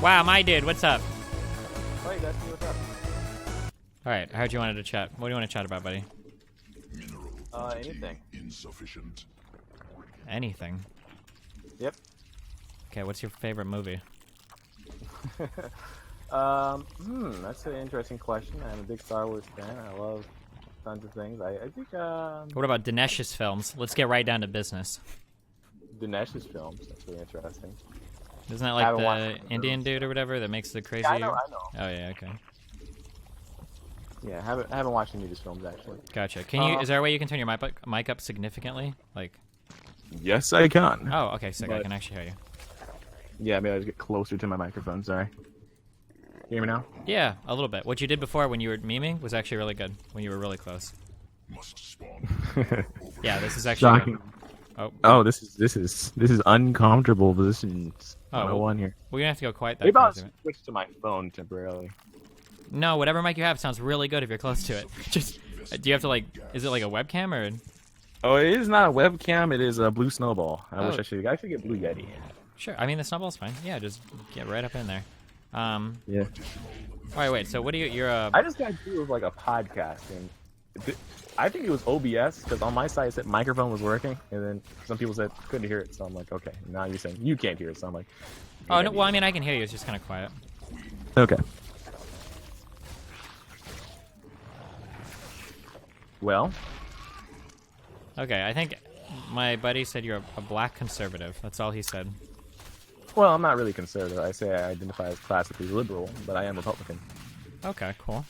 Wow, my dude, what's up? Hey, Dusty, what's up? All right, I heard you wanted to chat. What do you want to chat about, buddy? Anything. Insufficient. Anything. Yep. Okay, what's your favorite movie? That's an interesting question. I'm a big Star Wars fan. I love tons of things. I think, What about Dinesh's films? Let's get right down to business. Dinesh's films. That's really interesting. Isn't that like the Indian dude or whatever that makes the crazy? Yeah, I know. Oh yeah, okay. Yeah, I haven't watched any of his films actually. Gotcha. Can you? Is there a way you can turn your mic up significantly? Like. Yes, I can. Oh, okay, sick. I can actually hear you. Yeah, maybe I just get closer to my microphone. Sorry. Hear me now? Yeah, a little bit. What you did before when you were memeing was actually really good. When you were really close. Must spawn. Yeah, this is actually. Shocking. Oh. Oh, this is uncomfortable positions. Oh, one here. We're gonna have to go quiet that. Maybe I'll switch to my phone temporarily. No, whatever mic you have sounds really good if you're close to it. Just, do you have to like? Is it like a webcam or? Oh, it is not a webcam. It is a Blue Snowball. I wish I should get Blue Yeti. Sure. I mean, the snowball's fine. Yeah, just get right up in there. Yeah. All right, wait. So what do you? You're a. I just got through with like a podcast, and I think it was OBS because on my site it said microphone was working, and then some people said couldn't hear it. So I'm like, okay. Now you're saying you can't hear it, so I'm like. Oh no. Well, I mean, I can hear you. It's just kind of quiet. Okay. Well. Okay, I think my buddy said you're a black conservative. That's all he said. Well, I'm not really conservative. I say I identify as classically liberal, but I am Republican. Okay, cool.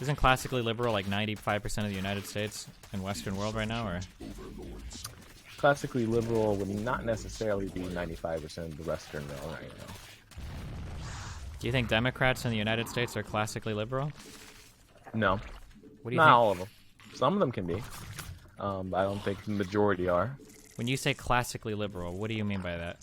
Isn't classically liberal like 95% of the United States and Western world right now, or? Classically liberal would not necessarily be 95% of the Western world right now. Do you think Democrats in the United States are classically liberal? No. What do you not think? all of them. Some of them can be. But I don't think the majority are. When you say classically liberal, what do you mean by that?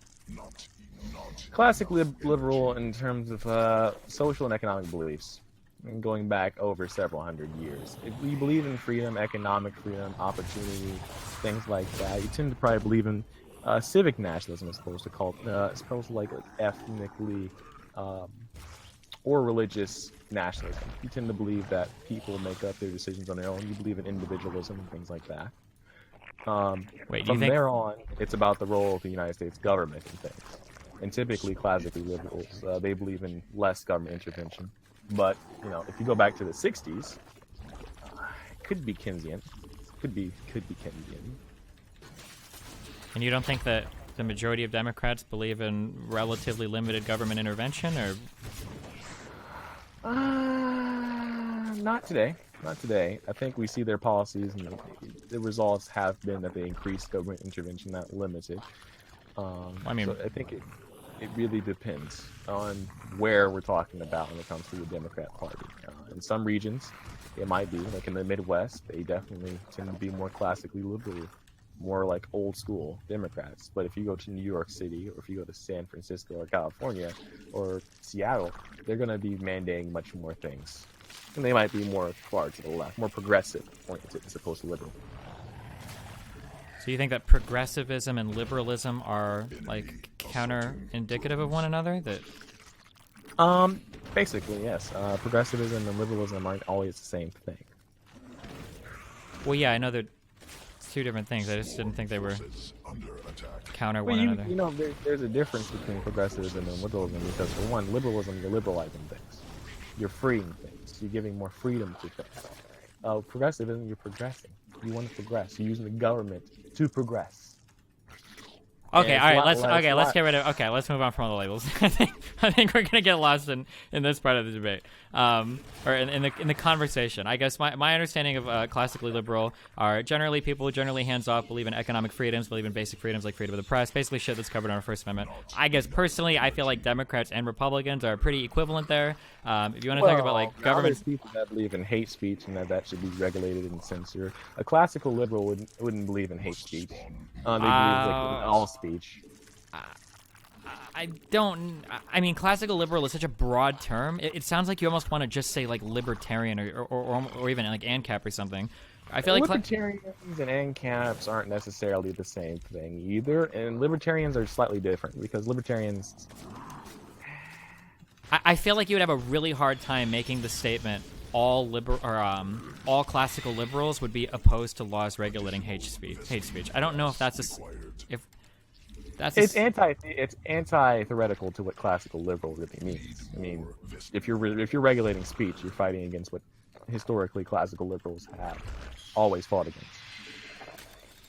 Classically liberal in terms of social and economic beliefs, and going back over several hundred years. If you believe in freedom, economic freedom, opportunity, things like that, you tend to probably believe in civic nationalism as opposed to like ethnically or religious nationalism. You tend to believe that people make up their decisions on their own. You believe in individualism and things like that. Wait, from there on, it's about the role of the United States government and things. And typically, classically liberals, they believe in less government intervention. But, you know, if you go back to the 60s, it could be Keynesian. Could be Keynesian. And you don't think that the majority of Democrats believe in relatively limited government intervention, or? Not today. Not today. I think we see their policies, and the results have been that they increased government intervention, not limited. I mean, so I think it really depends on where we're talking about when it comes to the Democrat Party. In some regions, it might be, like in the Midwest, they definitely tend to be more classically liberal, more like old school Democrats. But if you go to New York City, or if you go to San Francisco or California or Seattle, they're going to be mandating much more things. And they might be more far to the left, more progressive oriented as opposed to liberal. So you think that progressivism and liberalism are like counter-indicative of one another? That basically, yes. Progressivism and liberalism aren't always the same thing. Well, yeah, I know they're two different things. I just didn't think they were counter one another. You know, there's a difference between progressivism and liberalism because, for one, liberalism, you're liberalizing things. You're freeing things. You're giving more freedom to things. Progressivism, you're progressing. You want to progress. You're using the government to progress. Okay, all right. Let's get rid of. Okay, let's move on from all the labels. I think we're gonna get lost in this part of the debate, or in the conversation. I guess my understanding of classically liberal are generally people generally hands off, believe in economic freedoms, believe in basic freedoms like freedom of the press, basically shit that's covered in our First Amendment. I guess personally, I feel like Democrats and Republicans are pretty equivalent there. If you want to talk about like government, there's people that believe in hate speech and that should be regulated and censored. A classical liberal wouldn't believe in hate speech. They believe like in all speech. I don't. I mean, classical liberal is such a broad term. It sounds like you almost want to just say like libertarian or even like ANCAP or something. I feel like libertarians and ANCAPs aren't necessarily the same thing either, and libertarians are slightly different because libertarians I feel like you would have a really hard time making the statement all classical liberals would be opposed to laws regulating hate speech. I don't know if that's it's anti-theoretical to what classical liberal really means. I mean, if you're regulating speech, you're fighting against what historically classical liberals have always fought against.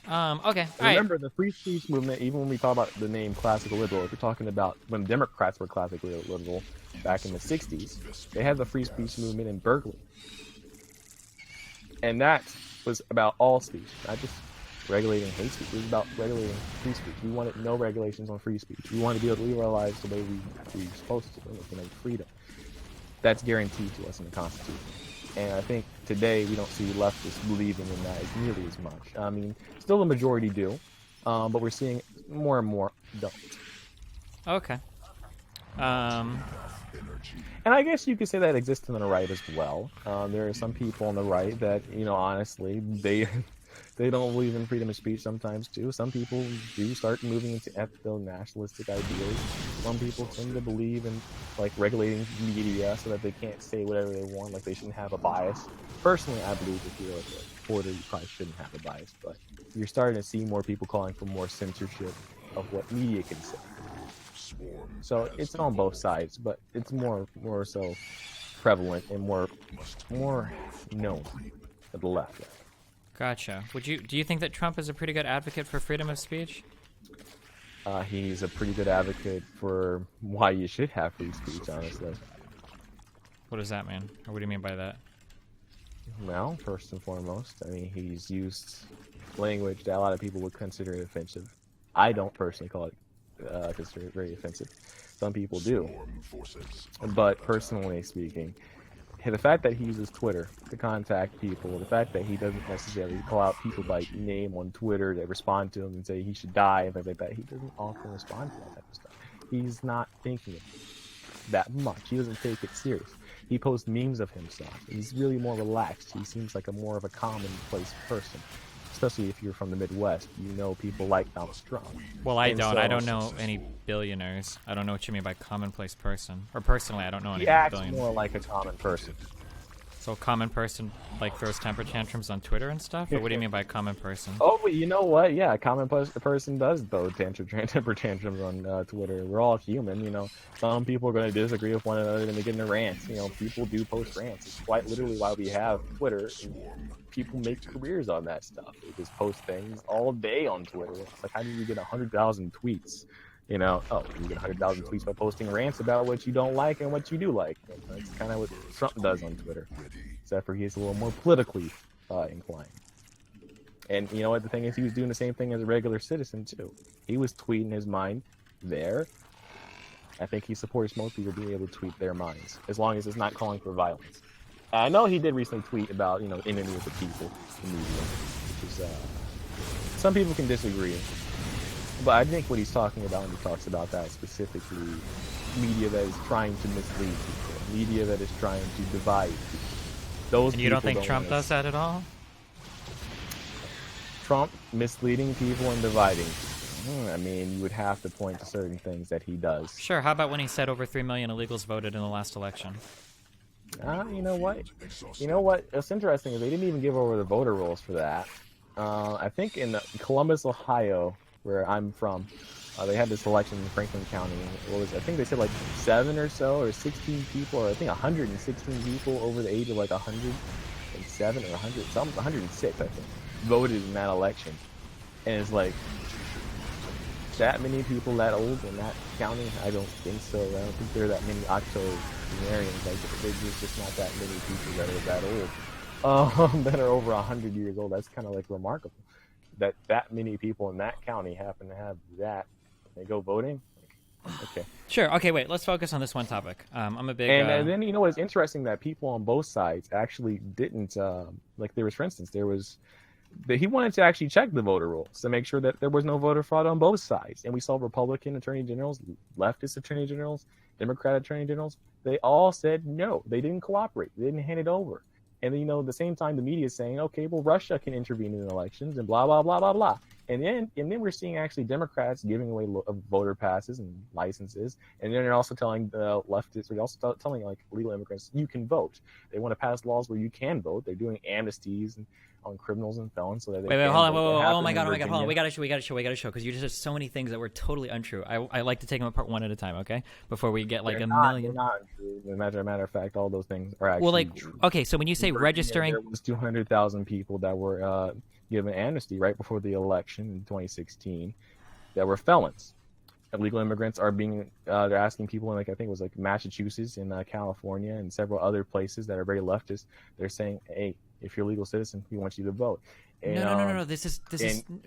Okay. Remember the free speech movement. Even when we talk about the name classical liberal, if we're talking about when Democrats were classically liberal back in the '60s, they had the free speech movement in Berkeley, and that was about all speech, not just regulating hate speech. It was about regulating free speech. We wanted no regulations on free speech. We wanted to be able to live our lives the way we're supposed to, with freedom. That's guaranteed to us in the Constitution. And I think today we don't see leftists believing in that as nearly as much. I mean, still the majority do, but we're seeing more and more don't. Okay. And I guess you could say that exists on the right as well. There are some people on the right that, honestly, they don't believe in freedom of speech sometimes too. Some people do start moving into ethno-nationalistic ideals. Some people tend to believe in regulating media so that they can't say whatever they want, like they shouldn't have a bias. Personally, I believe if you're a reporter, you probably shouldn't have a bias, but you're starting to see more people calling for more censorship of what media can say. So it's on both sides, but it's more so prevalent and more known at the left. Gotcha. Do you think that Trump is a pretty good advocate for freedom of speech? He's a pretty good advocate for why you should have free speech, honestly. What does that mean? Or what do you mean by that? Well, first and foremost, I mean, he's used language that a lot of people would consider offensive. I don't personally consider it very offensive. Some people do. But personally speaking, the fact that he uses Twitter to contact people, the fact that he doesn't necessarily call out people by name on Twitter that respond to him and say he should die and things like that, he doesn't often respond to that type of stuff. He's not thinking it that much. He doesn't take it serious. He posts memes of himself. He's really more relaxed. He seems like more of a commonplace person. Especially if you're from the Midwest, people like Donald Trump. Well, I don't know any billionaires. I don't know what you mean by commonplace person. Or personally, I don't know any billionaires. He acts more like a common person. So a common person throws temper tantrums on Twitter and stuff? Or what do you mean by common person? Oh, but you know what? Yeah, a common person does throw temper tantrums on Twitter. We're all human, Some people are going to disagree with one another and they get in a rant. People do post rants. It's quite literally why we have Twitter. People make careers on that stuff. They just post things all day on Twitter. It's like, how do you get 100,000 tweets? You get 100,000 tweets by posting rants about what you don't like and what you do like. That's kind of what Trump does on Twitter, except for he's a little more politically inclined. And you know what? The thing is, he was doing the same thing as a regular citizen too. He was tweeting his mind there. I think he supports most people being able to tweet their minds, as long as it's not calling for violence. I know he did recently tweet about, enemy of the people, the media, which is, some people can disagree. But I think what he's talking about when he talks about that specifically, media that is trying to mislead people, media that is trying to divide people. And you don't think Trump does that at all? Trump misleading people and dividing people. I mean, you would have to point to certain things that he does. Sure, how about when he said over 3 million illegals voted in the last election? You know what? What's interesting is they didn't even give over the voter rolls for that. I think in Columbus, Ohio, where I'm from, they had this election in Franklin County. I think they said 7 or so, or 16 people, or I think 116 people over the age of 107 or 100, 106, I think, voted in that election. And it's that many people that old in that county? I don't think so. I don't think there are that many octogenarians. There's just not that many people that are that old, that are over 100 years old. That's kind of remarkable. That many people in that county happen to have that. They go voting. Okay. Sure. Okay. Wait. Let's focus on this one topic. I'm a big. And then it's interesting that people on both sides actually didn't. There was, for instance, he wanted to actually check the voter rolls to make sure that there was no voter fraud on both sides. And we saw Republican attorney generals, leftist attorney generals, Democrat attorney generals. They all said no. They didn't cooperate. They didn't hand it over. And then, at the same time, the media is saying, okay, well, Russia can intervene in elections and blah, blah, blah, blah, blah. then we're seeing actually Democrats giving away voter passes and licenses, and then they're also telling the leftists, they're also telling like legal immigrants, you can vote. They want to pass laws where you can vote. They're doing amnesties on criminals and felons so that they wait, can hold on, vote. oh my god, hold on. We gotta show, because you just said so many things that were totally untrue. I like to take them apart one at a time, okay? Before we get like million. They're not untrue. As a matter of fact, all those things are actually true. Okay, so when you say registering, there was 200,000 people that were given amnesty right before the election in 2016 that were felons. Illegal immigrants are being they're asking people in, like, I think it was like Massachusetts and California and several other places that are very leftist. They're saying, hey, if you're a legal citizen, we want you to vote. And, no. This is.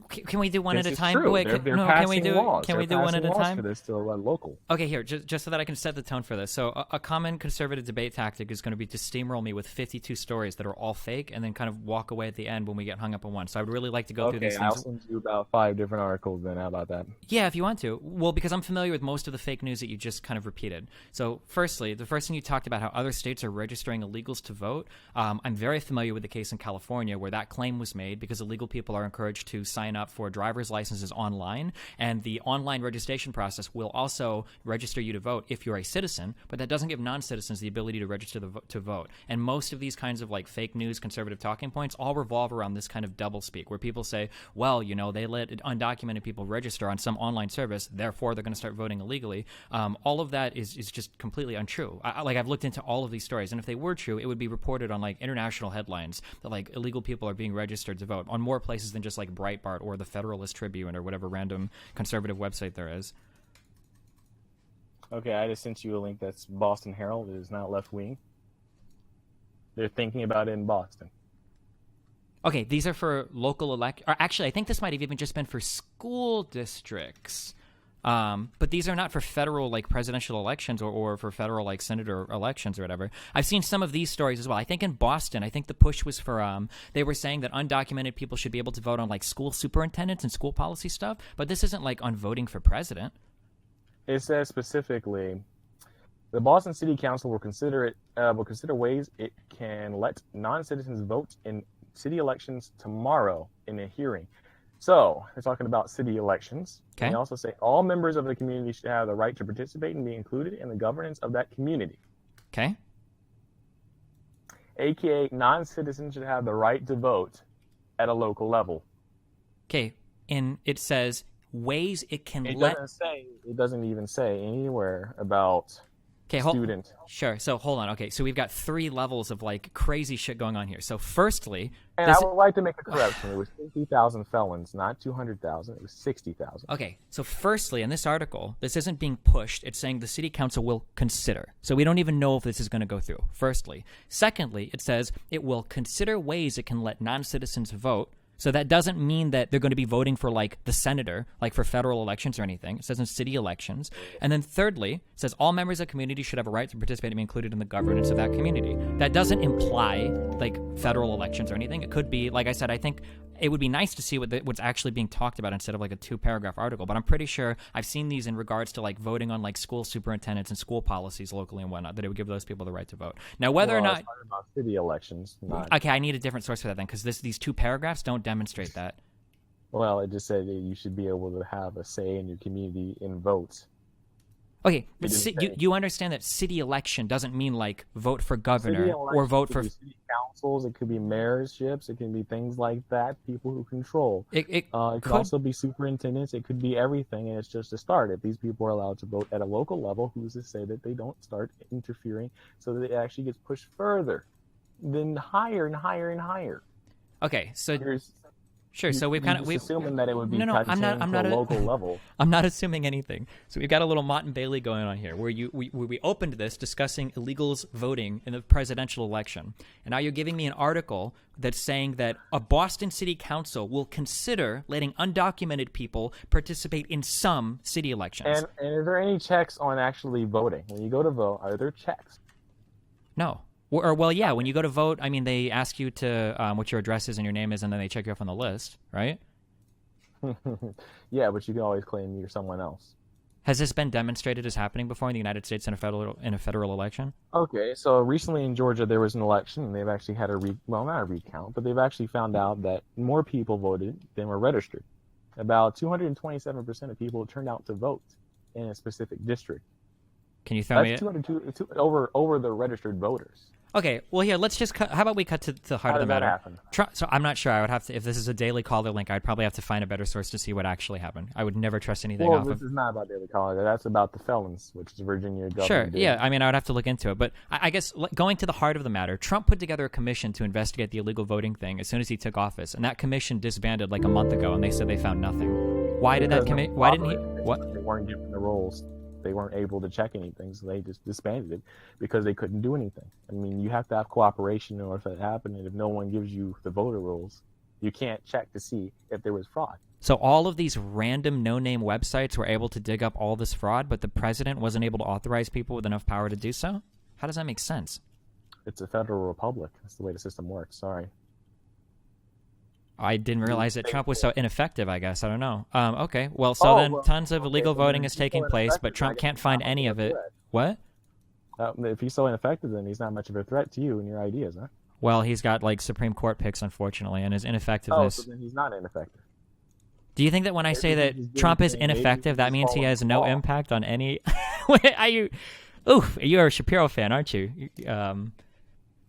Can we do one at a time? True. Wait, they're passing laws. Can we do one at a time? For this to local. Okay, here, just so that I can set the tone for this. So, a common conservative debate tactic is going to be to steamroll me with 52 stories that are all fake, and then kind of walk away at the end when we get hung up on one. So, I would really like to go through these things. I'll send you about 5 different articles. Then, how about that? Yeah, if you want to. Well, because I'm familiar with most of the fake news that you just kind of repeated. So, firstly, the first thing you talked about how other states are registering illegals to vote. I'm very familiar with the case in California where that claim was made because illegal people are encouraged to sign up for driver's licenses online, and the online registration process will also register you to vote if you're a citizen, but that doesn't give non-citizens the ability to register to vote. And most of these kinds of like fake news, conservative talking points all revolve around this kind of doublespeak where people say, well, you know, they let undocumented people register on some online service, therefore they're going to start voting illegally. All of that is just completely untrue. I've looked into all of these stories, and if they were true, it would be reported on like international headlines that like illegal people are being registered to vote on more places than just like Breitbart or the Federalist Tribune or whatever random conservative website there is. Okay, I just sent you a link that's Boston Herald. It is not left wing. They're thinking about it in Boston. Okay, these are for local or actually, I think this might have even just been for school districts. But these are not for federal like presidential elections or for federal like senator elections or whatever. I've seen some of these stories as well. I think in Boston, I think the push was for they were saying that undocumented people should be able to vote on like school superintendents and school policy stuff. But this isn't like on voting for president. It says specifically, the Boston City Council will consider ways it can let non-citizens vote in city elections tomorrow in a hearing. So they're talking about city elections. Okay. They also say all members of the community should have the right to participate and be included in the governance of that community. Okay. AKA, non-citizens should have the right to vote at a local level. Okay. And it says ways it can It doesn't even say anywhere about student. Sure. So hold on. Okay. So we've got 3 levels of like crazy shit going on here. So firstly, and I would like to make a correction. It was 60,000 felons, not 200,000. It was 60,000. Okay. So firstly, in this article, this isn't being pushed. It's saying the city council will consider. So we don't even know if this is going to go through. Firstly. Secondly, it says it will consider ways it can let non-citizens vote. So that doesn't mean that they're going to be voting for like the senator, like for federal elections or anything. It says in city elections. And then thirdly, it says all members of the community should have a right to participate and be included in the governance of that community. That doesn't imply like federal elections or anything. It could be, like I said, I think it would be nice to see what's actually being talked about instead of like a 2-paragraph article. But I'm pretty sure I've seen these in regards to like voting on like school superintendents and school policies locally and whatnot, that it would give those people the right to vote. Now, whether or not... talking about city elections. Okay, I need a different source for that then, because these 2 paragraphs don't demonstrate that. Well, it just said that you should be able to have a say in your community in votes. Okay, but you understand that city election doesn't mean like vote for governor or vote for city councils. It could be mayorships. It can be things like that. People who control. It could also be superintendents. It could be everything, and it's just a start. If these people are allowed to vote at a local level, who's to say that they don't start interfering so that it actually gets pushed further, then higher and higher and higher? Okay, so. Sure. So we've assuming that it would be I'm not a local level. I'm not assuming anything. So we've got a little Mott and Bailey going on here, where we opened this discussing illegals voting in the presidential election, and now you're giving me an article that's saying that a Boston City Council will consider letting undocumented people participate in some city elections. And are there any checks on actually voting? When you go to vote, are there checks? No. Well, yeah, when you go to vote, I mean, they ask you to what your address is and your name is, and then they check you off on the list, right? Yeah, but you can always claim you're someone else. Has this been demonstrated as happening before in the United States in a federal election? Okay, so recently in Georgia there was an election, and they've actually had not a recount, but they've actually found out that more people voted than were registered. about 227% of people turned out to vote in a specific district. Can you throw me That's 202 over the registered voters. Okay, well, here, let's just cut. How about we cut to the heart How of the did that matter? happen? So I'm not sure. I would have to, if this is a Daily Caller link, I'd probably have to find a better source to see what actually happened. I would never trust anything Well, off this of. is not about Daily Caller. That's about the felons, which is Virginia governor. Sure, did. yeah. I mean, I would have to look into it. But I guess going to the heart of the matter, Trump put together a commission to investigate the illegal voting thing as soon as he took office, and that commission disbanded like a month ago, and they said they found nothing. Why did that commission? Why didn't he? What? They weren't given the roles. They weren't able to check anything, so they just disbanded it because they couldn't do anything. I mean, you have to have cooperation in order for that to happen, and if no one gives you the voter rolls, you can't check to see if there was fraud. So all of these random no-name websites were able to dig up all this fraud, but the president wasn't able to authorize people with enough power to do so? How does that make sense? It's a federal republic. That's the way the system works. Sorry. I didn't realize that Trump was so ineffective, I guess. I don't know. Okay. Well, so tons of illegal voting is taking place, but Trump can't find any of it. What? If he's so ineffective, then he's not much of a threat to you and your ideas, huh? Well, he's got, like, Supreme Court picks, unfortunately, and his ineffectiveness. Oh, so then he's not ineffective. Do you think that when I say that Trump is ineffective, that means he has no impact on any... Are you... Ooh, you're a Shapiro fan, aren't you? I'm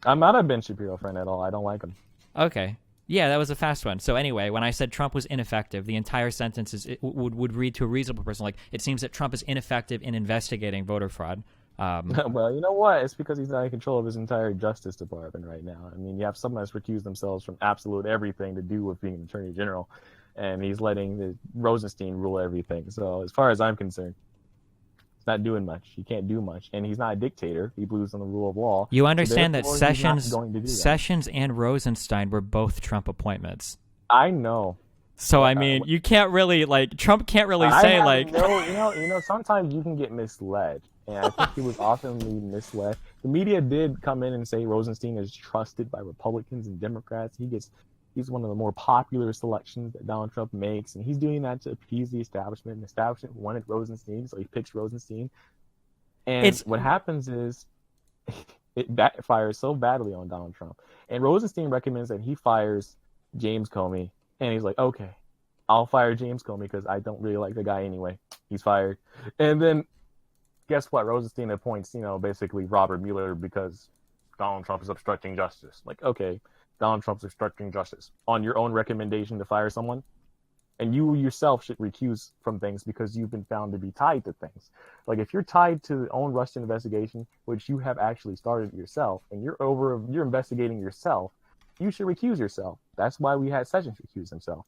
not a Ben Shapiro fan at all. I don't like him. Okay. Yeah, that was a fast one. So anyway, when I said Trump was ineffective, the entire sentence would read to a reasonable person like, it seems that Trump is ineffective in investigating voter fraud. Well, you know what? It's because he's not in control of his entire Justice Department right now. I mean, you have someone that's recused themselves from absolute everything to do with being an attorney general, and he's letting the Rosenstein rule everything. So as far as I'm concerned, he's not doing much. He can't do much, and he's not a dictator. He believes in the rule of law. You understand that so Sessions and Rosenstein were both Trump appointments. I know. So I mean, you can't really Trump can't really say sometimes you can get misled, and I think he was oftenly misled. The media did come in and say Rosenstein is trusted by Republicans and Democrats. He's one of the more popular selections that Donald Trump makes, and he's doing that to appease the establishment. And the establishment wanted Rosenstein, so he picks Rosenstein. And what happens is it backfires so badly on Donald Trump. And Rosenstein recommends that he fires James Comey, and he's like, okay, I'll fire James Comey because I don't really like the guy anyway. He's fired. And then guess what? Rosenstein appoints, basically Robert Mueller because Donald Trump is obstructing justice. Like, okay, Donald Trump's obstructing justice on your own recommendation to fire someone, and you yourself should recuse from things because you've been found to be tied to things. Like if you're tied to the own Russian investigation, which you have actually started yourself, and you're investigating yourself, you should recuse yourself. That's why we had Sessions recuse himself,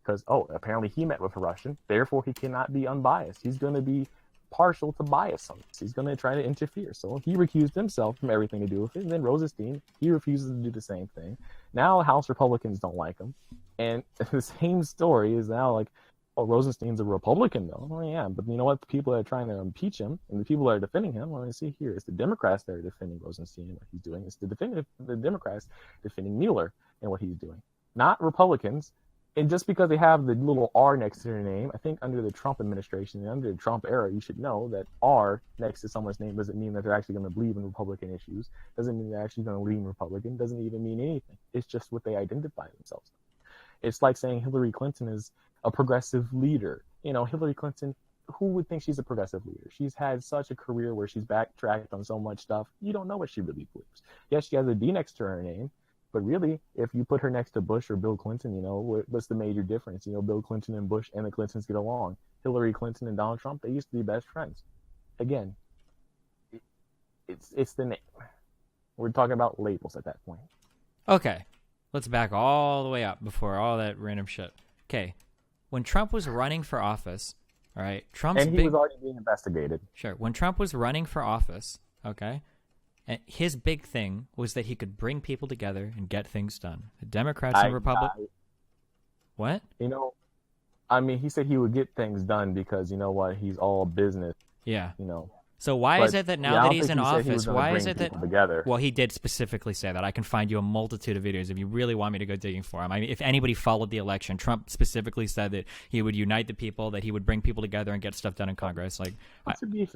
because apparently he met with a Russian, therefore he cannot be unbiased. He's going to be partial to bias on this. He's going to try to interfere. So he recused himself from everything to do with it. And then Rosenstein, he refuses to do the same thing. Now House Republicans don't like him. And the same story is now like, Rosenstein's a Republican though. Well, yeah, but you know what? The people that are trying to impeach him and the people that are defending him, well, see here, it's the Democrats that are defending Rosenstein and what he's doing. It's the Democrats defending Mueller and what he's doing, not Republicans. And just because they have the little R next to their name, I think under the Trump administration and under the Trump era, you should know that R next to someone's name doesn't mean that they're actually going to believe in Republican issues. Doesn't mean they're actually going to lean Republican. Doesn't even mean anything. It's just what they identify themselves. It's like saying Hillary Clinton is a progressive leader. Hillary Clinton, who would think she's a progressive leader? She's had such a career where she's backtracked on so much stuff. You don't know what she really believes. Yes, she has a D next to her name. But really, if you put her next to Bush or Bill Clinton, what's the major difference? Bill Clinton and Bush and the Clintons get along. Hillary Clinton and Donald Trump, they used to be best friends. Again, it's the name. We're talking about labels at that point. Okay, let's back all the way up before all that random shit. Okay, when Trump was running for office, all right, he was already being investigated. Sure, when Trump was running for office, okay, and his big thing was that he could bring people together and get things done. The Democrats and Republicans. What? He said he would get things done because he's all business. Yeah. So why is it that now that he's in office, why is it that together? Well, he did specifically say that. I can find you a multitude of videos if you really want me to go digging for him. I mean, if anybody followed the election, Trump specifically said that he would unite the people, that he would bring people together and get stuff done in Congress. To be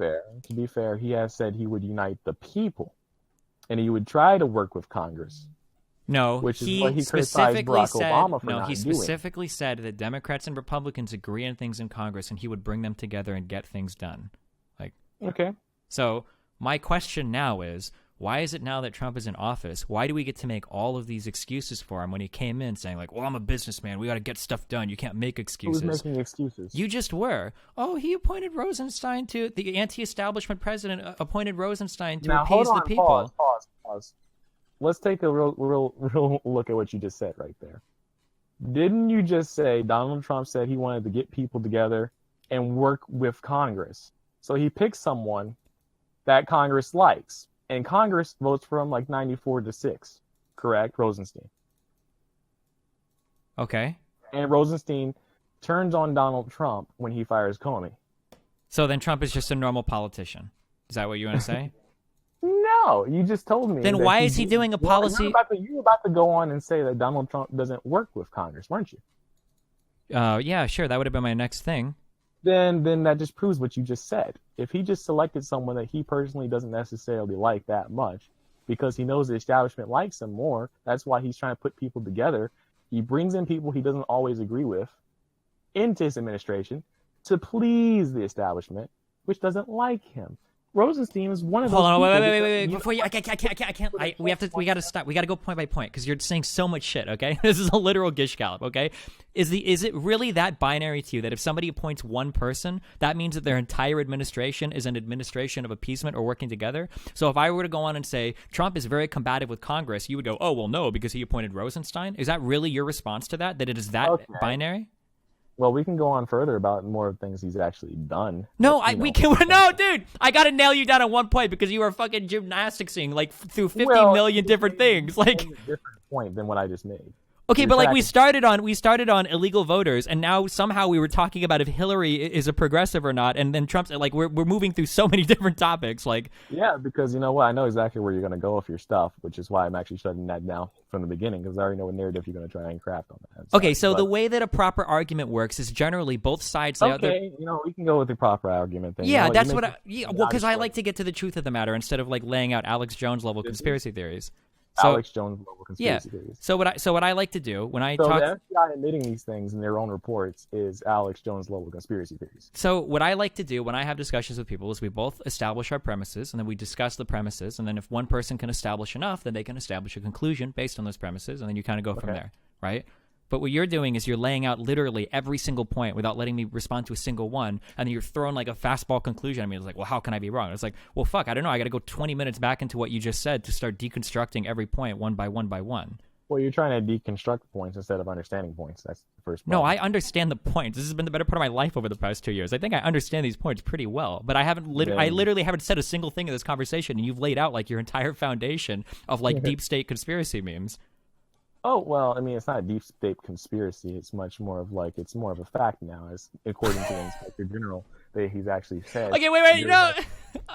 fair, he has said he would unite the people, and he would try to work with Congress. No, which is he what he criticized specifically Barack said. Obama for No, not he doing. specifically said that Democrats and Republicans agree on things in Congress, and he would bring them together and get things done. Like, Okay. so my question now is, why is it now that Trump is in office? Why do we get to make all of these excuses for him when he came in saying like, "Well, I'm a businessman. We got to get stuff done. You can't make excuses." Who's making excuses? You just were. Oh, he appointed Rosenstein to the anti-establishment president appointed Rosenstein to Now, appease hold the on, people. Pause. Let's take a real look at what you just said right there. Didn't you just say Donald Trump said he wanted to get people together and work with Congress? So he picks someone that Congress likes, and Congress votes for him like 94-6, correct? Rosenstein. Okay. And Rosenstein turns on Donald Trump when he fires Comey. So then Trump is just a normal politician. Is that what you want to say? No, you just told me. Then that why is he doing a policy? You were about to go on and say that Donald Trump doesn't work with Congress, weren't you? Yeah, sure. That would have been my next thing. Then that just proves what you just said. If he just selected someone that he personally doesn't necessarily like that much, because he knows the establishment likes him more, that's why he's trying to put people together. He brings in people he doesn't always agree with into his administration to please the establishment, which doesn't like him. Rosenstein is one of those. Hold on, people wait. Before you, I can't. We got to stop. We got to go point by point because you're saying so much shit. Okay, this is a literal gish gallop. Okay, is it really that binary to you that if somebody appoints one person, that means that their entire administration is an administration of appeasement or working together? So if I were to go on and say Trump is very combative with Congress, you would go, oh well, no, because he appointed Rosenstein. Is that really your response to that? That it is that binary? Well, we can go on further about more of things he's actually done. No, we can. No, dude, I gotta nail you down at one point because you were fucking gymnasticsing like through 50 million different things. Like, a different point than what I just made. Okay, but like we started on illegal voters, and now somehow we were talking about if Hillary is a progressive or not, and then Trump's like we're moving through so many different topics. Like, yeah, because you know what, I know exactly where you're gonna go with your stuff, which is why I'm actually shutting that down from the beginning because I already know what narrative you're gonna try and craft on that. Okay, so the way that a proper argument works is generally both sides. Okay, we can go with the proper argument thing. Yeah, that's what. Because I like to get to the truth of the matter instead of like laying out Alex Jones level conspiracy theories. So, Alex Jones level conspiracy theories. So what I like to do when I talk, the FBI admitting these things in their own reports is Alex Jones level conspiracy theories. So what I like to do when I have discussions with people is we both establish our premises and then we discuss the premises, and then if one person can establish enough, then they can establish a conclusion based on those premises, and then you kind of go from there, right? But what you're doing is you're laying out literally every single point without letting me respond to a single one, and then you're throwing like a fastball conclusion. I mean, it's like, well, how can I be wrong? It's like, well, fuck, I don't know. I got to go 20 minutes back into what you just said to start deconstructing every point one by one by one. Well, you're trying to deconstruct points instead of understanding points. That's the first problem. No, I understand the points. This has been the better part of my life over the past 2 years. I think I understand these points pretty well, but I haven't. I literally haven't said a single thing in this conversation, and you've laid out like your entire foundation of like deep state conspiracy memes. Oh, well, I mean, it's not a deep state conspiracy. It's much more of like, it's more of a fact now, as according to the Inspector General, that he's actually said. Okay, wait, no.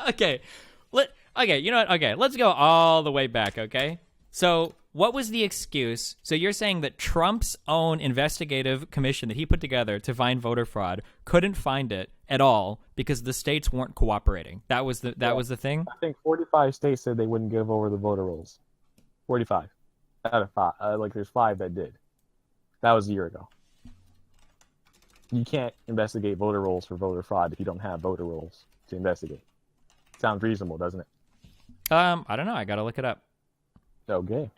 Okay. You know what? Okay, let's go all the way back, okay? So, what was the excuse? So, you're saying that Trump's own investigative commission that he put together to find voter fraud couldn't find it at all because the states weren't cooperating. That was the thing? I think 45 states said they wouldn't give over the voter rolls. 45. Out of 5, there's 5 that did. That was a year ago. You can't investigate voter rolls for voter fraud if you don't have voter rolls to investigate. Sounds reasonable, doesn't it? I don't know. I gotta look it up. Okay.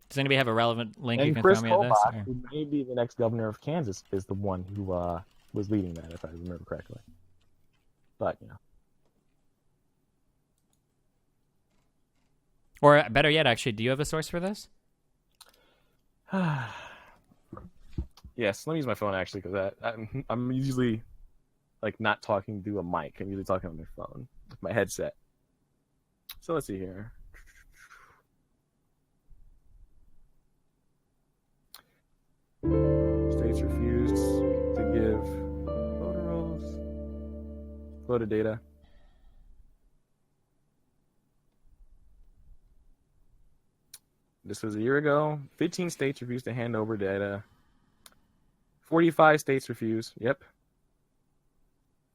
Does anybody have a relevant link and you can Chris throw me at this? Kobach, who may be the next governor of Kansas, is the one who was leading that, if I remember correctly. But Or better yet, actually, do you have a source for this? Yes, let me use my phone actually, because I'm usually like not talking through a mic. I'm usually talking on my phone with my headset. So let's see here. States refused to give voter rolls, voter data. This was a year ago. 15 states refused to hand over data. 45 states refused. Yep.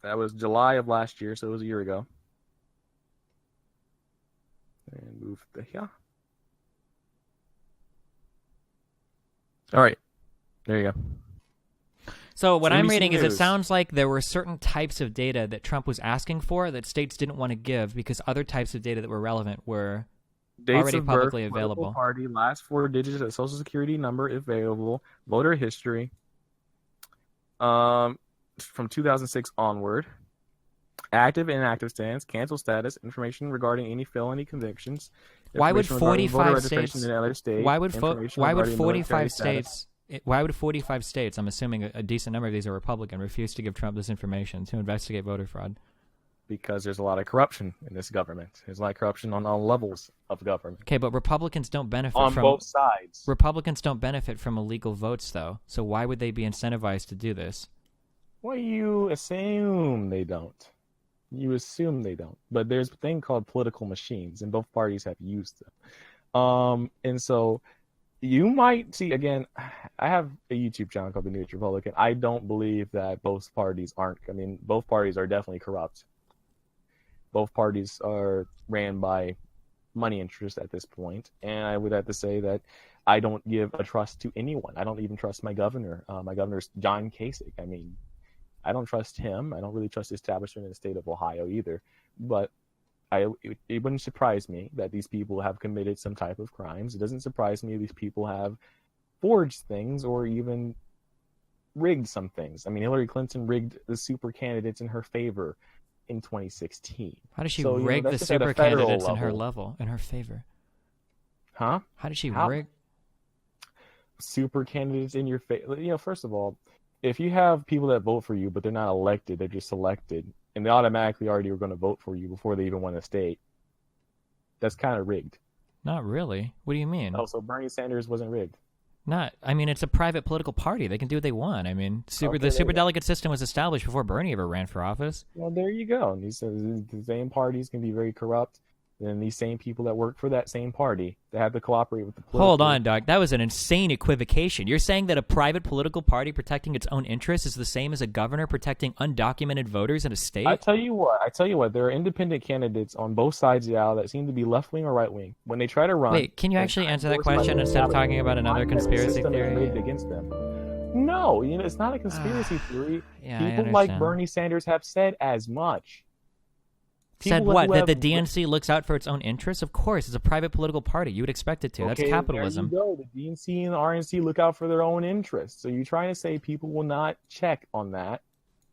That was July of last year, so it was a year ago. And move to here. All right. There you go. So what I'm ABC reading is it News. sounds like there were certain types of data that Trump was asking for that states didn't want to give because other types of data that were relevant were Dates already of publicly birth, political available. Party, last 4 digits of social security number if available, voter history. From 2006 onward. Active and inactive stance, cancel status, information regarding any felony convictions. Why would information regarding voter 45 registration states? in another state, Why would information why would regarding military 45 status. states? Why would 45 states? I'm assuming a decent number of these are Republican. Refuse to give Trump this information to investigate voter fraud. Because there's a lot of corruption in this government. There's a lot of corruption on all levels of government. Okay, but Republicans don't benefit On from both sides. Republicans don't benefit from illegal votes, though. So why would they be incentivized to do this? Well, you assume they don't. You assume they don't. But there's a thing called political machines, and both parties have used them. And so you might see, again, I have a YouTube channel called The News Republican. I don't believe that both parties aren't. I mean, both parties are definitely corrupt. Both parties are ran by money interests at this point. And I would have to say that I don't give a trust to anyone. I don't even trust my governor. My governor's John Kasich. I mean, I don't trust him. I don't really trust the establishment in the state of Ohio either. But it wouldn't surprise me that these people have committed some type of crimes. It doesn't surprise me these people have forged things or even rigged some things. I mean, Hillary Clinton rigged the super candidates in her favor in 2016. How does she So, rig the that's just at a super federal candidates in her favor? Huh? How did she How? rig? Super candidates in your favor. First of all, if you have people that vote for you, but they're not elected, they're just selected, and they automatically already are going to vote for you before they even won a state, that's kind of rigged. Not really. What do you mean? Oh, so Bernie Sanders wasn't rigged. I mean, it's a private political party. They can do what they want. I mean, Okay, the super there you go. delegate system was established before Bernie ever ran for office. Well, there you go. And these the same parties can be very corrupt. And these same people that work for that same party, they have to cooperate with the political... Hold on, Doc. That was an insane equivocation. You're saying that a private political party protecting its own interests is the same as a governor protecting undocumented voters in a state? I tell you what, there are independent candidates on both sides of the aisle that seem to be left-wing or right-wing. When they try to run... Wait, can you actually answer that question instead of talking about another conspiracy system is theory? rigged against them. No, it's not a conspiracy theory. Yeah, I People like understand. Bernie Sanders have said as much. Said People what? who That the have- DNC looks out for its own interests? Of course, it's a private political party. You would expect it to. That's Okay, capitalism. There you go. The DNC and the RNC look out for their own interests. So you're trying to say people will not check on that.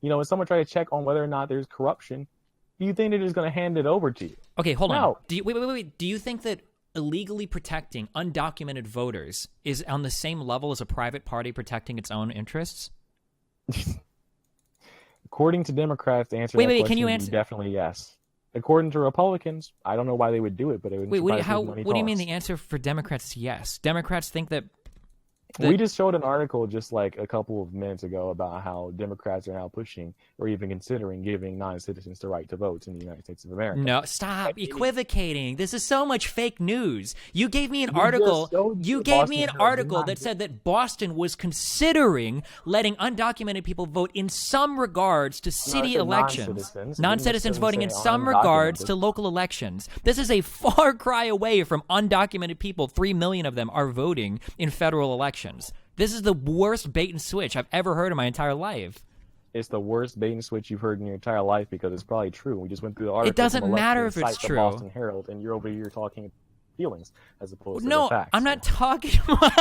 When someone try to check on whether or not there's corruption, do you think they're just going to hand it over to you? Okay, hold on. No. Wait. Do you think that illegally protecting undocumented voters is on the same level as a private party protecting its own interests? According to Democrats, the answer Wait, to that wait, question can you would be answer- definitely yes. According to Republicans, I don't know why they would do it, but it would. Wait, surprise me how? when he What do you mean talks. the answer for Democrats is yes? Democrats think that We just showed an article just like a couple of minutes ago about how Democrats are now pushing or even considering giving non-citizens the right to vote in the United States of America. No, stop equivocating. This is so much fake news. You gave me an You article. just showed You the gave Boston me an Herald article did that not said that Boston was considering letting undocumented people vote in some regards to city said elections. non-citizens. It Non-citizens didn't voting in say some regards undocumented. to local elections. This is a far cry away from undocumented people. 3 million of them are voting in federal elections. This is the worst bait and switch I've ever heard in my entire life. It's the worst bait and switch you've heard in your entire life because it's probably true. We just went through the article. doesn't from a matter left-wing if it's site, the true. Boston Herald, and you're over here talking feelings as opposed to No, the facts. I'm not talking about...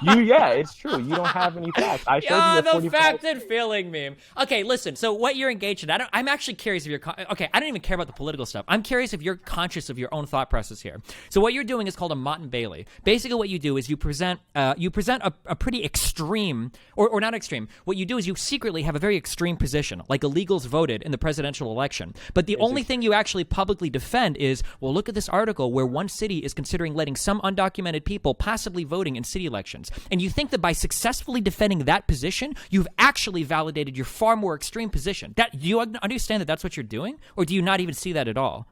Yeah, it's true. You don't have any facts. I showed you the 45 fact and feeling meme. Okay, listen. So what you're engaged in, I'm actually curious if you're. Okay, I don't even care about the political stuff. I'm curious if you're conscious of your own thought process here. So what you're doing is called a Mott and Bailey. Basically, what you do is you present a pretty extreme, or not extreme. What you do is you secretly have a very extreme position, like illegals voted in the presidential election. But the only thing you actually publicly defend is, well, look at this article where one city is considering letting some undocumented people passively voting in city elections. And you think that by successfully defending that position, you've actually validated your far more extreme position. Do you understand that that's what you're doing? Or do you not even see that at all?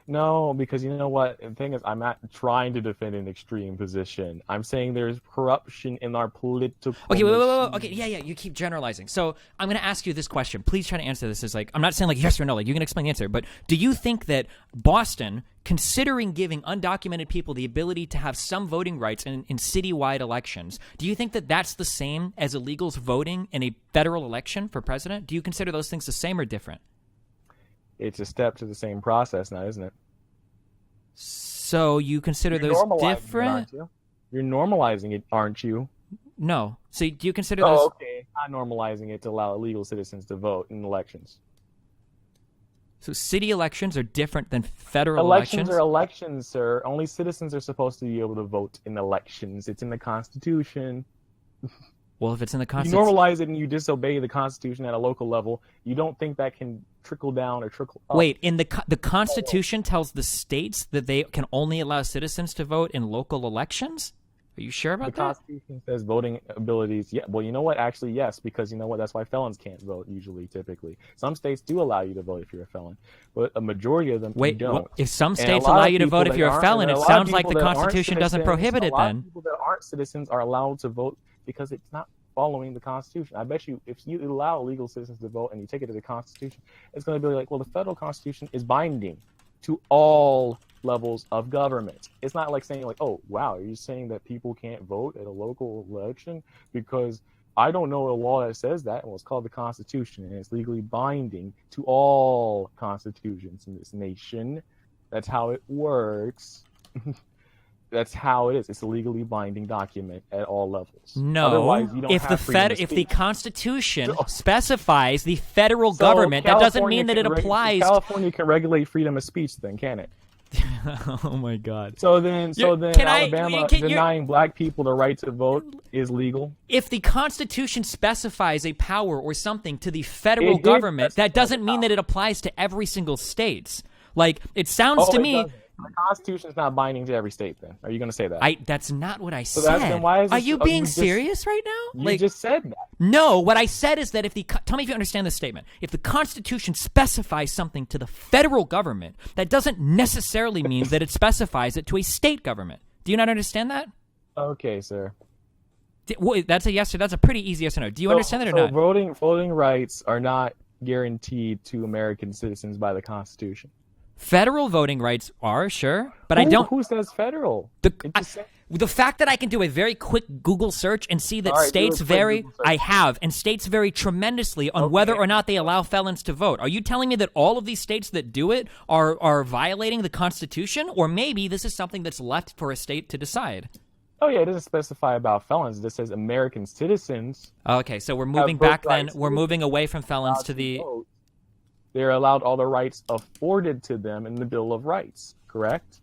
No, because you know what? The thing is, I'm not trying to defend an extreme position. I'm saying there's corruption in our political. Okay, wait. machine. Okay, yeah. You keep generalizing. So I'm going to ask you this question. Please try to answer this. As like, I'm not saying like yes or no. Like you can explain the answer. But do you think that Boston, considering giving undocumented people the ability to have some voting rights in citywide elections, do you think that that's the same as illegals voting in a federal election for president? Do you consider those things the same or different? It's a step to the same process now, isn't it? So you consider You're those normalizing it, different? aren't you? You're normalizing it, aren't you? No. So do you consider those? Oh, okay. Not normalizing it to allow illegal citizens to vote in elections. So city elections are different than federal Elections are elections, sir. Only citizens are supposed to be able to vote in elections. It's in the Constitution. Well, if it's in the You Constitution, normalize it and you disobey the Constitution at a local level. You don't think that can trickle down or trickle up. wait. In the Constitution tells the states that they can only allow citizens to vote in local elections. Are you sure The about that? Constitution says voting abilities. Yeah, well, you know what? Actually, yes, because you know what? That's why felons can't vote usually, typically. Some states do allow you to vote if you're a felon, but a majority of them Wait, don't. if some And a states lot allow of you to people vote if that you're a aren't- felon, and it a lot of sounds like the people that aren't Constitution doesn't citizens- prohibit it A lot then. of people that aren't citizens are allowed to vote because it's not following the Constitution. I bet you if you allow illegal citizens to vote and you take it to the Constitution, it's going to be like, well, the federal Constitution is binding to all levels of government. It's not like saying like, oh, wow, are you saying that people can't vote at a local election? Because I don't know a law that says that. Well, it's called the Constitution, and it's legally binding to all constitutions in this nation. That's how it works. That's how it is. It's a legally binding document at all levels. No, Otherwise, you don't if have freedom of if the speech. Constitution specifies the federal So government, that doesn't California mean that it can applies. California can regulate freedom of speech, then, can it? Oh my God! So then Can I- Alabama can you- denying black people the right to vote is legal. If the Constitution specifies a power or something to the federal It did government, that specify doesn't the mean power. that it applies to every single state. Like it sounds to it me. doesn't. The Constitution is not binding to every state. Then are you going to say that? That's not what I So said. then why is Are this- you oh, being you just- serious right now? You just said that. No, what I said is that if tell me if you understand this statement. If the Constitution specifies something to the federal government, that doesn't necessarily mean that it specifies it to a state government. Do you not understand that? Okay, sir. That's a yes or that's a pretty easy yes or no. Do you understand that or so not? voting rights are not guaranteed to American citizens by the Constitution. Federal voting rights are sure, but I don't. Who says federal? It just says- The fact that I can do a very quick Google search and see that All right, do states a quick vary, Google search. I have, and states vary tremendously on whether or not they allow felons to vote. Are you telling me that all of these states that do it are violating the Constitution, or maybe this is something that's left for a state to decide? Oh yeah, it doesn't specify about felons. It just says American citizens. Okay, so we're moving vote back then. rights. We're moving away from felons allowed to the. vote. They're allowed all the rights afforded to them in the Bill of Rights. Correct?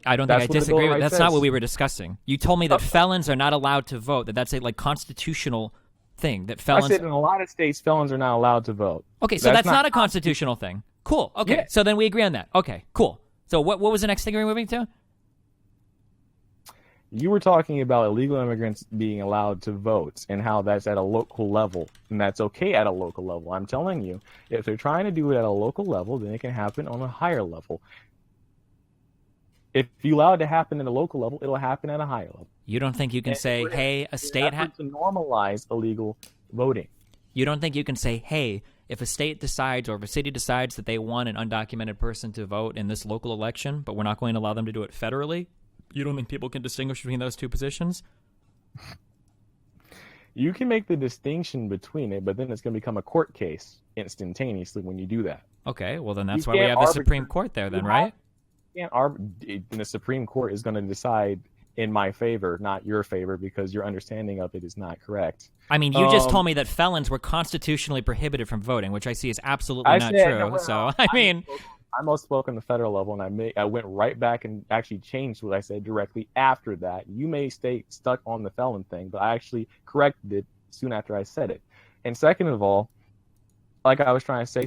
I don't think That's I what the Bill disagree of with. Rights That's not says. what we were discussing. You told me that felons are not allowed to vote. That's a constitutional thing. That I felons. said in a lot of states, felons are not allowed to vote. Okay, so that's not a constitutional thing. Cool. Okay, Yeah. so then we agree on that. Okay, cool. So what was the next thing we were moving to? You were talking about illegal immigrants being allowed to vote and how that's at a local level, and that's okay at a local level. I'm telling you, if they're trying to do it at a local level, then it can happen on a higher level. If you allow it to happen at a local level, it'll happen at a higher level. You don't think you can say, hey, a state has to normalize illegal voting. You don't think you can say, hey, if a state decides or if a city decides that they want an undocumented person to vote in this local election, but we're not going to allow them to do it federally? You don't think people can distinguish between those two positions? You can make the distinction between it, but then it's going to become a court case instantaneously when you do that. Okay, well then that's You why we can't have the arbitrate- Supreme Court there then, right? And the Supreme Court is going to decide in my favor, not your favor, because your understanding of it is not correct. I mean, you just told me that felons were constitutionally prohibited from voting, which I see is absolutely not true. So, I mean... I most spoke on the federal level, and I went right back and actually changed what I said directly after that. You may stay stuck on the felon thing, but I actually corrected it soon after I said it. And second of all, like I was trying to say,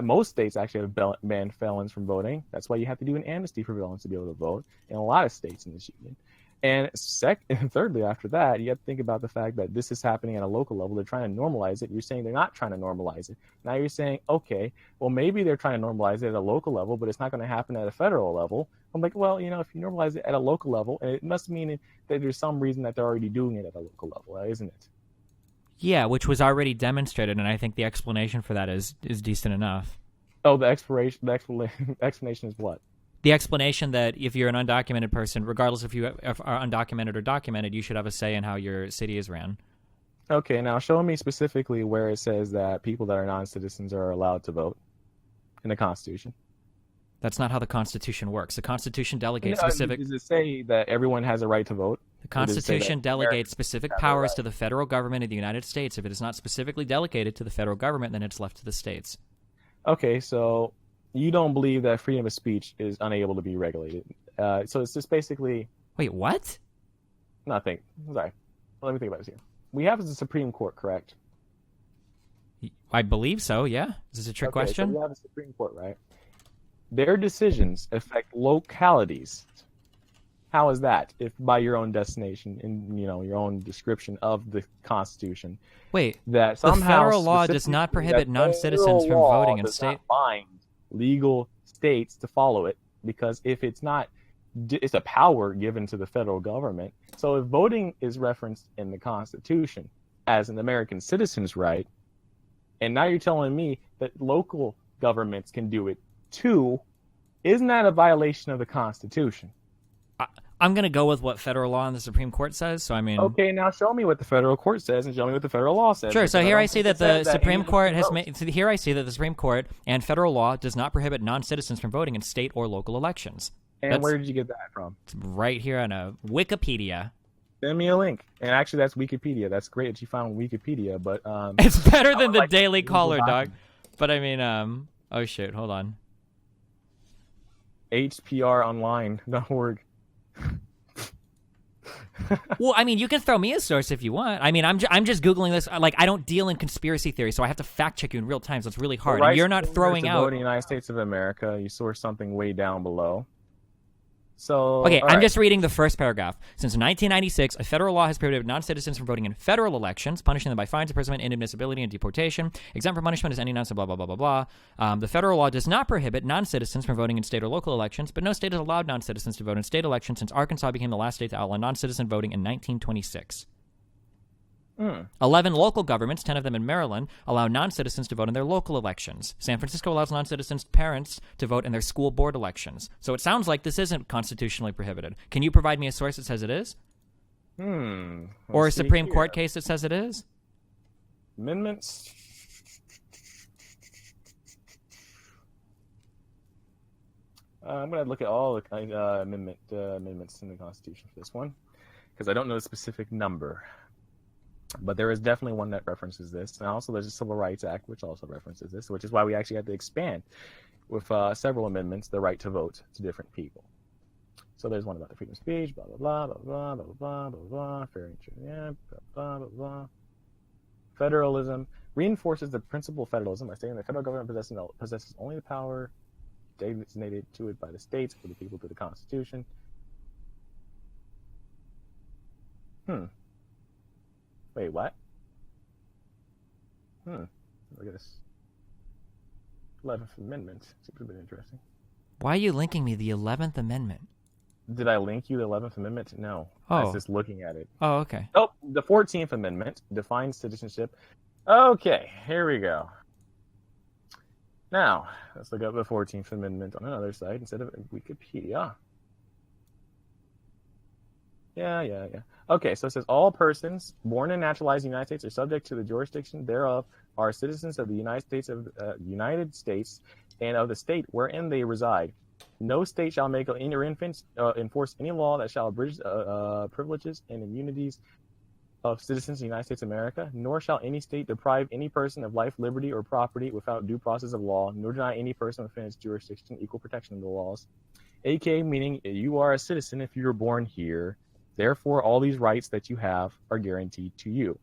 most states actually have banned felons from voting. That's why you have to do an amnesty for felons to be able to vote in a lot of states in this union. And thirdly, after that, you have to think about the fact that this is happening at a local level. They're trying to normalize it. You're saying they're not trying to normalize it. Now you're saying, okay, well, maybe they're trying to normalize it at a local level, but it's not going to happen at a federal level. I'm like, well, if you normalize it at a local level, it must mean that there's some reason that they're already doing it at a local level, isn't it? Yeah, which was already demonstrated, and I think the explanation for that is decent enough. Oh, the explanation is what? The explanation that if you're an undocumented person, regardless if you are undocumented or documented, you should have a say in how your city is ran. Okay, now show me specifically where it says that people that are non-citizens are allowed to vote in the Constitution. That's not how the Constitution works. The Constitution delegates specific... Does it say that everyone has a right to vote? The Constitution delegates specific powers to the federal government of the United States. If it is not specifically delegated to the federal government, then it's left to the states. Okay, so you don't believe that freedom of speech is unable to be regulated. So it's just basically... Wait, what? Nothing. Sorry. Let me think about this here. We have the Supreme Court, correct? I believe so, yeah. Is this a trick question? So we have a Supreme Court, right? Their decisions affect localities. How is that? If by your own destination, in your own description of the Constitution. Wait, that the federal law does not prohibit non-citizens from voting in state... Not bind legal states to follow it, because if it's not, it's a power given to the federal government. So if voting is referenced in the Constitution as an American citizen's right, and now you're telling me that local governments can do it too, isn't that a violation of the Constitution? I'm going to go with what federal law and the Supreme Court says, so I mean... Okay, now show me what the federal court says and show me what the federal law says. Sure, so here I see that the Supreme Court has made... Here I see that the Supreme Court and federal law does not prohibit non-citizens from voting in state or local elections. And where did you get that from? It's right here on a Wikipedia. Send me a link. And actually, that's Wikipedia. That's great that you found Wikipedia, but... it's better than the Daily Caller, dog. But I mean, oh shit, hold on. HPRonline.org. Well, I mean, you can throw me a source if you want. I mean, I'm just Googling this. Like, I don't deal in conspiracy theory, so I have to fact check you in real time, so it's really hard. And you're not throwing out... in the United States of America, you source something way down below. So, okay, I'm just reading the first paragraph. Since 1996, a federal law has prohibited non-citizens from voting in federal elections, punishing them by fines, imprisonment, inadmissibility, and deportation. Exempt from punishment is any non blah, blah, blah, blah, blah. The federal law does not prohibit non-citizens from voting in state or local elections, but no state has allowed non-citizens to vote in state elections since Arkansas became the last state to outlaw non-citizen voting in 1926. 11 local governments, 10 of them in Maryland, allow non-citizens to vote in their local elections. San Francisco allows non-citizens' parents to vote in their school board elections. So it sounds like this isn't constitutionally prohibited. Can you provide me a source that says it is? Or a Supreme Court case that says it is? Amendments. I'm going to look at all the amendments in the Constitution for this one, because I don't know the specific number. But there is definitely one that references this. And also there's a Civil Rights Act, which also references this, which is why we actually had to expand with several amendments the right to vote to different people. So there's one about the freedom of speech, blah, blah, blah, blah, blah, blah, blah, blah, blah, fair and true, yeah, blah, blah, blah. Federalism reinforces the principle of federalism by stating the federal government possesses only the power designated to it by the states for the people through the Constitution. Wait, what? Look at this. 11th Amendment. Seems a bit interesting. Why are you linking me the 11th Amendment? Did I link you the 11th Amendment? No. I was just looking at it. Oh, okay. Oh, the 14th Amendment defines citizenship. Okay, here we go. Now, let's look up the 14th Amendment on another site instead of Wikipedia. Yeah. Okay, so it says all persons born and naturalized in the United States are subject to the jurisdiction thereof, are citizens of the United States and of the state wherein they reside. No state shall make or enforce any law that shall abridge privileges and immunities of citizens of the United States of America, nor shall any state deprive any person of life, liberty, or property without due process of law, nor deny any person within its jurisdiction equal protection of the laws. AK meaning you are a citizen if you were born here. Therefore, all these rights that you have are guaranteed to you.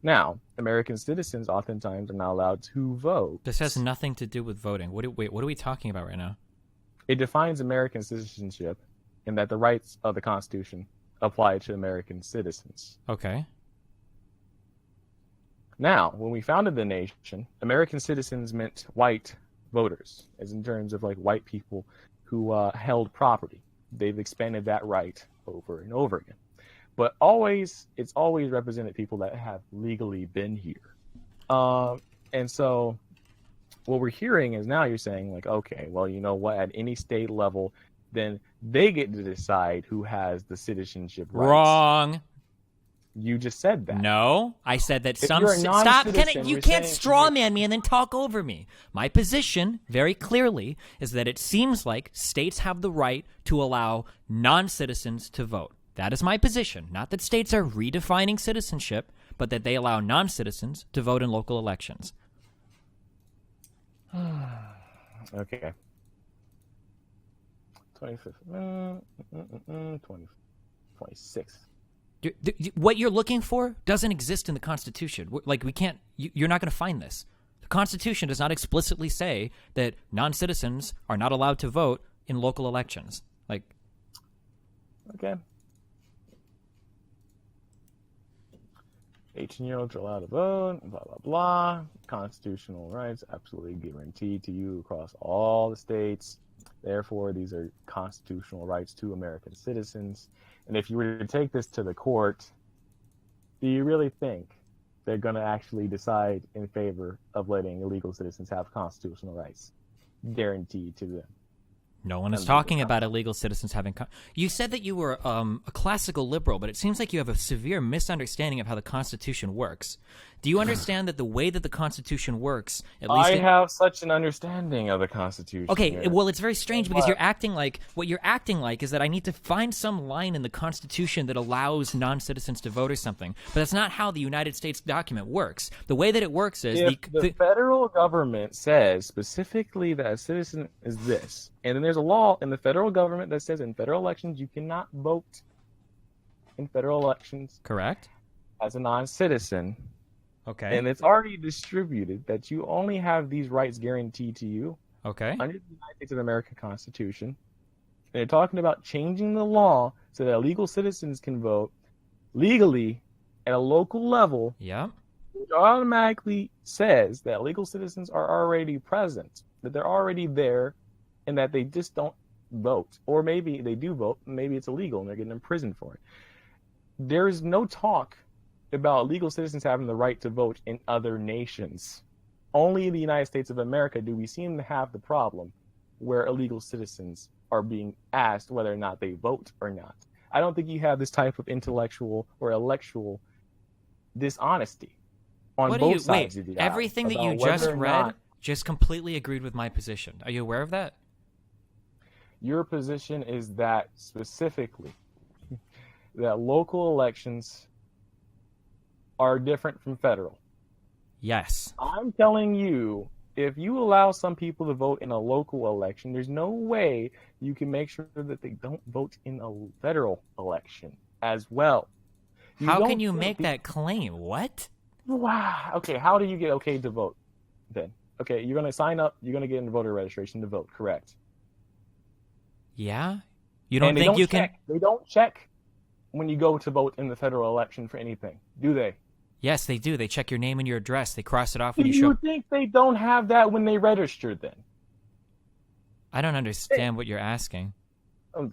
Now, American citizens oftentimes are not allowed to vote. This has nothing to do with voting. What are we talking about right now? It defines American citizenship in that the rights of the Constitution apply to American citizens. Okay. Now, when we founded the nation, American citizens meant white voters, as in terms of like white people who held property. They've expanded that right over and over again. But it's always represented people that have legally been here. And so what we're hearing is now you're saying like, okay, well, you know what, at any state level, then they get to decide who has the citizenship rights. Wrong. You just said that. No, I said that If some... you're a Stop. non-citizen, You you're can't saying- straw man me and then talk over me. My position, very clearly, is that it seems like states have the right to allow non-citizens to vote. That is my position. Not that states are redefining citizenship, but that they allow non-citizens to vote in local elections. Okay. 25th, 26th. What you're looking for doesn't exist in the Constitution. Like, we can't... You're not going to find this. The Constitution does not explicitly say that non-citizens are not allowed to vote in local elections. Like... Okay. 18-year-olds are allowed to vote, blah, blah, blah. Constitutional rights absolutely guaranteed to you across all the states. Therefore, these are constitutional rights to American citizens. And if you were to take this to the court, do you really think they're going to actually decide in favor of letting illegal citizens have constitutional rights guaranteed to them? No one is talking about illegal citizens having... You said that you were a classical liberal, but it seems like you have a severe misunderstanding of how the Constitution works. Do you understand that the way that the Constitution works... At least I have such an understanding of the Constitution. Okay, here. well, it's very strange because you're acting like... What you're acting like is that I need to find some line in the Constitution that allows non-citizens to vote or something. But that's not how the United States document works. The way that it works is... If the federal government says specifically that a citizen is this, and then there's a law in the federal government that says in federal elections you cannot vote in federal elections Correct. as a non-citizen, Okay. and it's already distributed that you only have these rights guaranteed to you Okay. under the United States of America Constitution. And they're talking about changing the law so that legal citizens can vote legally at a local level, Yeah. which automatically says that legal citizens are already present, that they're already there, and that they just don't vote. Or maybe they do vote, maybe it's illegal and they're getting imprisoned for it. There is no talk about legal citizens having the right to vote in other nations. Only in the United States of America do we seem to have the problem where illegal citizens are being asked whether or not they vote or not. I don't think you have this type of intellectual or intellectual dishonesty on What do both you... sides Wait, of the aisle everything that about you whether just or read not just completely agreed with my position. Are you aware of that? your position is that specifically that local elections are different from federal. Yes. I'm telling you, if you allow some people to vote in a local election, there's no way you can make sure that they don't vote in a federal election as well. How can you make that claim? What? Wow. Okay, how do you get okay to vote then? Okay, you're going to sign up, you're going to get in voter registration to vote, correct? Yeah? You don't think you can... They don't check when you go to vote in the federal election for anything, do they? Yes, they do. They check your name and your address. They cross it off when Do you show... you think they don't have that when they register then? I don't understand what you're asking.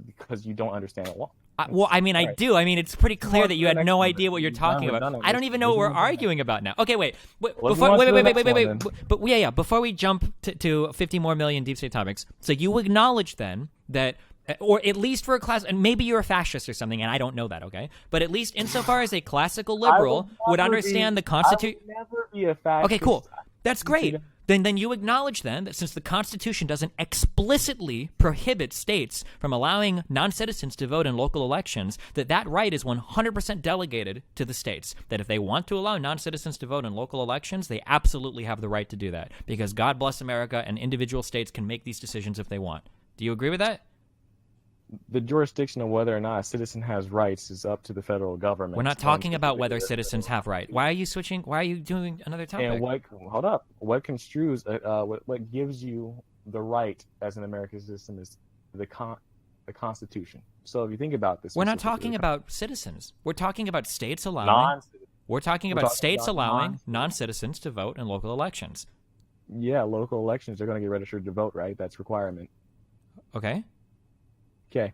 Because you don't understand the law. Well, I mean, I do. I mean, it's pretty clear that you had no next idea what you're talking about. I don't even know what we're arguing about now. Okay, wait. Wait. Let's move on to the next one, then. But yeah. Before we jump to 50 more million deep state topics, so you acknowledge then that, or at least for a class, and maybe you're a fascist or something, and I don't know that, okay? But at least insofar as a classical liberal would understand the Constitution. I would never be a fascist. Okay, cool. That's great. Then you acknowledge then that since the Constitution doesn't explicitly prohibit states from allowing non-citizens to vote in local elections, that right is 100% delegated to the states. That if they want to allow non-citizens to vote in local elections, they absolutely have the right to do that. Because God bless America and individual states can make these decisions if they want. Do you agree with that? The jurisdiction of whether or not a citizen has rights is up to the federal government. We're not talking about whether citizens have rights. Why are you switching? Why are you doing another topic? And what construes, what gives you the right as an American citizen is the Constitution. So if you think about this, We're not talking about citizens. We're talking about states allowing. non-citizens. We're talking about states allowing non-citizens to vote in local elections. Yeah, local elections, they're going to get registered to vote, right? That's requirement. Okay. Okay.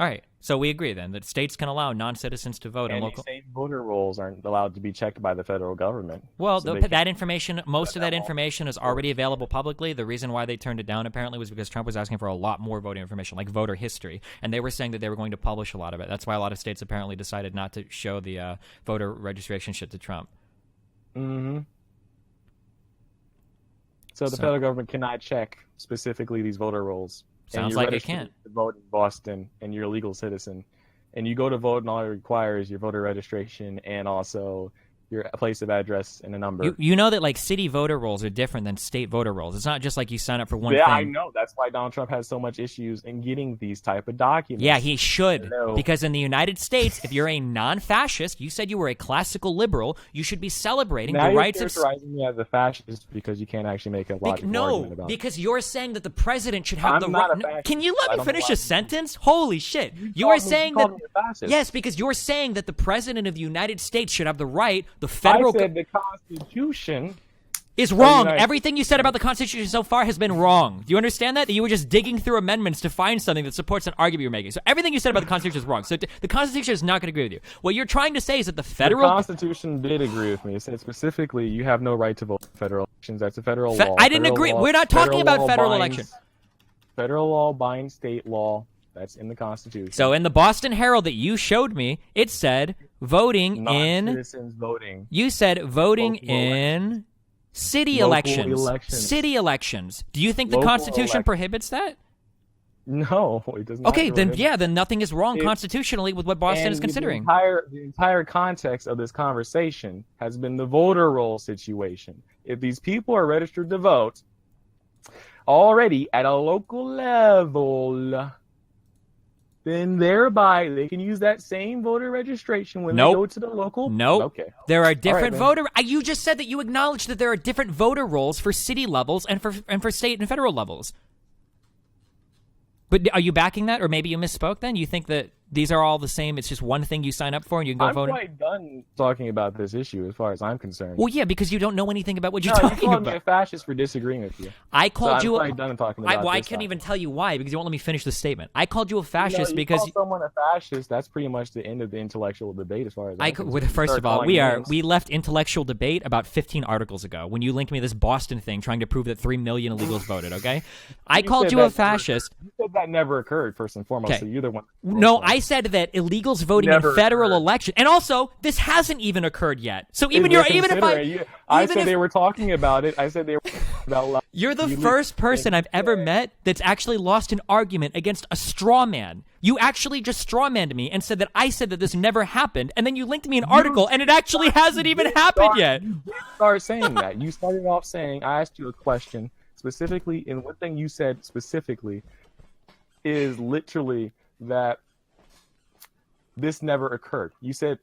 All right. So we agree then that states can allow non-citizens to vote in And local. these same voter rolls aren't allowed to be checked by the federal government. Well, So that information, most of that information is already available publicly. The reason why they turned it down apparently was because Trump was asking for a lot more voting information, like voter history, and they were saying that they were going to publish a lot of it. That's why a lot of states apparently decided not to show the voter registration shit to Trump. Mm-hmm. So the federal government cannot check specifically these voter rolls. Sounds like it can't. To vote in Boston, and you're a legal citizen, and you go to vote, and all it requires your voter registration and also your place of address and a number. You know that like city voter rolls are different than state voter rolls. It's not just like you sign up for one thing. Yeah, I know. That's why Donald Trump has so much issues in getting these type of documents. Yeah, he should. No. Because in the United States, if you're a non-fascist, you said you were a classical liberal, you should be celebrating now the you're rights of... characterizing me as a fascist because you can't actually make a logical argument about it. Because you're saying that the president should have I'm not right... a fascist. Can you let I me don't finish know a why. sentence? Holy shit. You are saying called that... me a fascist. Yes, because you're saying that the president of the United States should have the right, the federal... I said the Constitution is wrong. United- Everything you said about the Constitution so far has been wrong. Do you understand that? That you were just digging through amendments to find something that supports an argument you're making. So everything you said about the Constitution is wrong. So the Constitution is not going to agree with you. What you're trying to say is that the federal... The Constitution did agree with me. It said specifically you have no right to vote in federal elections. That's a federal law. I didn't agree. We're not talking about federal binds- election. Federal law binds state law. That's in the Constitution. So in the Boston Herald that you showed me, it said voting in... Non-citizens voting. You said voting Local in city Local elections. elections. City elections. Do you think the Local Constitution elections. prohibits that? No, it does not. Okay, then prohibit- then nothing is wrong It- constitutionally with what Boston and is considering. The entire context of this conversation has been the voter roll situation. If these people are registered to vote already at a local level, then thereby they can use that same voter registration when Nope. they go to the local. Nope. Okay. There are different then. voter. You just said that you acknowledge that there are different voter rolls for city levels and for state and federal levels. But are you backing that, or maybe you misspoke? Then you think that these are all the same? It's just one thing you sign up for and you can go I'm vote. quite done talking about this issue as far as I'm concerned. Well, yeah, because you don't know anything about what you're No, you talking called me a about. fascist for disagreeing with you. I called so you. I'm quite done talking about I this couldn't topic. even tell you why because you won't let me finish the statement. I called you a fascist You because call someone a fascist. That's pretty much the end of the intellectual debate, as far as I'm concerned. First Start of all, calling we names. left intellectual debate about 15 articles ago when you linked me this Boston thing trying to prove that 3 million illegals voted. Okay, I called said you a that never fascist. You said that never occurred, first and foremost. Okay. So you're the one. No, I said that illegals voting Never in federal occurred. election, and also this hasn't even occurred yet. So even You're even if considering it. I even said if- they were talking about it. I said they were about. You're the first person I've ever met that's actually lost an argument against a straw man. You actually just straw manned me and said that I said that this never happened, and then you linked me an article, and it actually hasn't even happened yet. You did start saying that. You started off saying I asked you a question specifically, and one thing you said specifically is literally that this never occurred.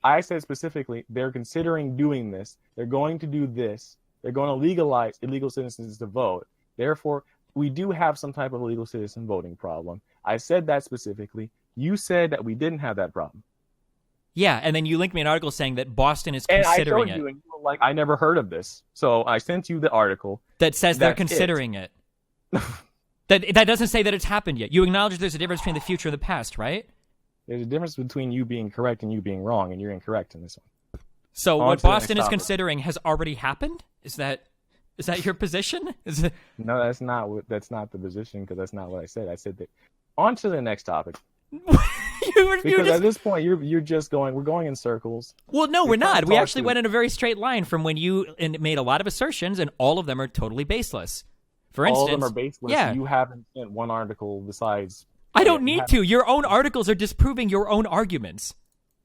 I said specifically, they're considering doing this. They're going to do this. They're going to legalize illegal citizens to vote. Therefore, we do have some type of illegal citizen voting problem. I said that specifically. You said that we didn't have that problem. Yeah, and then you linked me an article saying that Boston is And I considering showed it. you, and you were like, I never heard of this. So I sent you the article. That says they're That's it. considering it. That doesn't say that it's happened yet. You acknowledge there's a difference between the future and the past, right? There's a difference between you being correct and you being wrong, and you're incorrect in this one. So On what to the Boston next is topic. considering has already happened? Is that your position? Is it... No, that's not the position, because that's not what I said. I said that. On to the next topic. you Because just... at this point, we're going in circles. Well, no, we're not. can't We talk actually to- went in a very straight line from when you made a lot of assertions, and all of them are totally baseless. For instance, All of them are baseless. Yeah. You haven't sent one article besides. I don't you need haven't- to. Your own articles are disproving your own arguments.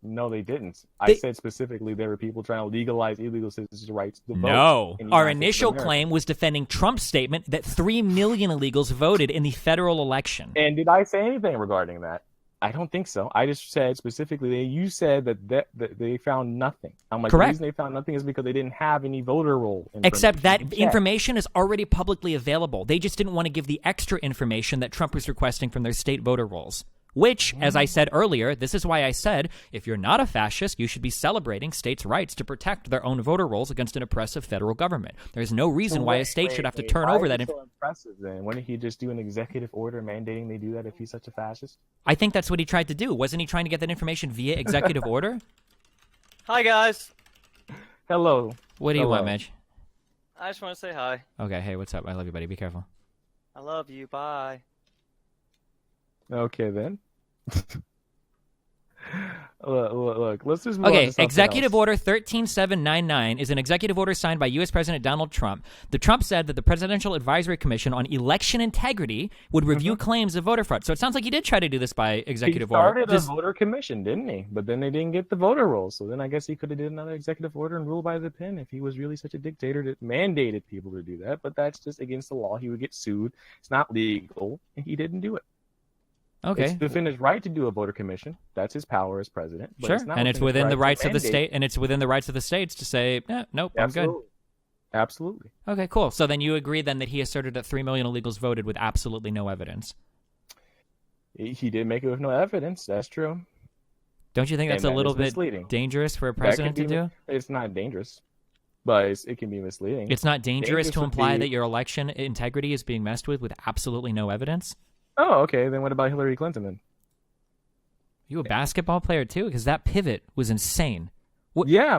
No, they didn't. They- I said specifically there were people trying to legalize illegal citizens' rights to vote. No. in the Our United States of initial America. claim was defending Trump's statement that 3 million illegals voted in the federal election. And did I say anything regarding that? I don't think so. I just said specifically, you said that they found nothing. I'm like, Correct. The reason they found nothing is because they didn't have any voter roll information. Except that to check. information is already publicly available. They just didn't want to give the extra information that Trump was requesting from their state voter rolls. Which, as I said earlier, this is why I said, if you're not a fascist, you should be celebrating states' rights to protect their own voter rolls against an oppressive federal government. There's no reason why a state should have to turn over that information. So impressive, then. Wouldn't he just do an executive order mandating they do that if he's such a fascist? I think that's what he tried to do. Wasn't he trying to get that information via executive order? Hi, guys. Hello. What do you want, Mitch? I just want to say hi. Okay, hey, what's up? I love you, buddy. Be careful. I love you. Bye. Okay, then. Look, let's just move on to Okay, something Executive else. Order 13799 is an executive order signed by U.S. President Donald Trump. The Trump said that the Presidential Advisory Commission on Election Integrity would review claims of voter fraud. So it sounds like he did try to do this by executive order. He started a voter commission, didn't he? But then they didn't get the voter rolls. So then I guess he could have did another executive order and ruled by the pen if he was really such a dictator that mandated people to do that. But that's just against the law. He would get sued. It's not legal, and he didn't do it. Okay. It's the defendant's right to do a voter commission. That's his power as president. But Sure, it's not and it's within within his the rights of the mandate. state, and it's within the rights of the states to say, nope, I'm good. Absolutely. Okay, cool. So then you agree then that he asserted that 3 million illegals voted with absolutely no evidence. He did make it with no evidence. That's true. Don't you think that's And a that little is bit misleading. dangerous for a That can president to be do? It's not dangerous, but it can be misleading. It's not dangerous to would imply be- that your election integrity is being messed with absolutely no evidence? Oh, okay. Then what about Hillary Clinton then? You a basketball player too? Because that pivot was insane. Yeah.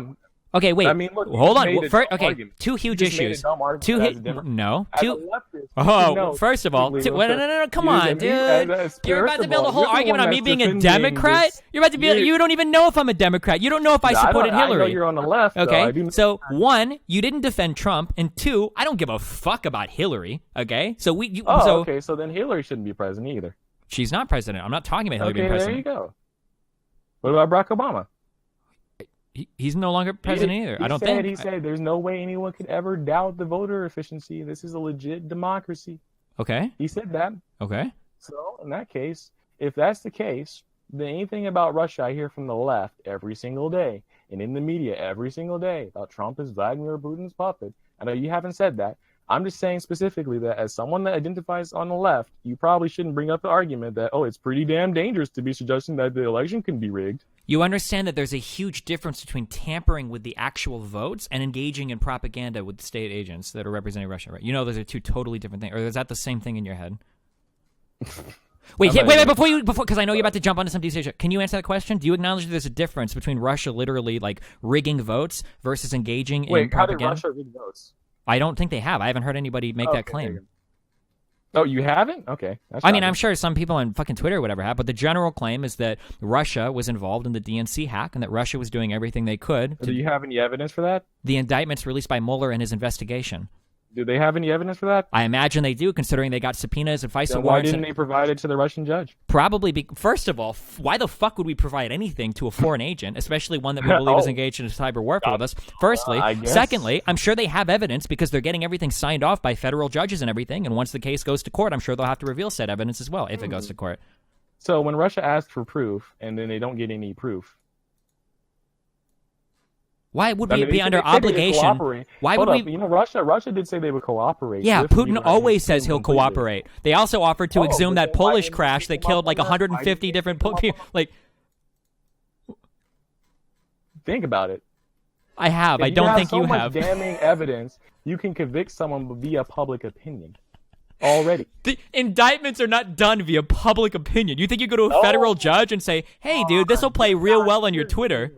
Okay, wait. I mean, look, you hold just on. made a First, dumb okay, argument. two You huge just made a issues. dumb argument Two as a hit. Democrat. No. As a Two. leftist, Oh, you know, first of all, specifically, no, come you- on, you- dude. as- You're about first to of build a all, whole you're the argument one on me that's being a defending Democrat. this. You're about to be. You don't even know if I'm a Democrat. You don't know if I supported I know Hillary. you're on the left. though. Okay, I do- so one, you didn't defend Trump, and two, I don't give a fuck about Hillary. Okay, so okay. So then Hillary shouldn't be president either. she's not president. I'm not talking about Hillary being Okay, there president. you go. What about Barack Obama? He's no longer president either. I don't think. He said there's no way anyone could ever doubt the voter efficiency. This is a legit democracy. Okay. He said that. Okay. So in that case, if that's the case, then anything about Russia I hear from the left every single day and in the media every single day about Trump is Vladimir Putin's puppet. I know you haven't said that. I'm just saying specifically that as someone that identifies on the left, you probably shouldn't bring up the argument that, it's pretty damn dangerous to be suggesting that the election can be rigged. You understand that there's a huge difference between tampering with the actual votes and engaging in propaganda with state agents that are representing Russia, right? You know those are two totally different things. Or is that the same thing in your head? Wait, before because I know you're about to jump onto some decision. Can you answer that question? Do you acknowledge that there's a difference between Russia literally like rigging votes versus engaging in Wait, how did propaganda? Russia rig votes? I don't think they have. I haven't heard anybody make that claim. Oh, you haven't? Okay. That's I mean, shocking. I'm sure some people on fucking Twitter or whatever have, but the general claim is that Russia was involved in the DNC hack and that Russia was doing everything they could. Do you have any evidence for that? The indictments released by Mueller in his investigation. Do they have any evidence for that? I imagine they do, considering they got subpoenas and FISA Then why warrants. didn't they provide it to the Russian judge? Probably, first of all, why the fuck would we provide anything to a foreign agent, especially one that we believe is engaged in cyber warfare with us? Firstly. I guess. Secondly, I'm sure they have evidence because they're getting everything signed off by federal judges and everything, and once the case goes to court, I'm sure they'll have to reveal said evidence as well, if it goes to court. So when Russia asks for proof and then they don't get any proof, Why would I we mean, be they under said they would obligation? cooperate. Why Hold would up, we? You know, Russia did say they would cooperate. Yeah, with Putin Iran. always says It's he'll completely- cooperate. They also offered to Oh, exhume but that then why Polish didn't they crash pick that them up killed on like that? Why 150 didn't they different pick them up people. on Like, Think about it. I have. If I don't think so you much have. damning evidence, you can convict someone via public opinion already. The indictments are not done via public opinion. You think you go to a No. federal judge and say, "Hey, dude, this will play real well on your Twitter"?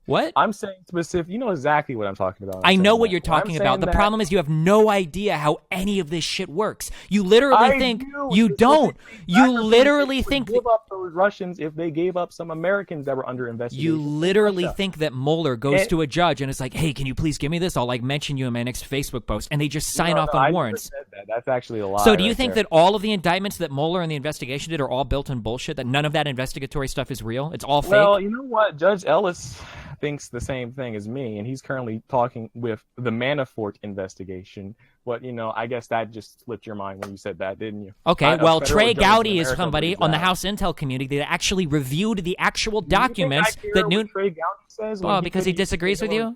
What? I'm saying specific. You know exactly what I'm talking about. I know saying what that. you're talking I'm about. saying The that- problem is you have no idea how any of this shit works. You literally I think do. you don't. You Exactly. literally They think would give up those Russians if they gave up some Americans that were under investigation. you literally Russia. think that Mueller goes It- to a judge and is like, "Hey, can you please give me this? I'll like mention you in my next Facebook post," and they just sign off No, I on never warrants. said that. That's actually a lie. So do you right think there. that all of the indictments that Mueller and the investigation did are all built on bullshit? That none of that investigatory stuff is real? It's all fake? Well, you know what? Judge Ellis thinks the same thing as me, and he's currently talking with the Manafort investigation. But, I guess that just slipped your mind when you said that, didn't you? Okay, well, Trey Gowdy is America somebody on the House Intel community that actually reviewed the actual documents that knew. Trey Gowdy says Oh, because he disagrees with you?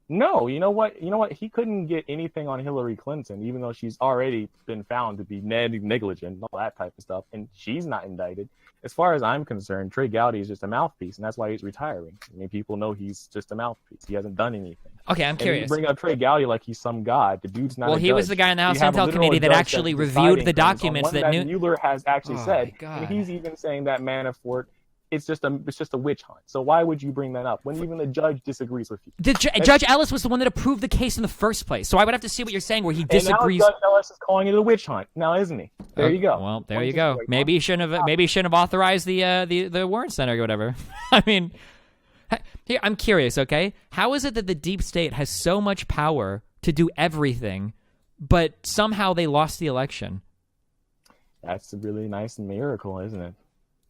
No, you know what? He couldn't get anything on Hillary Clinton, even though she's already been found to be negligent and all that type of stuff, and she's not indicted. As far as I'm concerned, Trey Gowdy is just a mouthpiece, and that's why he's retiring. I mean, people know he's just a mouthpiece. He hasn't done anything. Okay, I'm curious. You bring up Trey Gowdy like he's some god. The dude's not. Well, he was the guy in the House Intel committee that actually reviewed the documents that Mueller has actually said, God. and he's even saying that Manafort. It's just a witch hunt. So why would you bring that up when even the judge disagrees with you? Judge Ellis was the one that approved the case in the first place. So I would have to see what you're saying where he disagrees. And now Judge Ellis is calling it a witch hunt. Now, isn't he? There you go. Well, there you go. Maybe he shouldn't have authorized the Warren Center or whatever. I mean, here I'm curious. Okay, how is it that the deep state has so much power to do everything, but somehow they lost the election? That's a really nice miracle, isn't it?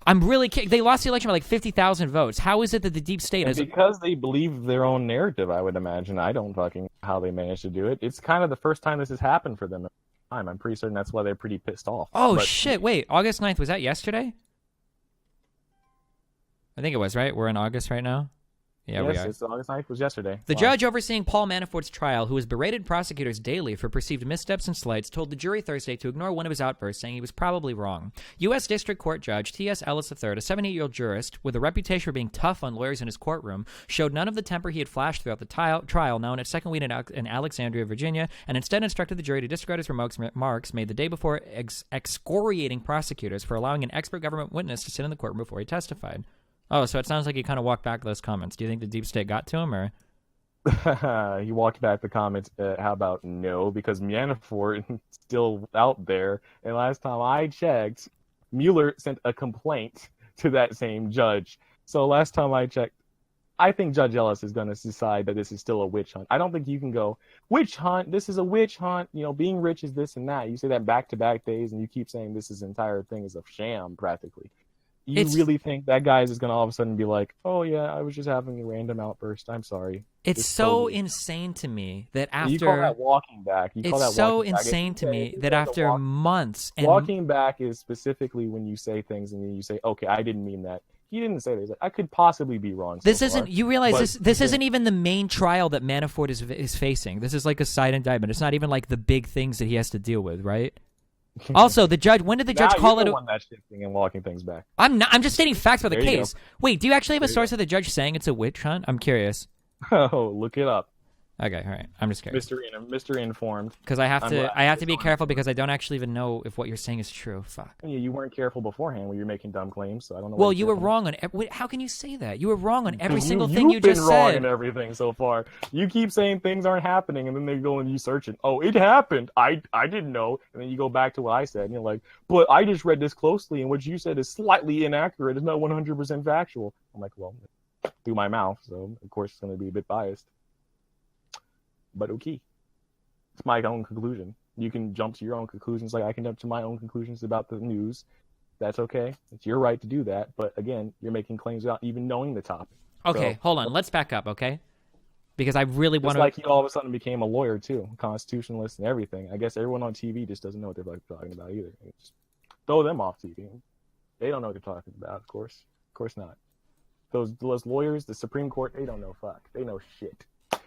They lost the election by like 50,000 votes. How is it that the deep state has... Because they believe their own narrative, I would imagine. I don't fucking know how they managed to do it. It's kind of the first time this has happened for them. I'm pretty certain that's why they're pretty pissed off. Oh, shit. Wait, August 9th, was that yesterday? I think it was, right? We're in August right now? Yeah, we are. Yes, August 9th was yesterday. The judge overseeing Paul Manafort's trial, who has berated prosecutors daily for perceived missteps and slights, told the jury Thursday to ignore one of his outbursts, saying he was probably wrong. U.S. District Court Judge T.S. Ellis III, a 78-year-old jurist with a reputation for being tough on lawyers in his courtroom, showed none of the temper he had flashed throughout the trial, now in its second week in Alexandria, Virginia, and instead instructed the jury to disregard his remarks made the day before excoriating prosecutors for allowing an expert government witness to sit in the courtroom before he testified. Oh, so it sounds like he kind of walked back those comments. Do you think the deep state got to him, or? He walked back the comments. How about no? Because Manafort is still out there. And last time I checked, Mueller sent a complaint to that same judge. So last time I checked, I think Judge Ellis is going to decide that this is still a witch hunt. I don't think you can go, witch hunt, this is a witch hunt. Being rich is this and that. You say that back-to-back days, and you keep saying this entire thing is a sham, practically. You really think that guy is just going to all of a sudden be like, oh, yeah, I was just having a random outburst. I'm sorry. It's so insane to me that after... You call that walking back. It's so insane to me that after months... Walking back is specifically when you say things and then you say, okay, I didn't mean that. He didn't say that. I could possibly be wrong. This isn't... You realize this isn't even the main trial that Manafort is facing. This is like a side indictment. It's not even like the big things that he has to deal with, right? Also, the judge. When did the judge call it? You're the one that's shifting and walking things back. I'm not. I'm just stating facts about the case. Wait, do you actually have a source of the judge saying it's a witch hunt? I'm curious. Oh, look it up. Okay, all right. I'm just curious. Mr. Informed. Because I have to be careful because I don't actually even know if what you're saying is true. Fuck. You weren't careful beforehand when you were making dumb claims, so I don't know. Well, you were wrong on. How can you say that? You were wrong on every single thing you just said. You've been wrong on everything so far. You keep saying things aren't happening, and then they go and you search it. Oh, it happened. I didn't know, and then you go back to what I said, and you're like, but I just read this closely, and what you said is slightly inaccurate. It's not 100% factual. I'm like, well, through my mouth, so of course it's going to be a bit biased. But okay, it's my own conclusion. You can jump to your own conclusions like I can jump to my own conclusions about the news. That's okay. It's your right to do that. But again, you're making claims without even knowing the topic. Okay, hold on. Let's back up, okay? Because I really want to... It's like he all of a sudden became a lawyer, too. Constitutionalist and everything. I guess everyone on TV just doesn't know what they're talking about either. Just throw them off TV. They don't know what they're talking about, of course. Of course not. Those lawyers, the Supreme Court, they don't know fuck. They know shit.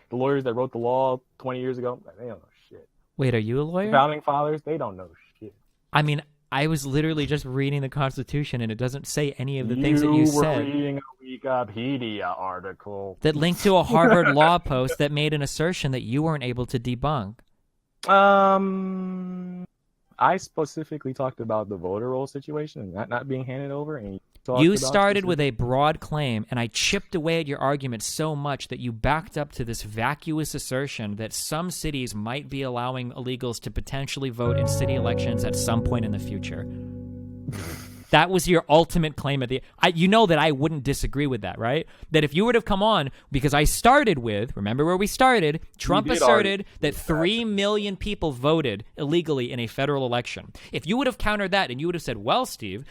The lawyers that wrote the law 20 years ago, they don't know shit. Wait, are you a lawyer? The founding fathers, they don't know shit. I mean, I was literally just reading the Constitution, and it doesn't say any of the things that you said. You were reading a Wikipedia article. That linked to a Harvard law post that made an assertion that you weren't able to debunk. I specifically talked about the voter roll situation and that not being handed over. And you started with a broad claim, and I chipped away at your argument so much that you backed up to this vacuous assertion that some cities might be allowing illegals to potentially vote in city elections at some point in the future. That was your ultimate claim at the. You know that I wouldn't disagree with that, right? That if you would have come on, because I started with, remember where we started? Trump asserted that 3 million people voted illegally in a federal election. If you would have countered that and you would have said, well, Steve,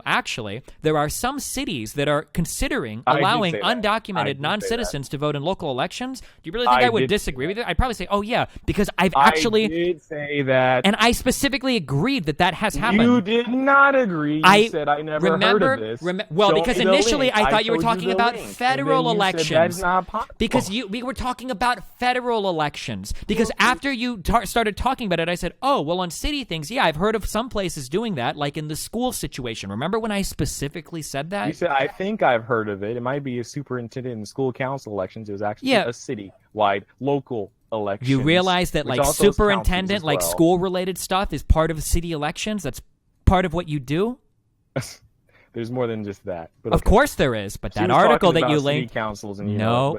actually, there are some cities that are considering allowing undocumented non-citizens to vote in local elections. Do you really think I would disagree with it? I'd probably say, oh, yeah, because I did say that. And I specifically agreed that has happened. You did not agree. You said I never heard of this. Because initially I thought you were talking about federal elections. That's not possible. Because we were talking about federal elections. Because after you started talking about it, I said, oh, well, on city things, yeah, I've heard of some places doing that, like in the school situation. Remember when I specifically said that? You said, I think I've heard of it. It might be a superintendent in school council elections. It was actually a city-wide local election. You realize that like superintendent, like school-related stuff is part of city elections? That's part of what you do? There's more than just that. But of course there is, but that article that you linked. Councils and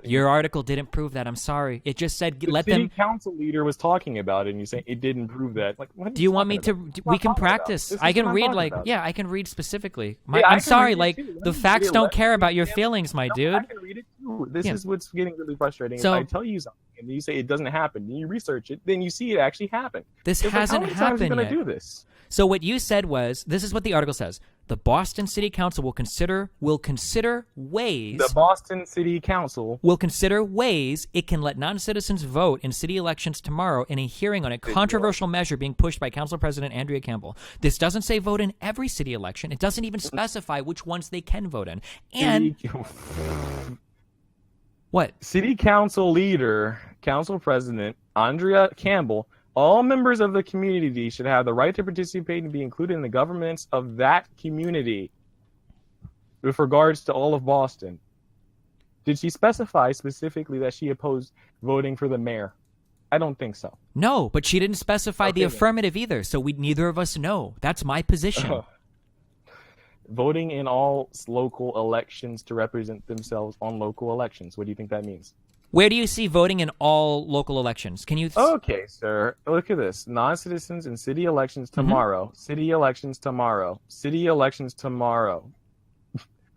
your article didn't prove that. I'm sorry. It just said let them. The city council leader was talking about it, and you say it didn't prove that. Like, what do you want me to? We can practice. I can read I can read specifically. I'm sorry. Like the facts don't care about your feelings, my dude. I can read it too. This is what's getting really frustrating. So, if I tell you something and you say it doesn't happen, and you research it, then you see it actually happen. This hasn't happened yet. Do this? So what you said was, this is what the article says. The Boston City Council will consider ways. The Boston City Council will consider ways it can let non-citizens vote in city elections tomorrow in a hearing on a controversial measure being pushed by Council President Andrea Campbell. This doesn't say vote in every city election. It doesn't even specify which ones they can vote in. And what? City Council leader, Council President Andrea Campbell. All members of the community should have the right to participate and be included in the governance of that community with regards to all of Boston. Did she specify specifically that she opposed voting for the mayor? I don't think so. No, but she didn't specify the affirmative either, so neither of us know. That's my position. Voting in all local elections to represent themselves on local elections. What do you think that means? Where do you see voting in all local elections? Can you? Okay, sir. Look at this. Non-citizens in city elections tomorrow. City elections tomorrow. City elections tomorrow.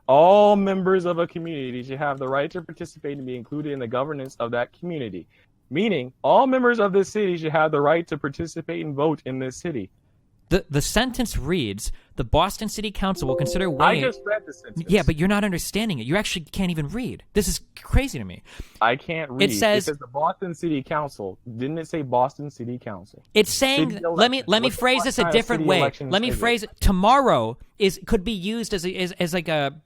All members of a community should have the right to participate and be included in the governance of that community. Meaning, all members of this city should have the right to participate and vote in this city. The sentence reads, the Boston City Council will consider ways... I just read the sentence. Yeah, but you're not understanding it. You actually can't even read. This is crazy to me. I can't read. It says the Boston City Council. Didn't it say Boston City Council? It's saying, let me phrase this a different way. Let me phrase it. Tomorrow could be used as like a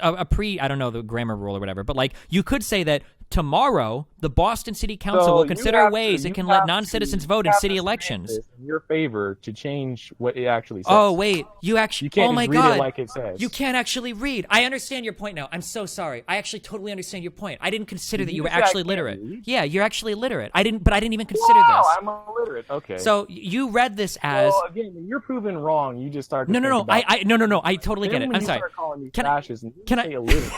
I don't know the grammar rule or whatever, but like you could say that tomorrow the Boston City Council will consider ways it can let non-citizens vote in city elections. In your favor to change what it actually says. Oh wait, you can't oh my read God. It like it says. You can't actually read. I understand your point now. I'm so sorry. I actually totally understand your point. I didn't consider that you were actually literate. Read? Yeah, you're actually literate. I didn't even consider this. I'm illiterate. Okay. So you read this as well, again, when you're proven wrong, you just start. No. I totally get it. I'm sorry. Can I? Illiterate.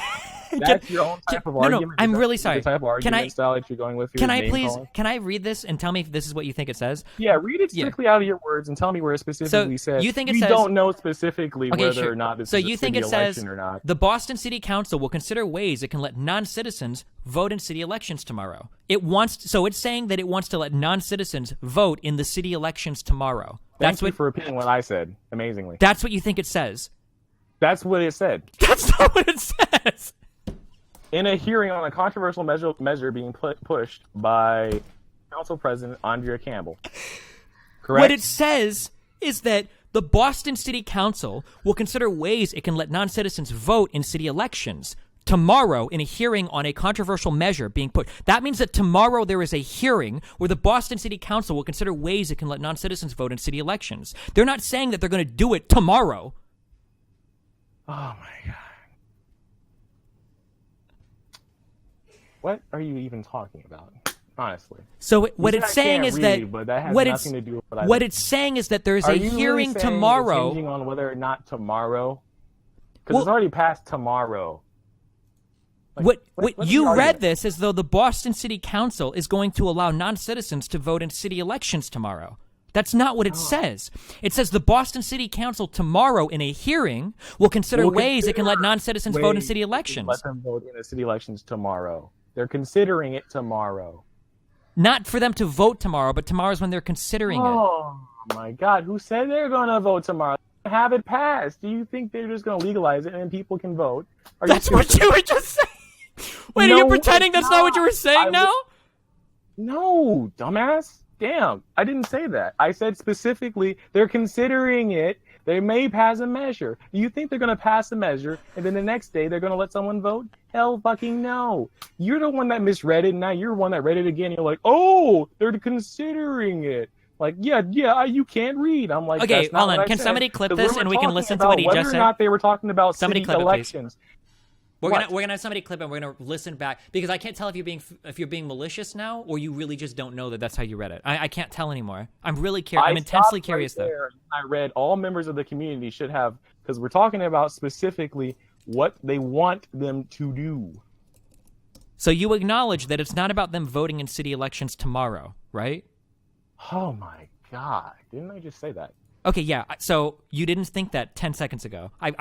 That's your own type of argument. No, I'm really sorry. The type of argument style that you're going with. Can I please? Can I read this and tell me if this is what you think it says? Yeah, read it strictly out of your words and tell me where it specifically says. You think it we says? don't know specifically whether or not this is you a think city it says election or not. The Boston City Council will consider ways it can let non-citizens vote in city elections tomorrow. So it's saying that it wants to let non-citizens vote in the city elections tomorrow. Thank you for repeating what I said. Amazingly. That's what you think it says. That's what it said. That's not what it says. In a hearing on a controversial measure being pushed by Council President Andrea Campbell. Correct? What it says is that the Boston City Council will consider ways it can let non-citizens vote in city elections tomorrow in a hearing on a controversial measure being put. That means that tomorrow there is a hearing where the Boston City Council will consider ways it can let non-citizens vote in city elections. They're not saying that they're going to do it tomorrow. Oh my God. What are you even talking about? Honestly. So what it's saying is that what it's saying is that there's a hearing tomorrow. Changing on whether or not tomorrow, because it's already past tomorrow. What you read this as though the Boston City Council is going to allow non-citizens to vote in city elections tomorrow. That's not what it says. It says the Boston City Council tomorrow in a hearing will consider ways it can let non-citizens vote in city elections. Let them vote in the city elections tomorrow. They're considering it tomorrow. Not for them to vote tomorrow, but tomorrow's when they're considering it. Oh my God! Who said they're going to vote tomorrow? Have it passed. Do you think they're just going to legalize it and people can vote? That's what you were just saying. Wait, No, are you pretending it's that's not what you were saying now? No, dumbass. Damn, I didn't say that. I said specifically they're considering it. They may pass a measure. Do you think they're going to pass a measure and then the next day they're going to let someone vote? Hell fucking no. You're the one that misread it, and now you're the one that read it again. You're like, oh, they're considering it. Like, yeah, you can't read. I'm like, okay, that's not hold what on. I Can said. somebody clip 'Cause this we and were we can talking listen to about what he just whether or said? not they were talking about Somebody city clip it, please. elections. We're What? gonna have somebody clip it. And we're gonna listen back because I can't tell if you're being malicious now or you really just don't know that that's how you read it. I can't tell anymore. I'm really curious. I'm intensely curious though. I read all members of the community should have, because we're talking about specifically what they want them to do. So you acknowledge that it's not about them voting in city elections tomorrow, right? Oh my God! Didn't I just say that? Okay, yeah. So you didn't think that 10 seconds ago. We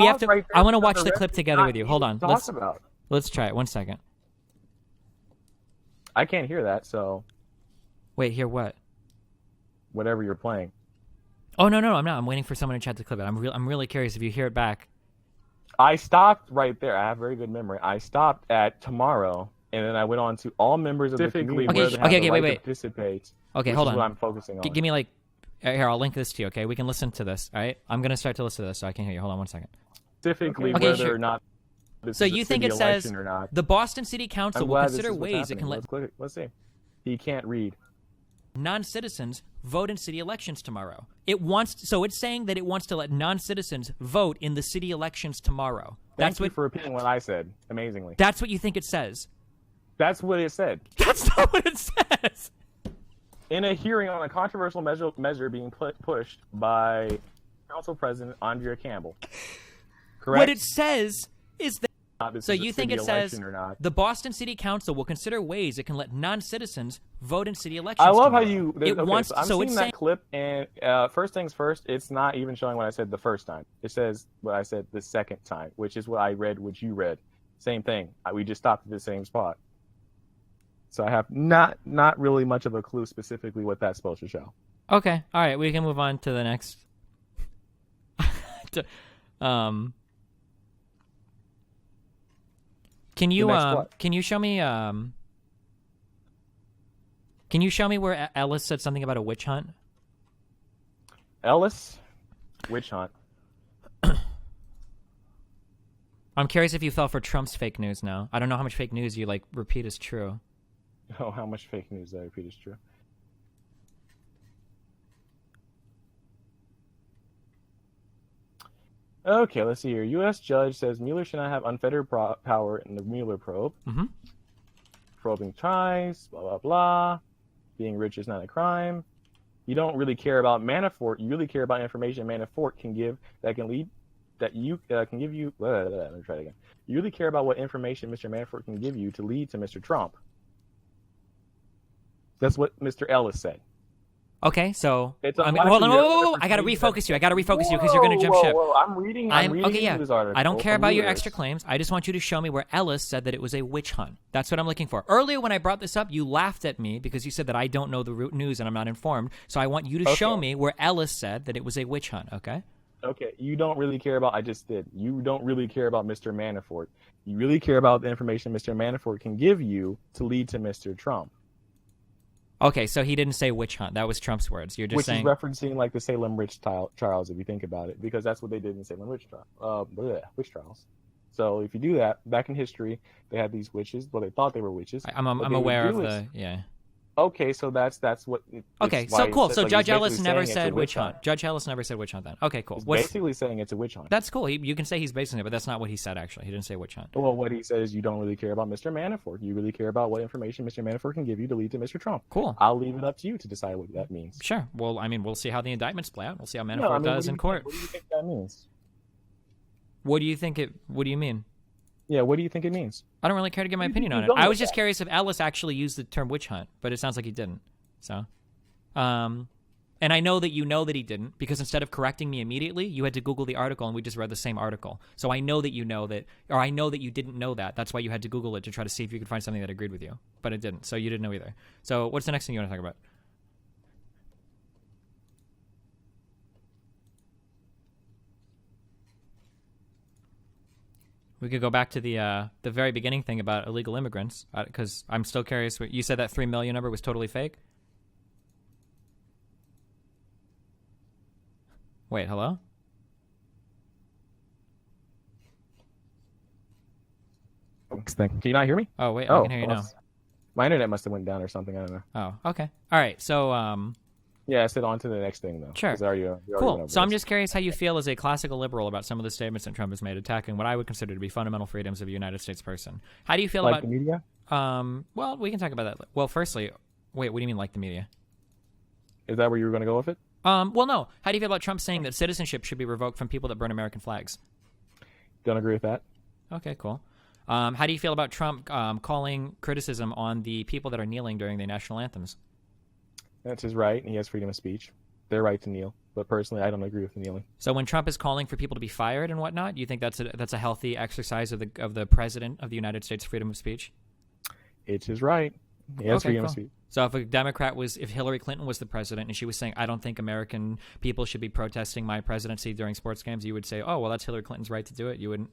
have to. Right, I want to watch the the rest clip is together not with you. Hold even on. talk about. Let's try it. 1 second. I can't hear that, so Wait, hear what? whatever you're playing. Oh no, I'm not. I'm waiting for someone to chat to clip it. I'm really curious if you hear it back. I stopped right there. I have very good memory. I stopped at tomorrow, and then I went on to all members of the community Okay, where they have the right wait. to participate. Okay, which hold is on. what I'm focusing on. Give me like. Here, I'll link this to you. Okay, we can listen to this. All right, I'm gonna start to listen to this so I can hear you. Hold on 1 second. Specifically Okay, whether sure. or not this So is you a think city it says election or not. the Boston City Council I'm will glad this consider is what's ways it can happening. let Let's see. He can't read. non-citizens vote in city elections tomorrow. It's saying that it wants to let non-citizens vote in the city elections tomorrow. Thank you for repeating what I said. Amazingly. That's what you think it says. That's what it said. That's not what it says. In a hearing on a controversial measure being pushed by Council President Andrea Campbell. Correct? What it says is that. This So is a you think city it says election or not. the Boston City Council will consider ways it can let non-citizens vote in city elections. I love tomorrow. how you. It okay, wants. so I'm So seeing it's that saying. clip, and first things first, it's not even showing what I said the first time. It says what I said the second time, which is what I read, which you read. Same thing. We just stopped at the same spot. So I have not really much of a clue specifically what that's supposed to show. Okay. All right. We can move on to the next. Can you can you show me where Ellis said something about a witch hunt? Ellis, witch hunt. I'm curious if you fell for Trump's fake news now. I don't know how much fake news you repeat is true. Oh, how much fake news I repeat is true. Okay, let's see here. U.S. judge says Mueller should not have unfettered power in the Mueller probe. Mm-hmm. Probing ties, blah, blah, blah. Being rich is not a crime. You don't really care about Manafort. You really care about information Manafort can give that can lead, that you can give you. Let me try it again. You really care about what information Mr. Manafort can give you to lead to Mr. Trump. That's what Mr. Ellis said. Okay, so It's hold on. Whoa. I gotta refocus you. Because you're gonna jump ship. I'm reading this article. I don't care about your Reuters. extra claims. I just want you to show me where Ellis said that it was a witch hunt. That's what I'm looking for. Earlier when I brought this up, you laughed at me because you said that I don't know the root news and I'm not informed. So I want you to show me where Ellis said that it was a witch hunt, okay? Okay, you don't really care about. I just did. You don't really care about Mr. Manafort. You really care about the information Mr. Manafort can give you to lead to Mr. Trump. Okay, so he didn't say witch hunt. That was Trump's words. You're just Which saying. is referencing like the Salem witch trials, if you think about it, because that's what they did in Salem witch trials. So if you do that, back in history, they had these witches. Well, they thought they were witches. I'm aware of the Okay, so that's what. Okay, so cool. So Judge Ellis never said witch hunt. Judge Ellis never said witch hunt then. Okay, cool. He's basically saying it's a witch hunt. That's cool. You can say he's basing it, but that's not what he said, actually. He didn't say witch hunt. Well, what he says, you don't really care about Mr. Manafort. You really care about what information Mr. Manafort can give you to lead to Mr. Trump. Cool. I'll leave it up to you to decide what that means. Sure. Well, I mean, we'll see how the indictments play out. We'll see how Manafort does in court. What do you think that means? What do you mean? Yeah, what do you think it means? I don't really care to give my opinion on it. I was just curious if Ellis actually used the term witch hunt, but it sounds like he didn't. So, And I know that you know that he didn't, because instead of correcting me immediately, you had to Google the article, and we just read the same article. So I know that you know that, or I know that you didn't know that. That's why you had to Google it to try to see if you could find something that agreed with you. But it didn't, so you didn't know either. So what's the next thing you want to talk about? We could go back to the very beginning thing about illegal immigrants, because I'm still curious. You said that 3 million number was totally fake? Wait, hello? Can you not hear me? Oh, wait, I can hear you now. My internet must have went down or something. I don't know. Oh, okay. All right, so... Yeah, I said on to the next thing, though. Sure. We Cool. So I'm just curious how you feel as a classical liberal about some of the statements that Trump has made attacking what I would consider to be fundamental freedoms of a United States person. How do you feel about... the media? Well, we can talk about that. Well, firstly, wait, what do you mean like the media? Is that where you were going to go with it? Well, no. How do you feel about Trump saying that citizenship should be revoked from people that burn American flags? Don't agree with that. Okay, cool. How do you feel about Trump calling criticism on the people that are kneeling during the national anthems? That's his right, and he has freedom of speech. Their right to kneel. But personally, I don't agree with the kneeling. So when Trump is calling for people to be fired and whatnot, you think that's a healthy exercise of the president of the United States' freedom of speech? It's his right. He has freedom of speech. So if Hillary Clinton was the president and she was saying, I don't think American people should be protesting my presidency during sports games, you would say, oh, well, that's Hillary Clinton's right to do it. You wouldn't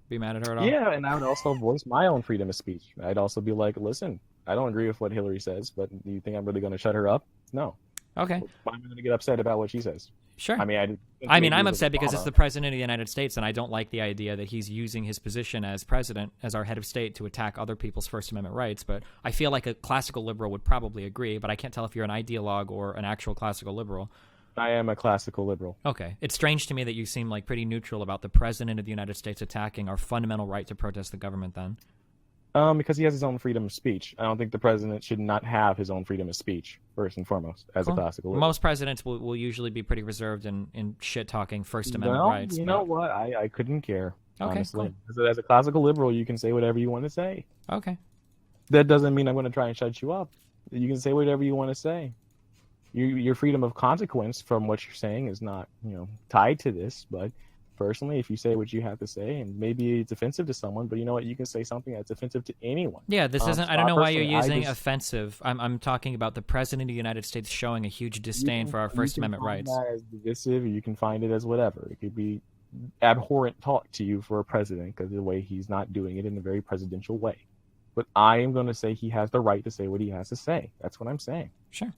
be mad at her at all? Yeah, and I would also voice my own freedom of speech. I'd also be like, listen, I don't agree with what Hillary says, but do you think I'm really going to shut her up? No. Okay. Why am I going to get upset about what she says? Sure. I'm upset because it's the president of the United States, and I don't like the idea that he's using his position as president, as our head of state, to attack other people's First Amendment rights. But I feel like a classical liberal would probably agree, but I can't tell if you're an ideologue or an actual classical liberal. I am a classical liberal. Okay. It's strange to me that you seem like pretty neutral about the president of the United States attacking our fundamental right to protest the government then. Because he has his own freedom of speech. I don't think the president should not have his own freedom of speech, first and foremost, as a classical liberal. Most presidents will usually be pretty reserved in shit-talking First Amendment rights. You know what? I couldn't care, honestly. Cool. As a classical liberal, you can say whatever you want to say. Okay. That doesn't mean I'm going to try and shut you up. You can say whatever you want to say. Your freedom of consequence from what you're saying is not, tied to this, but... Personally, if you say what you have to say, and maybe it's offensive to someone, but you know what? You can say something that's offensive to anyone. Yeah, this isn't... I don't know why you're using offensive. I'm talking about the president of the United States showing a huge disdain for our First Amendment rights. You can find that as divisive, or you can find it as whatever. It could be abhorrent talk to you for a president because of the way he's not doing it in a very presidential way. But I am going to say he has the right to say what he has to say. That's what I'm saying. Sure.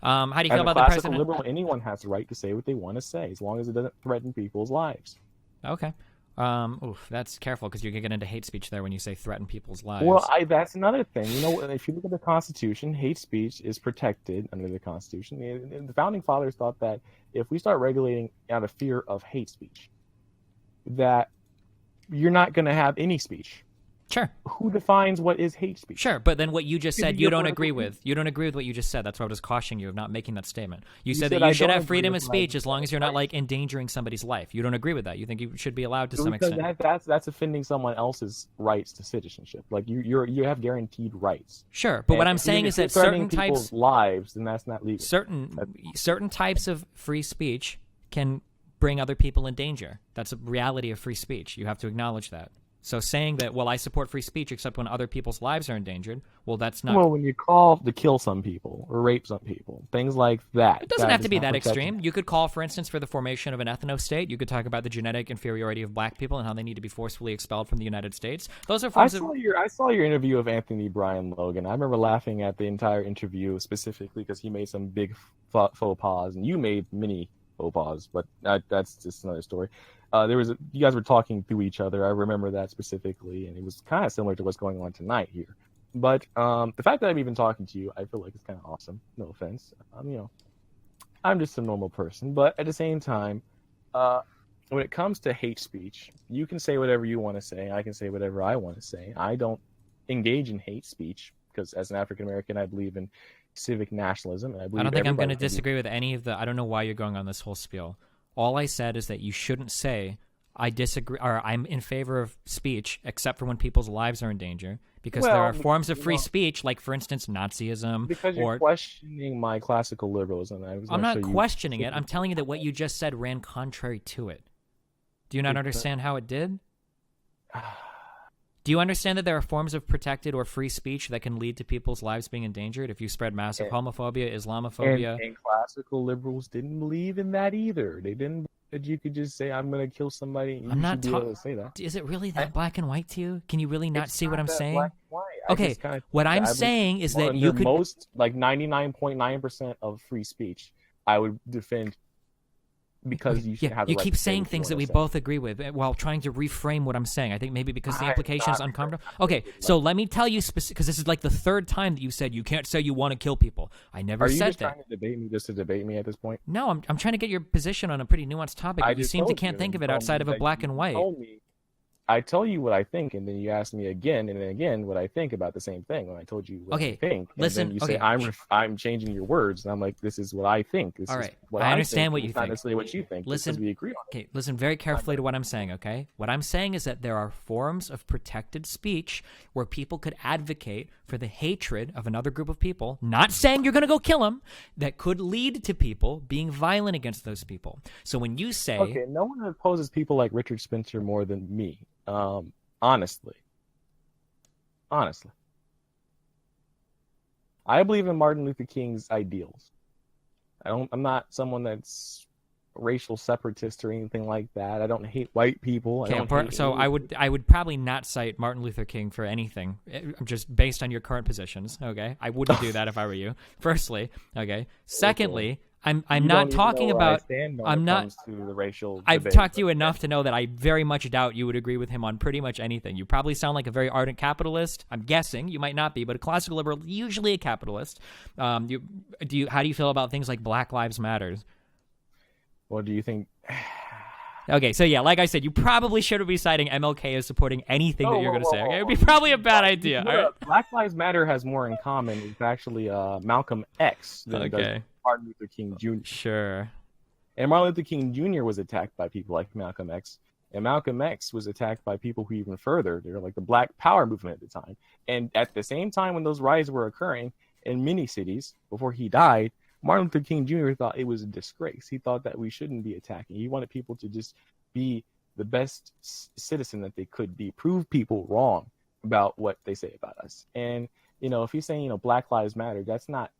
How do you feel about the president? As a president? liberal, anyone has the right to say what they want to say, as long as it doesn't threaten people's lives. Okay. That's careful because you can get into hate speech there when you say threaten people's lives. Well, that's another thing. If you look at the Constitution, hate speech is protected under the Constitution. The Founding Fathers thought that if we start regulating out of fear of hate speech, that you're not going to have any speech. Sure. Who defines what is hate speech? Sure, but then what you just said, you don't agree with. You don't agree with what you just said. That's why I was cautioning you of not making that statement. You said that you should have freedom of speech as long as you're not endangering somebody's life. You don't agree with that. You think you should be allowed to some extent. That's offending someone else's rights to citizenship. Like you have guaranteed rights. Sure, but what I'm saying is that certain types lives, then that's not legal. Certain types of free speech can bring other people in danger. That's a reality of free speech. You have to acknowledge that. So saying that, well, I support free speech except when other people's lives are endangered, well, that's not... Well, when you call to kill some people or rape some people, things like that. It doesn't have to be that extreme. You could call, for instance, for the formation of an ethno-state. You could talk about the genetic inferiority of black people and how they need to be forcefully expelled from the United States. Those are forms I saw your interview of Anthony Bryan Logan. I remember laughing at the entire interview specifically because he made some big faux pas, and you made many faux pas, but that's just another story. You guys were talking to each other. I remember that specifically, and it was kind of similar to what's going on tonight here. But the fact that I'm even talking to you, I feel like it's kind of awesome. No offense. I'm just a normal person, but at the same time, when it comes to hate speech, you can say whatever you want to say. I can say whatever I want to say. I don't engage in hate speech because, as an African American, I believe in civic nationalism. And I don't think I'm going to disagree with any of the. I don't know why you're going on this whole spiel. All I said is that you shouldn't say I disagree or I'm in favor of speech except for when people's lives are in danger, Because there Well, are forms of free well- speech, like, for instance, Nazism. Because you're or questioning my classical liberalism. I'm not questioning it. I'm telling you that what you just said ran contrary to it. Do you not understand how it did? Do you understand that there are forms of protected or free speech that can lead to people's lives being endangered if you spread massive homophobia, Islamophobia? And classical liberals didn't believe in that either. They didn't that you could just say, I'm going to kill somebody. And I'm you not should be able to say that. Is it really that black and white to you? Can you really not It's see what not I'm that saying? black and white. I Okay, just kinda what think I'm that I would- saying is that under you could... most, like 99.9% of free speech, I would defend because you should have the you right keep to say saying what you things that wanna we say. both agree with while trying to reframe what I'm saying. I think maybe because the I'm implication is not uncomfortable. reframing. Okay, so let me tell you because this is like the third time that you said you can't say you want to kill people. I never Are you said just that. trying to debate me just to debate me at this point? No, I'm trying to get your position on a pretty nuanced topic. I But you just seem to told can't you, think and of it you outside told of me a that black you and white. told me- I tell you what I think, and then you ask me again and then again what I think about the same thing when I told you what Okay, I think. And listen, then you say okay. I'm changing your words, and I'm like, this is what I think. This All is right, what I I understand think. what you It's not think. necessarily what you think. just Listen, 'cause we agree on it. Okay, listen very carefully to what I'm saying, okay? What I'm saying is that there are forms of protected speech where people could advocate for the hatred of another group of people, not saying you're going to go kill them, that could lead to people being violent against those people. So when you say... Okay, no one opposes people like Richard Spencer more than me. Honestly. I believe in Martin Luther King's ideals. I'm not someone that's racial separatist or anything like that. I don't hate white people. Okay, so I would probably not cite Martin Luther King for anything, just based on your current positions. Okay, I wouldn't do that if I were you. Firstly, okay. Secondly, I'm not talking about. I'm not. Comes to the racial I've debate, talked to you enough to know that I very much doubt you would agree with him on pretty much anything. You probably sound like a very ardent capitalist. I'm guessing you might not be, but a classical liberal, usually a capitalist. How do you feel about things like Black Lives Matter? What do you think? Okay, so yeah, like I said, you probably shouldn't be citing MLK as supporting anything that you're going to say. Okay, it would be probably a bad idea. All right? Black Lives Matter has more in common. It's actually Malcolm X than it does Martin Luther King Jr. Sure. And Martin Luther King Jr. was attacked by people like Malcolm X. And Malcolm X was attacked by people who even further. They were like the Black Power movement at the time. And at the same time when those riots were occurring in many cities before he died, Martin Luther King Jr. thought it was a disgrace. He thought that we shouldn't be attacking. He wanted people to just be the best citizen that they could be, prove people wrong about what they say about us. And, if he's saying, Black Lives Matter, that's not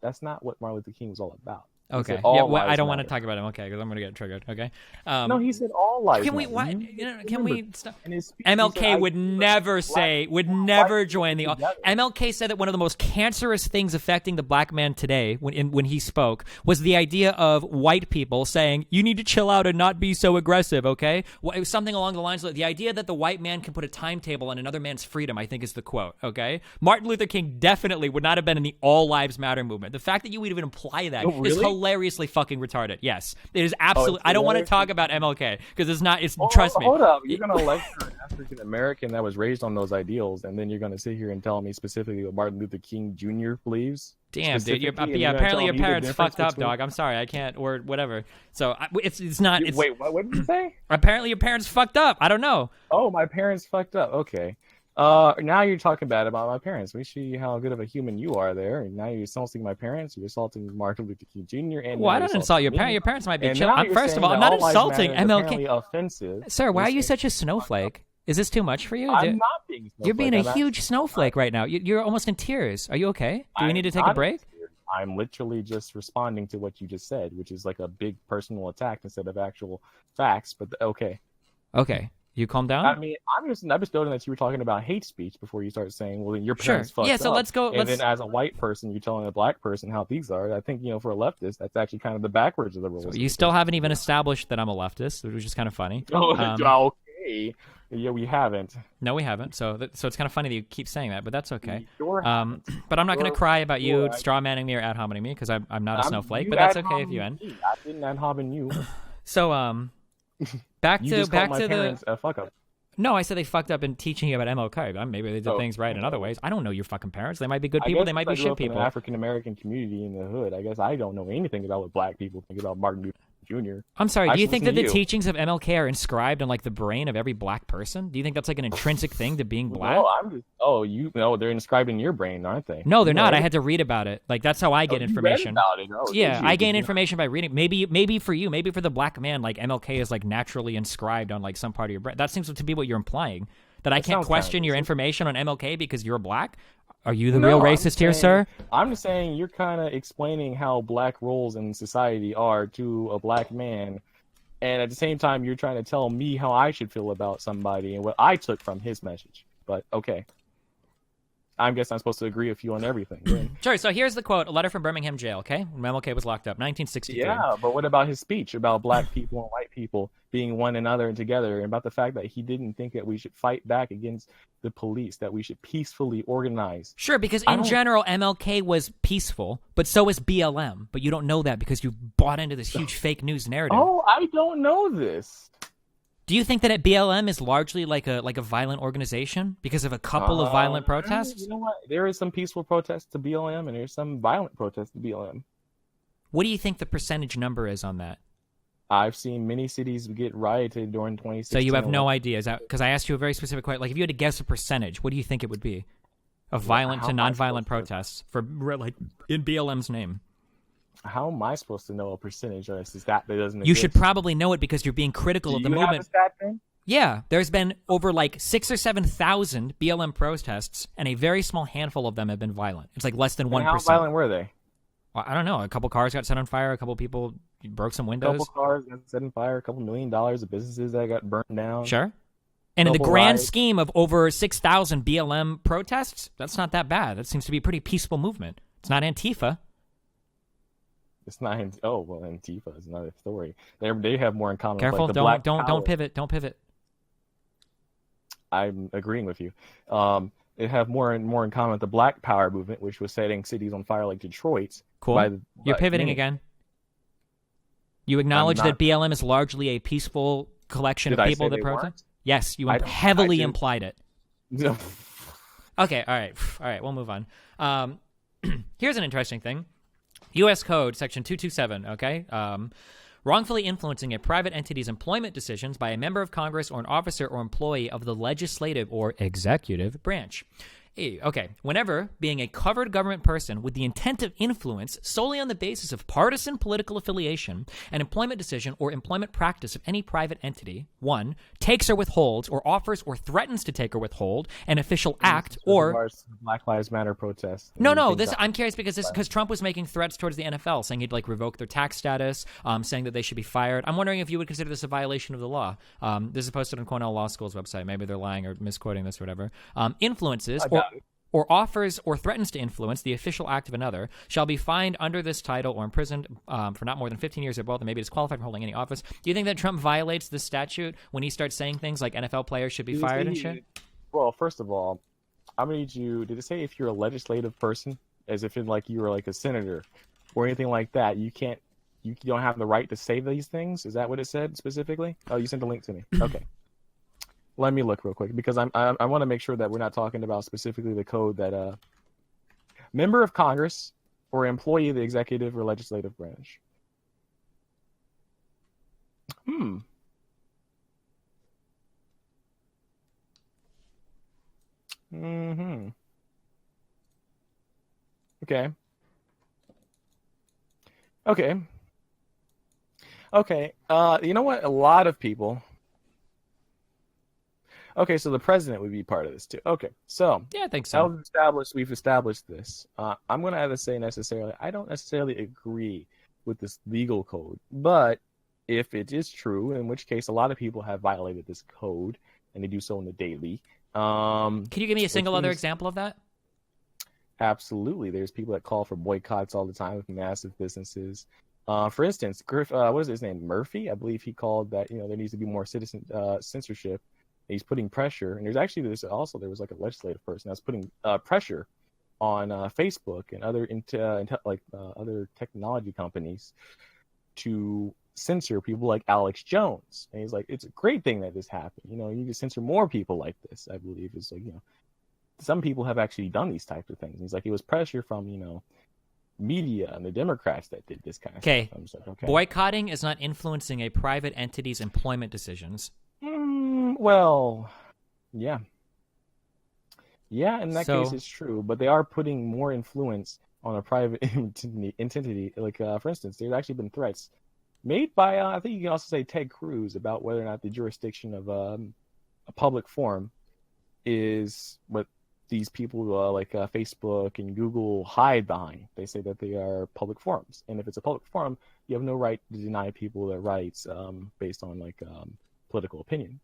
what Martin Luther King was all about. Okay. Yeah. Well, I don't want to talk about MLK because I'm going to get triggered. Okay. No, he said all lives. Can we? matter. Why? Can we stop? Speech, MLK would never say, would never join the. MLK said that one of the most cancerous things affecting the black man today, when he spoke, was the idea of white people saying, "You need to chill out and not be so aggressive." Okay. Well, it was something along the lines of the idea that the white man can put a timetable on another man's freedom. I think is the quote. Okay. Martin Luther King definitely would not have been in the All Lives Matter movement. The fact that you would even imply that is hilariously fucking retarded. Yes, it is absolutely. I don't want to talk about MLK because it's not. It's trust me. Hold up, you're gonna lecture an African American that was raised on those ideals, and then you're gonna sit here and tell me specifically what Martin Luther King Jr. believes. Damn, dude. Apparently your parents fucked up, dog. I'm sorry, I can't or whatever. So it's not. It's, wait, what did you say? Apparently your parents fucked up. I don't know. Oh, my parents fucked up. Okay. Now you're talking bad about my parents. We see how good of a human you are there. And now you're insulting my parents. You're assaulting Martin Luther King Jr. And I don't insult your parents. Your parents might be chill. First of all, I'm not not insulting MLK. Offensive. Sir, why are you such a snowflake? Is this too much for you? I'm not being a snowflake. You're being a huge snowflake right now. You're almost in tears. Are you okay? Do we need to take a break? I'm literally just responding to what you just said, which is like a big personal attack instead of actual facts. But okay. Okay. You calm down? I mean, I'm just noting that you were talking about hate speech before you started saying, well, then your parents fucked up. Yeah, so let's go. And then as a white person, you're telling a black person how things are. I think, for a leftist, that's actually kind of the backwards of the rules. So you still haven't even established that I'm a leftist, which is kind of funny. Okay. Yeah, we haven't. No, we haven't. So it's kind of funny that you keep saying that, but that's okay. But I'm not going to cry about you strawmanning me or ad hominem me because I'm not a snowflake, but that's okay if you end. I didn't ad hominem you. So, back to the parents fuck up. No, I said they fucked up in teaching you about MLK. Maybe they did things right in other ways. I don't know your fucking parents. They might be good people. They might be shit people. African American community in the hood. I guess I don't know anything about what black people think about Martin Luther. Junior. I'm sorry, I do you should think listen that to the you. teachings of MLK are inscribed on like the brain of every black person? Do you think that's like an intrinsic thing to being black? No, I'm just. Oh, you know, they're inscribed in your brain, aren't they? No, they're You know not. I everything. had to read about it. Like that's how I Oh, get you read information. about it. Oh, Yeah, did you? I gain Did you? information by reading. Maybe for you, maybe for the black man, like MLK is like naturally inscribed on like some part of your brain. That seems to be what you're implying. That I That can't sounds question kinda your racist. information on MLK because you're black. Are you the No, real I'm racist here, saying- sir? I'm just saying you're kind of explaining how black roles in society are to a black man, and at the same time, you're trying to tell me how I should feel about somebody and what I took from his message. But okay, I guess I'm supposed to agree with you on everything. Then. Sure. So here's the quote: a letter from Birmingham jail. Okay, when MLK was locked up, 1963. Yeah, but what about his speech about black people and white people being one another and together, and about the fact that he didn't think that we should fight back against the police, that we should peacefully organize? Sure, because I in don't- general, MLK was peaceful, but so is BLM. But you don't know that because you bought into this huge fake news narrative. Oh, I don't know this. Do you think that BLM is largely like a violent organization because of a couple of violent protests? You know what? There is some peaceful protests to BLM, and there's some violent protests to BLM. What do you think the percentage number is on that? I've seen many cities get rioted during 2016. So you have no idea. Is that because I asked you a very specific question? Like, if you had to guess a percentage, what do you think it would be of violent how to am I nonviolent supposed to- protests for like in BLM's name? How am I supposed to know a percentage of this? Is that doesn't You exist? should probably know it because you're being critical Do of the you have movement. a stat then? Yeah, there's been over like 6,000 or 7,000 BLM protests, and a very small handful of them have been violent. It's like less than And 1%. how violent were they? Well, I don't know. A couple cars got set on fire. A couple people broke some A windows. couple cars got set on fire. A couple $1 million of businesses that got burned down. Sure. And in the Couple grand riots. scheme of over 6,000 BLM protests, that's not that bad. That seems to be a pretty peaceful movement. It's not Antifa. It's not. Oh well, Antifa is another story. They have more in common. with, Careful, like, the Black don't Power. pivot. Don't pivot. I'm agreeing with you. They have more in common with the Black Power movement, which was setting cities on fire like Detroit. Cool. You're pivoting many. again. You acknowledge not- that BLM is largely a peaceful collection Did of I people say that they protest? weren't? Yes, you I heavily do. implied it. No. Okay, all right, we'll move on. Here's an interesting thing. U.S. Code, Section 227, okay? Wrongfully influencing a private entity's employment decisions by a member of Congress or an officer or employee of the legislative or executive branch. Okay, whenever being a covered government person with the intent of influence solely on the basis of partisan political affiliation, an employment decision or employment practice of any private entity, 1, takes or withholds or offers or threatens to take or withhold an official act or... Black Lives Matter protests. No. I'm curious because Trump was making threats towards the NFL, saying he'd like revoke their tax status, saying that they should be fired. I'm wondering if you would consider this a violation of the law. This is posted on Cornell Law School's website. Maybe they're lying or misquoting this or whatever. Influences or offers or threatens to influence the official act of another shall be fined under this title or imprisoned for not more than 15 years or both, and may be disqualified from holding any office. Do you think that Trump violates this statute when he starts saying things like NFL players should be fired and shit? Well, first of all, I'm gonna need you. Did it say if you're a legislative person, as if in like you were like a senator or anything like that, you don't have the right to say these things? Is that what it said specifically? Oh, you sent the link to me. Okay. Let me look real quick because I want to make sure that we're not talking about specifically the code that member of Congress or employee of the executive or legislative branch. Okay. You know what? A lot of people. Okay, so the president would be part of this too. Okay, so Yeah, I think so. we've established this. I'm going to have to say necessarily, I don't necessarily agree with this legal code, but if it is true, in which case a lot of people have violated this code, and they do so on the daily. Can you give me a single other seems- example of that? Absolutely, there's people that call for boycotts all the time with massive businesses. For instance, what is his name? Murphy, I believe he called that there needs to be more citizen censorship. He's putting pressure, and there was like a legislative person that's putting pressure on Facebook and other other technology companies to censor people like Alex Jones. And he's like, it's a great thing that this happened. You can censor more people like this. I believe it's like some people have actually done these types of things. And he's like, it was pressure from media and the Democrats that did this kind of Okay. stuff. I'm just like, okay. Boycotting is not influencing a private entity's employment decisions. Well, yeah. Yeah, in that So- case, it's true. But they are putting more influence on a private entity. Like, for instance, there's actually been threats made by, I think you can also say Ted Cruz, about whether or not the jurisdiction of a public forum is what these people like Facebook and Google hide behind. They say that they are public forums, and if it's a public forum, you have no right to deny people their rights based on like political opinion.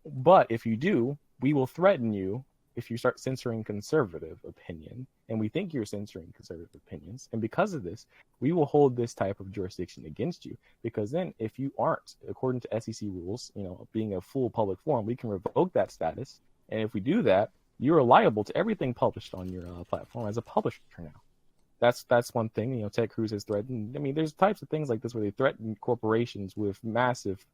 But if you do, we will threaten you if you start censoring conservative opinion, and we think you're censoring conservative opinions, and because of this, we will hold this type of jurisdiction against you. Because then, if you aren't, according to SEC rules, being a full public forum, we can revoke that status, and if we do that, you are liable to everything published on your platform as a publisher now. That's one thing. Ted Cruz has threatened. I mean, there's types of things like this where they threaten corporations with massive.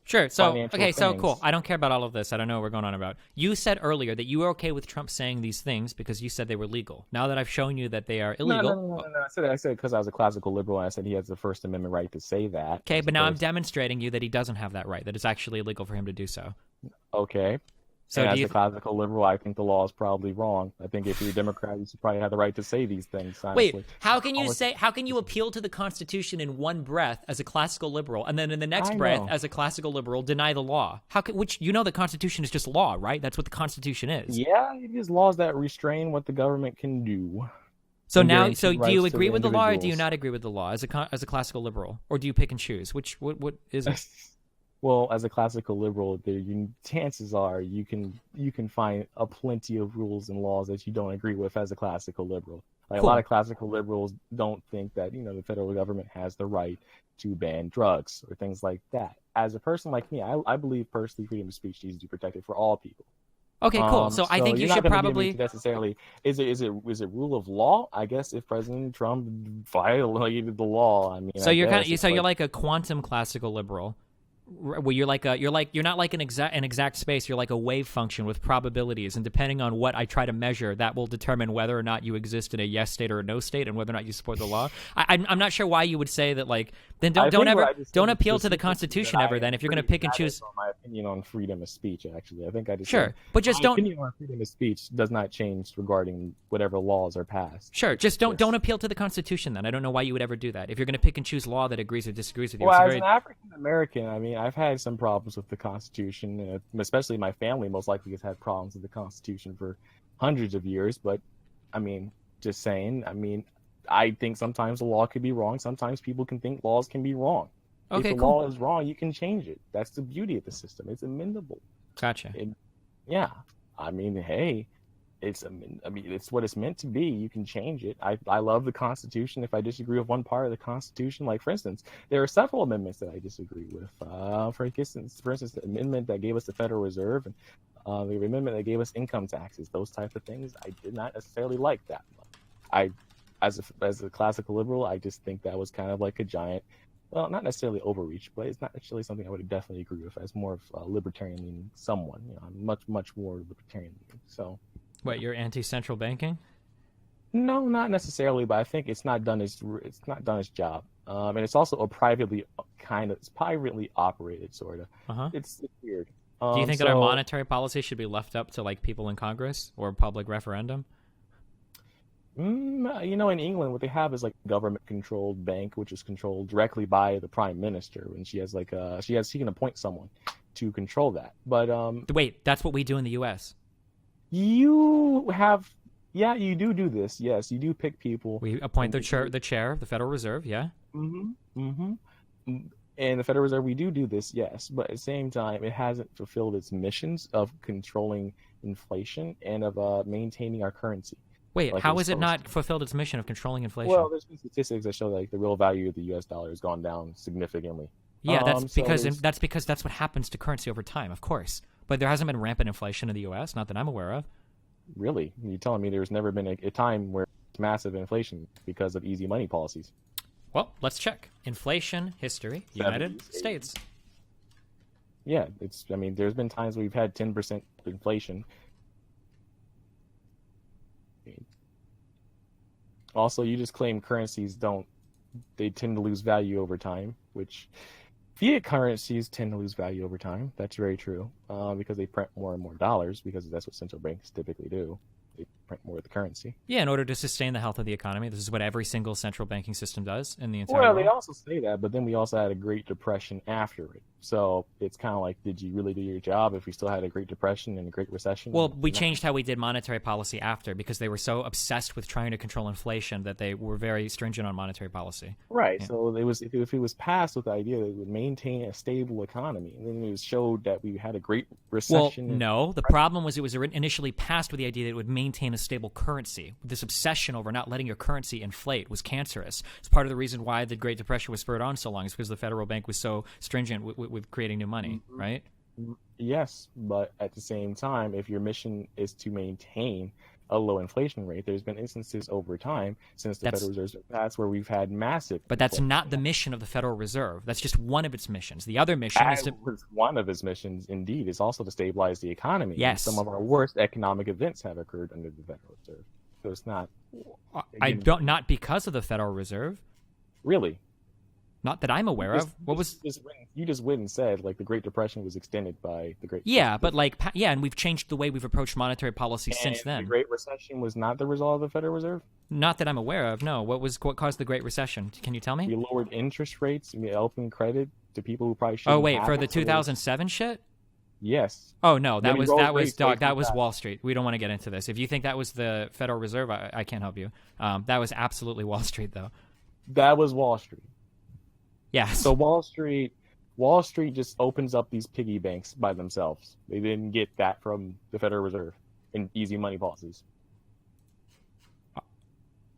Sure. So, financial okay, so things. cool. I don't care about all of this. I don't know what we're going on about. You said earlier that you were okay with Trump saying these things because you said they were legal. Now that I've shown you that they are illegal. No. I said because I was a classical liberal, and I said he has the First Amendment right to say that. Okay, but now I'm demonstrating you that he doesn't have that right, that it's actually illegal for him to do so. Okay. So and do as you a classical liberal, I think the law is probably wrong. I think if you're a Democrat, you should probably have the right to say these things. Honestly. Wait, how can you appeal to the Constitution in one breath as a classical liberal, and then in the next breath as a classical liberal deny the law? The Constitution is just law, right? That's what the Constitution is. Yeah, it is laws that restrain what the government can do. So and now, guarantee do you rights to agree the with the law, or do you individuals. not agree with the law as a classical liberal, or do you pick and choose? What is it? Well, as a classical liberal, chances are you can find a plenty of rules and laws that you don't agree with as a classical liberal. Like Cool. A lot of classical liberals don't think that the federal government has the right to ban drugs or things like that. As a person like me, I believe personally freedom of speech needs to be protected for all people. Okay, cool. So I think you you're should not gonna probably. get me to necessarily. Is it rule of law? I guess if President Trump violated the law, I mean. So I you're guess you're like a quantum classical liberal, where you're not like an exact space. You're like a wave function with probabilities, and depending on what I try to measure, that will determine whether or not you exist in a yes state or a no state, and whether or not you support the law. I'm not sure why you would say that. Like, then don't appeal to the Constitution ever. Then if you're going to pick and choose. My opinion on freedom of speech, actually, I think I just Sure, but just my don't. opinion on freedom of speech does not change regarding whatever laws are passed. Sure, just don't appeal to the Constitution. Then I don't know why you would ever do that. If you're going to pick and choose law that agrees or disagrees with you, Well, it's as very... an African American, I mean, I've had some problems with the Constitution, especially my family most likely has had problems with the Constitution for hundreds of years. But, I mean, just saying, I think sometimes the law could be wrong. Sometimes people can think laws can be wrong. Okay, if the cool. law is wrong, you can change it. That's the beauty of the system. It's amendable. Gotcha. Yeah. I mean, hey, it's what it's meant to be. You can change it. I love the Constitution. If I disagree with one part of the Constitution, like for instance, there are several amendments that I disagree with. For instance, the amendment that gave us the Federal Reserve and the amendment that gave us income taxes, those types of things, I did not necessarily like that. As a classical liberal, I just think that was kind of like a giant, well, not necessarily overreach, but it's not necessarily something I would definitely agree with as more of a libertarian leaning someone. I'm much more libertarian leaning. So. What, you're anti-central banking? No, not necessarily, but I think it's not done its job, and it's also privately operated sort of. Uh-huh. It's weird. Do you think that our monetary policy should be left up to like people in Congress or public referendum? In England, what they have is like a government-controlled bank, which is controlled directly by the prime minister, and she can appoint someone to control that. But wait, that's what we do in the U.S. You do this. Yes, you do pick people. We appoint the chair of the Federal Reserve. Yeah. And the Federal Reserve, we do this. Yes, but at the same time, it hasn't fulfilled its missions of controlling inflation and of maintaining our currency. Wait, like how has it not fulfilled its mission of controlling inflation? Well, there's been statistics that show like the real value of the U.S. dollar has gone down significantly. Yeah, that's because that's what happens to currency over time, of course. But there hasn't been rampant inflation in the U.S., not that I'm aware of. Really? You're telling me there's never been a time where it's massive inflation because of easy money policies? Well, let's check. Inflation history, United States. Yeah, there's been times we've had 10% inflation. Also, you just claim currencies don't, they tend to lose value over time, which fiat currencies tend to lose value over time. That's very true, because they print more and more dollars, because that's what central banks typically do. They print more of the currency. Yeah, in order to sustain the health of the economy. This is what every single central banking system does in the entire Well, world. they also say that, but then we also had a Great Depression after it. So it's kind of like, did you really do your job if we still had a Great Depression and a Great Recession? Well, we changed how we did monetary policy after because they were so obsessed with trying to control inflation that they were very stringent on monetary policy. Right. Yeah. So it was, if it was passed with the idea that it would maintain a stable economy, and then it was showed that we had a Great Recession. Well, no. The problem was it was initially passed with the idea that it would maintain a stable currency. This obsession over not letting your currency inflate was cancerous. It's part of the reason why the Great Depression was spurred on so long. Is because the federal bank was so stringent with creating new money, right? Yes, but at the same time, if your mission is to maintain a low inflation rate, there's been instances over time since the Federal Reserve's been passed where we've had massive. But that's not the mission of the Federal Reserve. That's just one of its missions. The other mission is to. Was one of its missions, indeed, is also to stabilize the economy. Yes. And some of our worst economic events have occurred under the Federal Reserve. So it's not. I don't. Not because of the Federal Reserve. Really. Not that I'm aware of. What was you just went and said like the Great Depression was extended by the Great? Yeah, but and we've changed the way we've approached monetary policy since then. The Great Recession was not the result of the Federal Reserve. Not that I'm aware of. No. What caused the Great Recession? Can you tell me? We lowered interest rates, we opened credit to people who probably shouldn't. Oh wait, have for it, the 2007 shit. Yes. Oh no, that was that was Wall Street. We don't want to get into this. If you think that was the Federal Reserve, I can't help you. That was absolutely Wall Street, though. That was Wall Street. Yes. So Wall Street just opens up these piggy banks by themselves. They didn't get that from the Federal Reserve in easy money policies.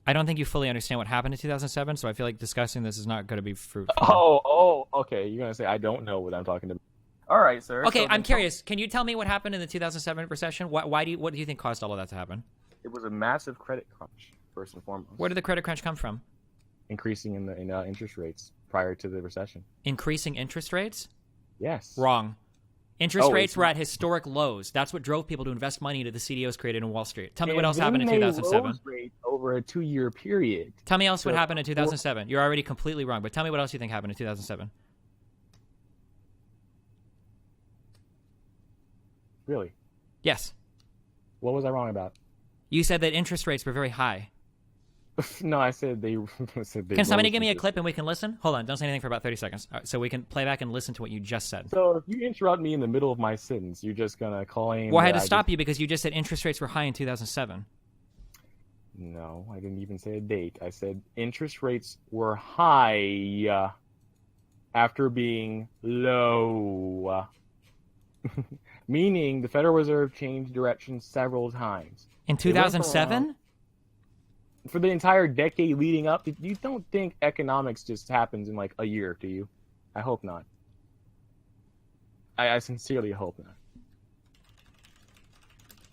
I don't think you fully understand what happened in 2007, so I feel like discussing this is not going to be fruitful. Oh, okay. You're gonna say I don't know what I'm talking about. All right, sir. Okay, So I'm curious. Can you tell me what happened in the 2007 recession? What do you think caused all of that to happen? It was a massive credit crunch, first and foremost. Where did the credit crunch come from? Increasing in interest rates prior to the recession. Increasing interest rates? Yes. Wrong. Interest rates it's were not. at historic lows. That's what drove people to invest money into the CDOs created in Wall Street. Tell me what And else happened in then they 2007. rose rates over a 2-year period. Tell me else what So- happened in 2007. You're already completely wrong, but tell me what else you think happened in 2007. Really? Yes. What was I wrong about? You said that interest rates were very high. No, I said they. Can somebody give me a clip and we can listen? Hold on, don't say anything for about 30 seconds. All right, so we can play back and listen to what you just said. So if you interrupt me in the middle of my sentence, you're just gonna claim. Well, I had to stop you because you just said interest rates were high in 2007. No, I didn't even say a date. I said interest rates were high after being low. Meaning the Federal Reserve changed direction several times. In 2007? For the entire decade leading up, you don't think economics just happens in like a year, do you? I hope not. I sincerely hope not.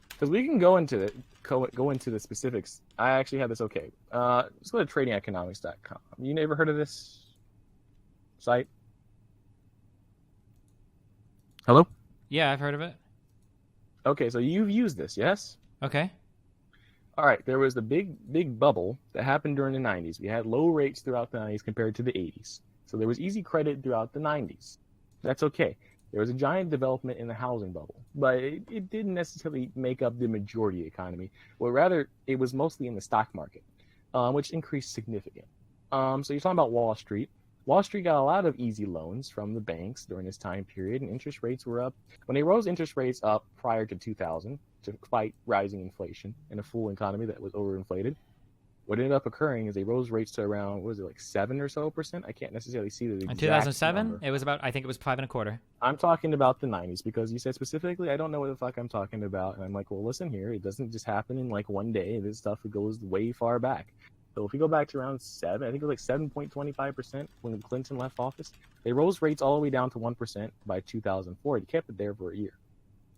Because we can go into the specifics. I actually have this. Okay, let's go to tradingeconomics.com. You never heard of this site? Hello? Yeah, I've heard of it. Okay, so you've used this, yes? Okay. All right, there was the big bubble that happened during the 90s. We had low rates throughout the 90s compared to the 80s. So there was easy credit throughout the 90s. That's okay. There was a giant development in the housing bubble, but it didn't necessarily make up the majority economy. Well, rather, it was mostly in the stock market, which increased significantly. So you're talking about Wall Street. Wall Street got a lot of easy loans from the banks during this time period, and interest rates were up. When they rose interest rates up prior to 2000 to fight rising inflation in a full economy that was overinflated, what ended up occurring is they rose rates to around, what was it, like 7% or so? I can't necessarily see the exact In 2007, number. it was about, I think it was 5.25. I'm talking about the 90s because you said specifically, I don't know what the fuck I'm talking about. And I'm like, well, listen here. It doesn't just happen in like one day. This stuff goes way far back. So if we go back to around 7, I think it was like 7.25% when Clinton left office, they rose rates all the way down to 1% by 2004. They kept it there for a year.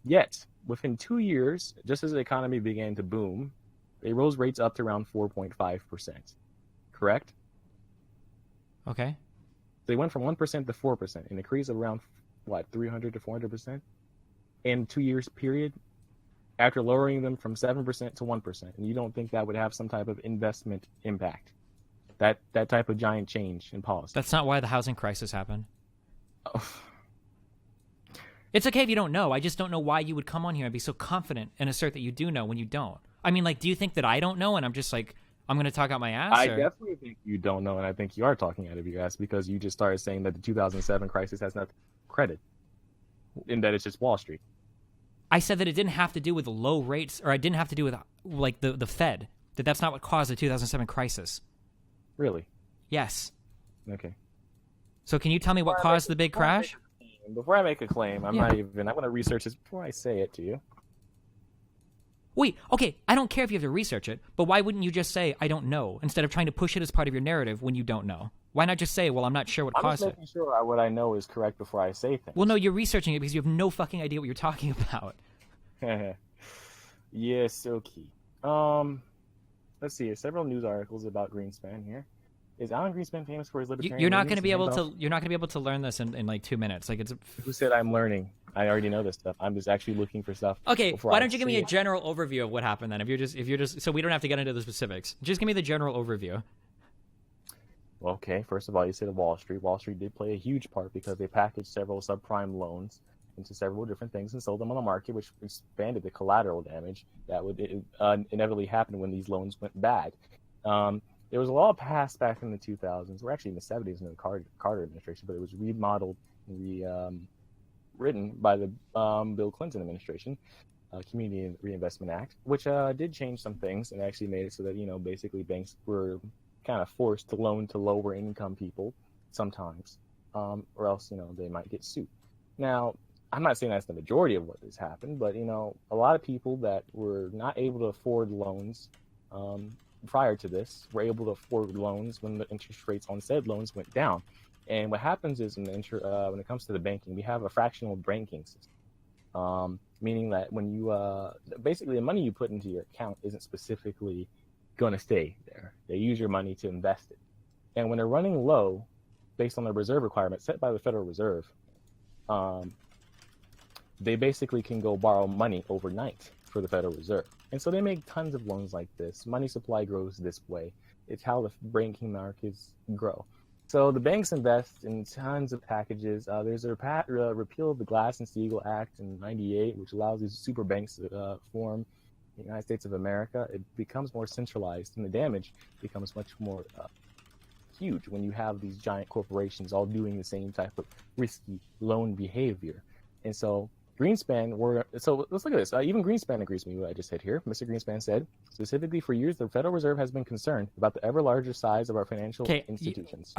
Yet, within 2 years, just as the economy began to boom, they rose rates up to around 4.5%. Correct? Okay. They went from 1% to 4%, an increase of around, 300 to 400% in 2 years period? after lowering them from 7% to 1%, and you don't think that would have some type of investment impact? That type of giant change in policy. That's not why the housing crisis happened. Oh. It's okay if you don't know. I just don't know why you would come on here and be so confident and assert that you do know when you don't. I mean, like, do you think that I don't know and I'm just like, I'm going to talk out my ass? I definitely think you don't know, and I think you are talking out of your ass because you just started saying that the 2007 crisis has nothing credit, and that it's just Wall Street. I said that it didn't have to do with low rates, or it didn't have to do with, like, the Fed. That's not what caused the 2007 crisis. Really? Yes. Okay. So can you tell me what caused the big crash? Before I make a claim, I'm going to research this before I say it to you. Wait, okay, I don't care if you have to research it, but why wouldn't you just say, I don't know, instead of trying to push it as part of your narrative when you don't know? Why not just say, well, I'm not sure what caused it? I'm just making sure what I know is correct before I say things. Well, no, you're researching it because you have no fucking idea what you're talking about. Yes, okay. Let's see. Several news articles about Greenspan here. Is Alan Greenspan famous for his libertarian? You're not going to be able to. You're not going to be able to learn this in like 2 minutes. Like it's. Who said I'm learning? I already know this stuff. I'm just actually looking for stuff. Okay, why don't you give me a general overview of what happened then? If you're just, so we don't have to get into the specifics. Just give me the general overview. Well, okay, first of all, you said Wall Street. Wall Street did play a huge part because they packaged several subprime loans into several different things and sold them on the market, which expanded the collateral damage that would inevitably happen when these loans went bad. There was a law passed back in the 2000s, or actually in the 70s in the Carter administration, but it was remodeled, written by the Bill Clinton administration, Community Reinvestment Act, which did change some things and actually made it so that, basically banks were kind of forced to loan to lower income people sometimes, or else, they might get sued. Now, I'm not saying that's the majority of what has happened, but, a lot of people that were not able to afford loans prior to this were able to afford loans when the interest rates on said loans went down. And what happens is when it comes to the banking, we have a fractional banking system, meaning that when you basically the money you put into your account isn't specifically going to stay there. They use your money to invest it. And when they're running low, based on the reserve requirement set by the Federal Reserve, they basically can go borrow money overnight for the Federal Reserve. And so they make tons of loans like this. Money supply grows this way. It's how the banking markets grow. So the banks invest in tons of packages. There's a repeal of the Glass-Steagall Act in '98, which allows these super banks to form in the United States of America. It becomes more centralized, and the damage becomes much more huge when you have these giant corporations all doing the same type of risky loan behavior. And so Greenspan so let's look at this. Even Greenspan agrees with me what I just said here. Mr. Greenspan said, specifically for years, the Federal Reserve has been concerned about the ever larger size of our financial institutions.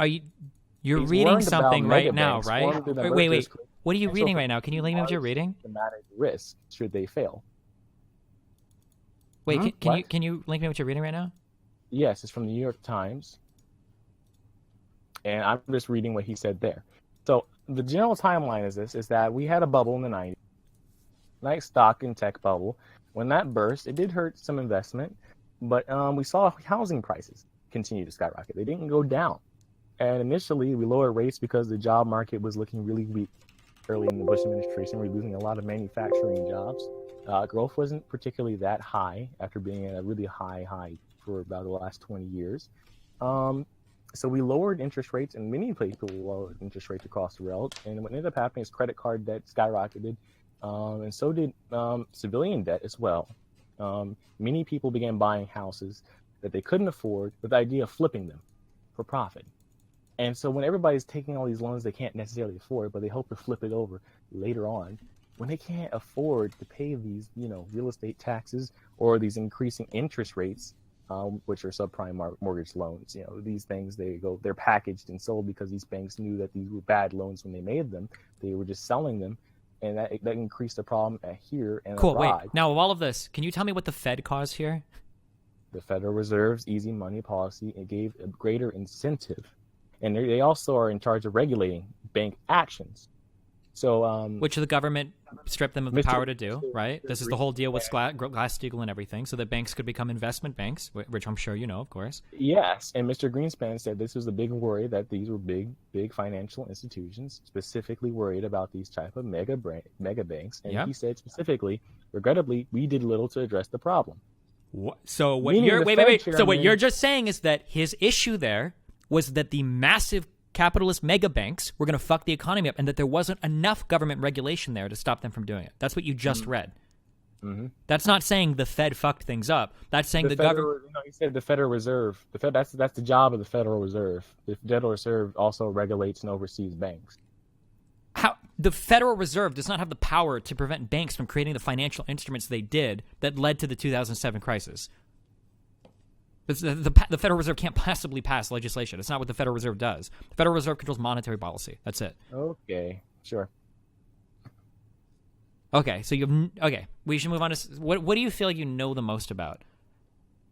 You're reading something right now, right? Wait. What are you reading right now? Can you link me what you're reading? Systematic risk should they fail. Wait, can you link me what you're reading right now? Yes, it's from the New York Times. And I'm just reading what he said there. So the general timeline is that we had a bubble in the 90s. Nice stock and tech bubble. When that burst, it did hurt some investment, but we saw housing prices continue to skyrocket. They didn't go down. And initially, we lowered rates because the job market was looking really weak early in the Bush administration. We were losing a lot of manufacturing jobs. Growth wasn't particularly that high after being at a really high for about the last 20 years. So we lowered interest rates, and many people lowered interest rates across the world. And what ended up happening is credit card debt skyrocketed. And so did civilian debt as well. Many people began buying houses that they couldn't afford with the idea of flipping them for profit. And so when everybody's taking all these loans they can't necessarily afford, but they hope to flip it over later on, when they can't afford to pay these, real estate taxes or these increasing interest rates, which are subprime mortgage loans, these things, they're packaged and sold because these banks knew that these were bad loans when they made them. They were just selling them. And that increased the problem here and cool. abroad. Wait. Now, of all of this, can you tell me what the Fed caused here? The Federal Reserve's easy money policy, it gave a greater incentive. And they also are in charge of regulating bank actions. So, which the government stripped them of the Mr. power to do, right? This is the whole deal with Glass-Steagall and everything, so that banks could become investment banks, which I'm sure you know, of course. Yes, and Mr. Greenspan said this was a big worry, that these were big financial institutions, specifically worried about these type of mega banks. And he said specifically, regrettably, we did little to address the problem. So what Meaning you're wait. So what you're just saying is that his issue there was that the massive capitalist mega banks were going to fuck the economy up, and that there wasn't enough government regulation there to stop them from doing it. That's what you just read. Mm-hmm. That's not saying the Fed fucked things up. That's saying the government. No, he said the Federal Reserve. The Fed. That's the job of the Federal Reserve. The Federal Reserve also regulates and oversees banks. How the Federal Reserve does not have the power to prevent banks from creating the financial instruments they did that led to the 2007 crisis. The Federal Reserve can't possibly pass legislation. It's not what the Federal Reserve does. The Federal Reserve controls monetary policy. That's it. Okay, sure. Okay, so we should move on to what do you feel you know the most about,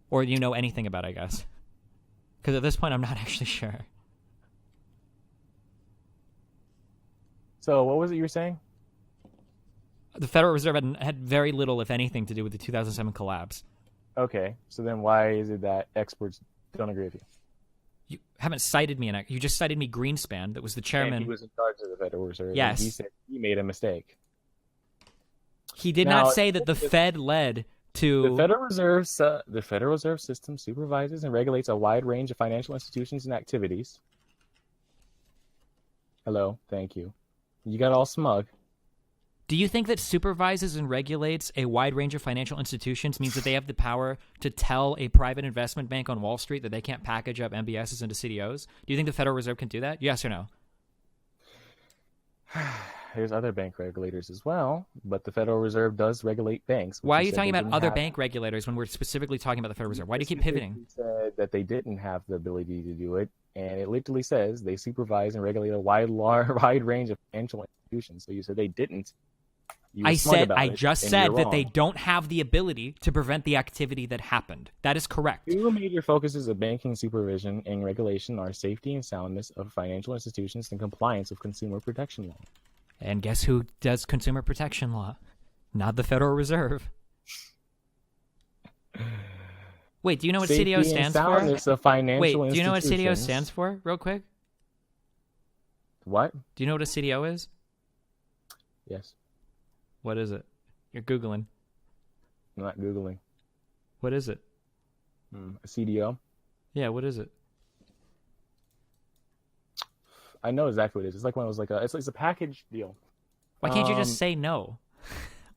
or you know anything about? I guess, because at this point I'm not actually sure. So what was it you were saying? The Federal Reserve had very little, if anything, to do with the 2007 collapse. Okay, so then why is it that experts don't agree with you? You haven't cited me, you just cited me Greenspan, that was the chairman. And he was in charge of the Federal Reserve. Yes. And he said he made a mistake. He did not say that the Fed led to... The Federal Reserve System supervises and regulates a wide range of financial institutions and activities. Hello, thank you. You got all smug. Do you think that supervises and regulates a wide range of financial institutions means that they have the power to tell a private investment bank on Wall Street that they can't package up MBSs into CDOs? Do you think the Federal Reserve can do that? Yes or no? There's other bank regulators as well, but the Federal Reserve does regulate banks. Why are you talking about other bank regulators when we're specifically talking about the Federal Reserve? Why do you keep pivoting? He said that they didn't have the ability to do it, and it literally says they supervise and regulate a wide range of financial institutions. So you said they didn't. I just said that they don't have the ability to prevent the activity that happened. That is correct. Two major focuses of banking supervision and regulation are safety and soundness of financial institutions and compliance with consumer protection law. And guess who does consumer protection law? Not the Federal Reserve. Wait, do you know what CDO stands for? Wait, do you know what CDO stands for, real quick? What? Do you know what a CDO is? Yes. What is it? You're Googling. I'm not Googling. What is it? A CDO? Yeah, what is it? I know exactly what it is. It's like when it was like it's a package deal. Why can't you just say no?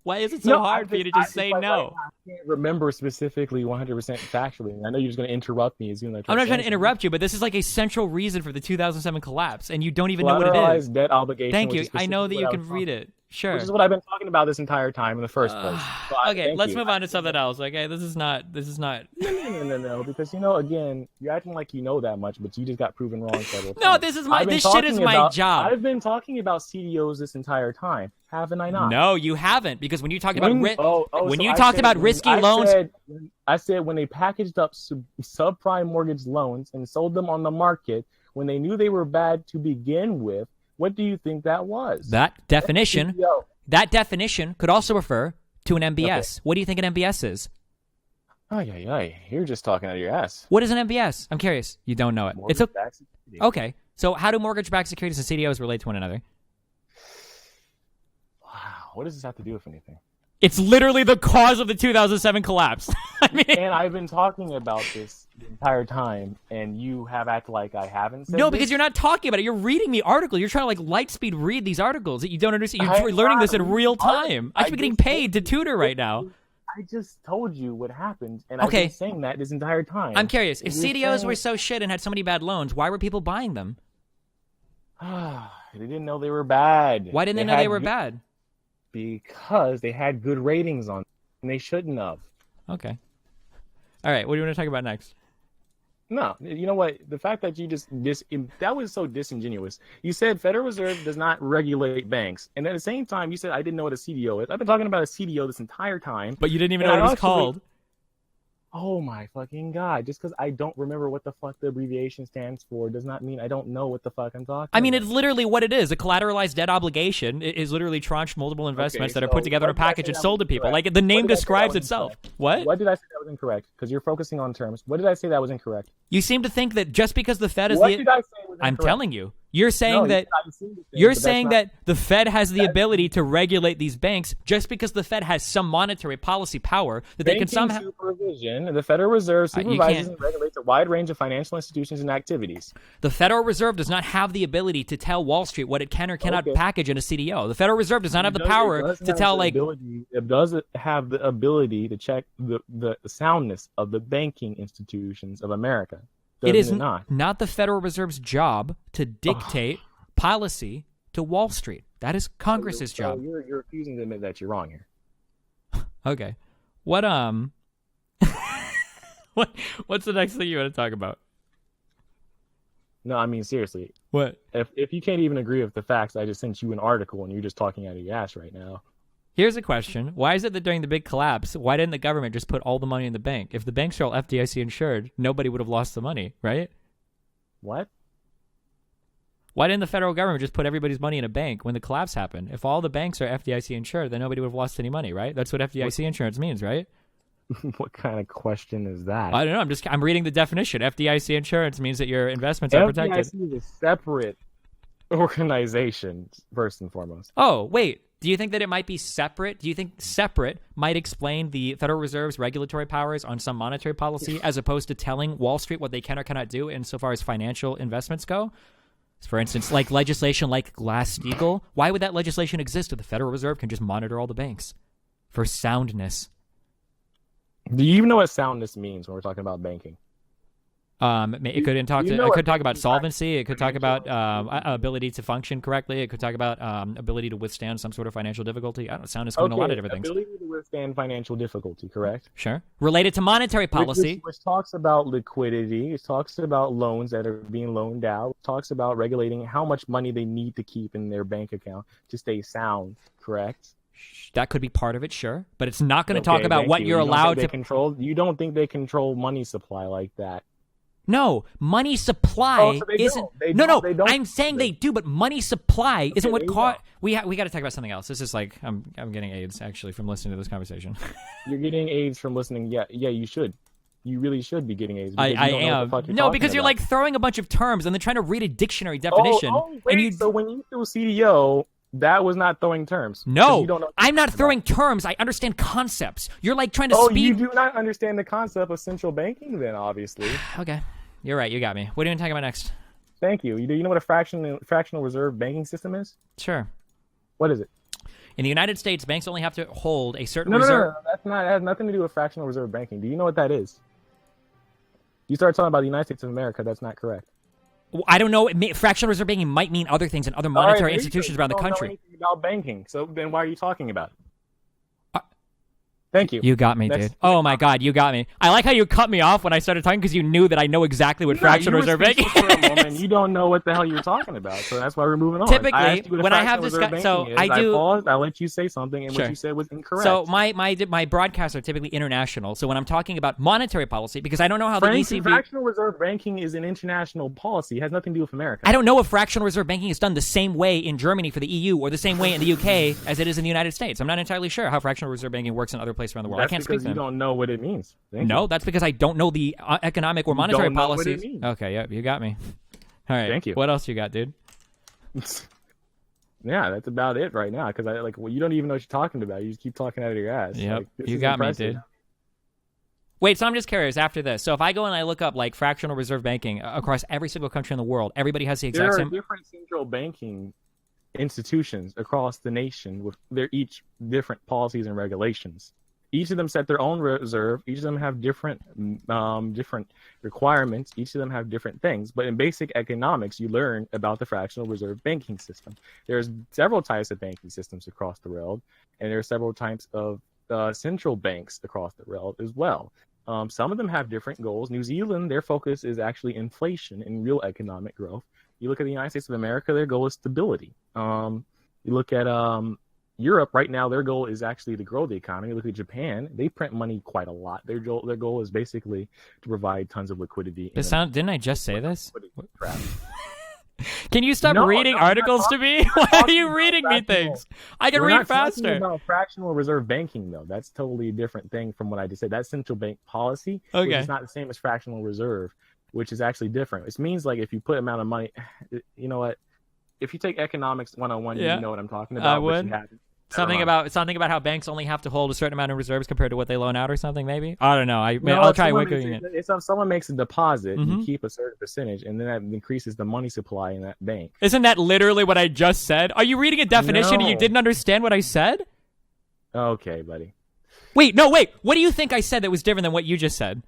Why is it so hard for you to just say no? I can't remember specifically 100% factually. I know you're just going to interrupt me as soon as I'm not trying to interrupt you, but this is like a central reason for the 2007 collapse, and you don't even know what it is. Debt obligation. Thank you. I know that you can read it. Sure. Which is what I've been talking about this entire time in the first place. So okay, let's move on to something else. Okay, this is not. No. Because again, you're acting like you know that much, but you just got proven wrong several times. No, this shit is my job. I've been talking about CDOs this entire time, haven't I not? No, you haven't, because when you talked about risky I loans, I said when they packaged up subprime mortgage loans and sold them on the market when they knew they were bad to begin with. What do you think that was? That definition could also refer to an MBS. Okay. What do you think an MBS is? You're just talking out of your ass. What is an MBS? I'm curious. You don't know it. Okay. So how do mortgage-backed securities and CDOs relate to one another? Wow. What does this have to do with anything? It's literally the cause of the 2007 collapse. And I've been talking about this the entire time, and you have acted like I haven't said No, because you're not talking about it. You're reading the article. You're trying to light speed read these articles that you don't understand. You're learning this in real time. I should be getting paid to tutor right now. I just told you what happened, and I've been saying that this entire time. I'm curious. If CDOs were so shit and had so many bad loans, why were people buying them? They didn't know they were bad. Why didn't they know they were bad? Because they had good ratings on them, and they shouldn't have. Okay. All right, what do you want to talk about next? No, you know what? The fact that you that was so disingenuous. You said Federal Reserve does not regulate banks, and at the same time, you said I didn't know what a CDO is. I've been talking about a CDO this entire time. But you didn't even know what it was called. Oh my fucking god! Just because I don't remember what the fuck the abbreviation stands for does not mean I don't know what the fuck I'm talking. I mean, about. it's literally what it is. A collateralized debt obligation is literally tranched multiple investments that are put together in a package and sold to people. Like the name describes itself. What? What did I say that was incorrect? Because you're focusing on terms. What did I say that was incorrect? You seem to think that just because the Fed is What did I say was incorrect? I'm telling you. You're saying No, that you're saying that the Fed has the ability to regulate these banks just because the Fed has some monetary policy power that they can somehow supervision. The Federal Reserve supervises and regulates a wide range of financial institutions and activities. The Federal Reserve does not have the ability to tell Wall Street what it can or cannot package in a CDO. The Federal Reserve does not have the power to tell it does have the ability to check the soundness of the banking institutions of America. It is not the Federal Reserve's job to dictate policy to Wall Street. That is Congress's job. You're refusing to admit that you're wrong here. Okay. What what's the next thing you want to talk about? No, I mean seriously. What? If you can't even agree with the facts, I just sent you an article and you're just talking out of your ass right now. Here's a question. Why is it that during the big collapse, why didn't the government just put all the money in the bank? If the banks are all FDIC insured, nobody would have lost the money, right? What? Why didn't the federal government just put everybody's money in a bank when the collapse happened? If all the banks are FDIC insured, then nobody would have lost any money, right? That's what FDIC insurance means, right? What kind of question is that? I don't know. I'm reading the definition. FDIC insurance means that your investments are protected. FDIC is a separate organization, first and foremost. Oh, wait. Do you think that it might be separate? Do you think separate might explain the Federal Reserve's regulatory powers on some monetary policy as opposed to telling Wall Street what they can or cannot do insofar as financial investments go? For instance, like legislation like Glass-Steagall. Why would that legislation exist if the Federal Reserve can just monitor all the banks for soundness? Do you even know what soundness means when we're talking about banking? It could talk about solvency. It could talk about ability to function correctly. It could talk about ability to withstand some sort of financial difficulty. I don't know. Soundness can mean a lot of different things. Ability to withstand financial difficulty, correct? Sure. Related to monetary policy. Which talks about liquidity. It talks about loans that are being loaned out. It talks about regulating how much money they need to keep in their bank account to stay sound, correct? That could be part of it, sure. But it's not going to talk about what you're allowed to control. You don't think they control money supply like that? No, money supply isn't. No, I'm saying they do, but money supply isn't what caught. We got to talk about something else. This is like I'm getting AIDS actually from listening to this conversation. You're getting AIDS from listening. Yeah, you should. You really should be getting AIDS. I am. No, because you're like throwing a bunch of terms and then trying to read a dictionary definition. So when you threw CDO, that was not throwing terms. No, I'm not throwing terms. I understand concepts. You're like trying to speed. You do not understand the concept of central banking then, obviously. Okay. You're right. You got me. What are you going to talk about next? Thank you. Do you know what a fractional reserve banking system is? Sure. What is it? In the United States, banks only have to hold a certain reserve. No. That has nothing to do with fractional reserve banking. Do you know what that is? You started talking about the United States of America. That's not correct. Well, I don't know. Fractional reserve banking might mean other things in other monetary institutions around the country. You don't know anything about banking, so then why are you talking about it? Thank you. You got me, dude. Oh my God, you got me. I like how you cut me off when I started talking because you knew that I know exactly what fractional reserve banking is. For a moment, you don't know what the hell you're talking about, so that's why we're moving on. Typically, when I have discussed, I paused, I let you say something, and what you said was incorrect. So my broadcasts are typically international. So when I'm talking about monetary policy, because I don't know how the ECB... Fractional reserve banking is an international policy. It has nothing to do with America. I don't know if fractional reserve banking is done the same way in Germany for the EU or the same way in the UK as it is in the United States. I'm not entirely sure how fractional reserve banking works in other places around the world. I can't speak. You don't know what it means. No, that's because I don't know the economic or monetary policies. Okay, yeah, you got me. All right. Thank you. What else you got, dude? Yeah, that's about it right now. Because you don't even know what you're talking about. You just keep talking out of your ass. Yep, you got me, dude. Wait, so I'm just curious after this. So if I go and I look up like fractional reserve banking across every single country in the world, everybody has the exact same. There are different central banking institutions across the nation with their each different policies and regulations. Each of them set their own reserve. Each of them have different requirements. Each of them have different things. But in basic economics, you learn about the fractional reserve banking system. There's several types of banking systems across the world, and there are several types of central banks across the world as well. Some of them have different goals. New Zealand, their focus is actually inflation and real economic growth. You look at the United States of America, their goal is stability. You look at Europe right now, their goal is actually to grow the economy. Look at Japan; they print money quite a lot. Their goal is basically to provide tons of liquidity. Didn't I just say this? Crap. Can you stop reading articles to me? Why are you reading me things? I can read faster. We're not talking about fractional reserve banking, though. That's totally a different thing from what I just said. That's central bank policy, which is not the same as fractional reserve, which is actually different. It means like if you put amount of money, you know what? If you take economics 101, you know what I'm talking about. I would. Something about how banks only have to hold a certain amount of reserves compared to what they loan out or something, maybe? I don't know. I'll try wiggling it. If someone makes a deposit, you keep a certain percentage, and then that increases the money supply in that bank. Isn't that literally what I just said? Are you reading a definition and you didn't understand what I said? Okay, buddy. Wait. What do you think I said that was different than what you just said?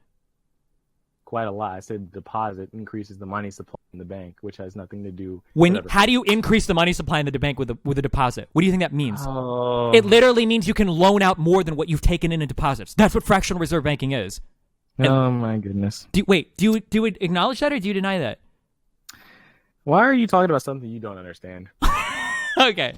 Quite a lot. I said deposit increases the money supply in the bank, which has nothing to do. How do you increase the money supply in the bank with a deposit? What do you think that means? Oh. It literally means you can loan out more than what you've taken in deposits. That's what fractional reserve banking is. Oh my goodness. Do you acknowledge that or do you deny that? Why are you talking about something you don't understand? Okay.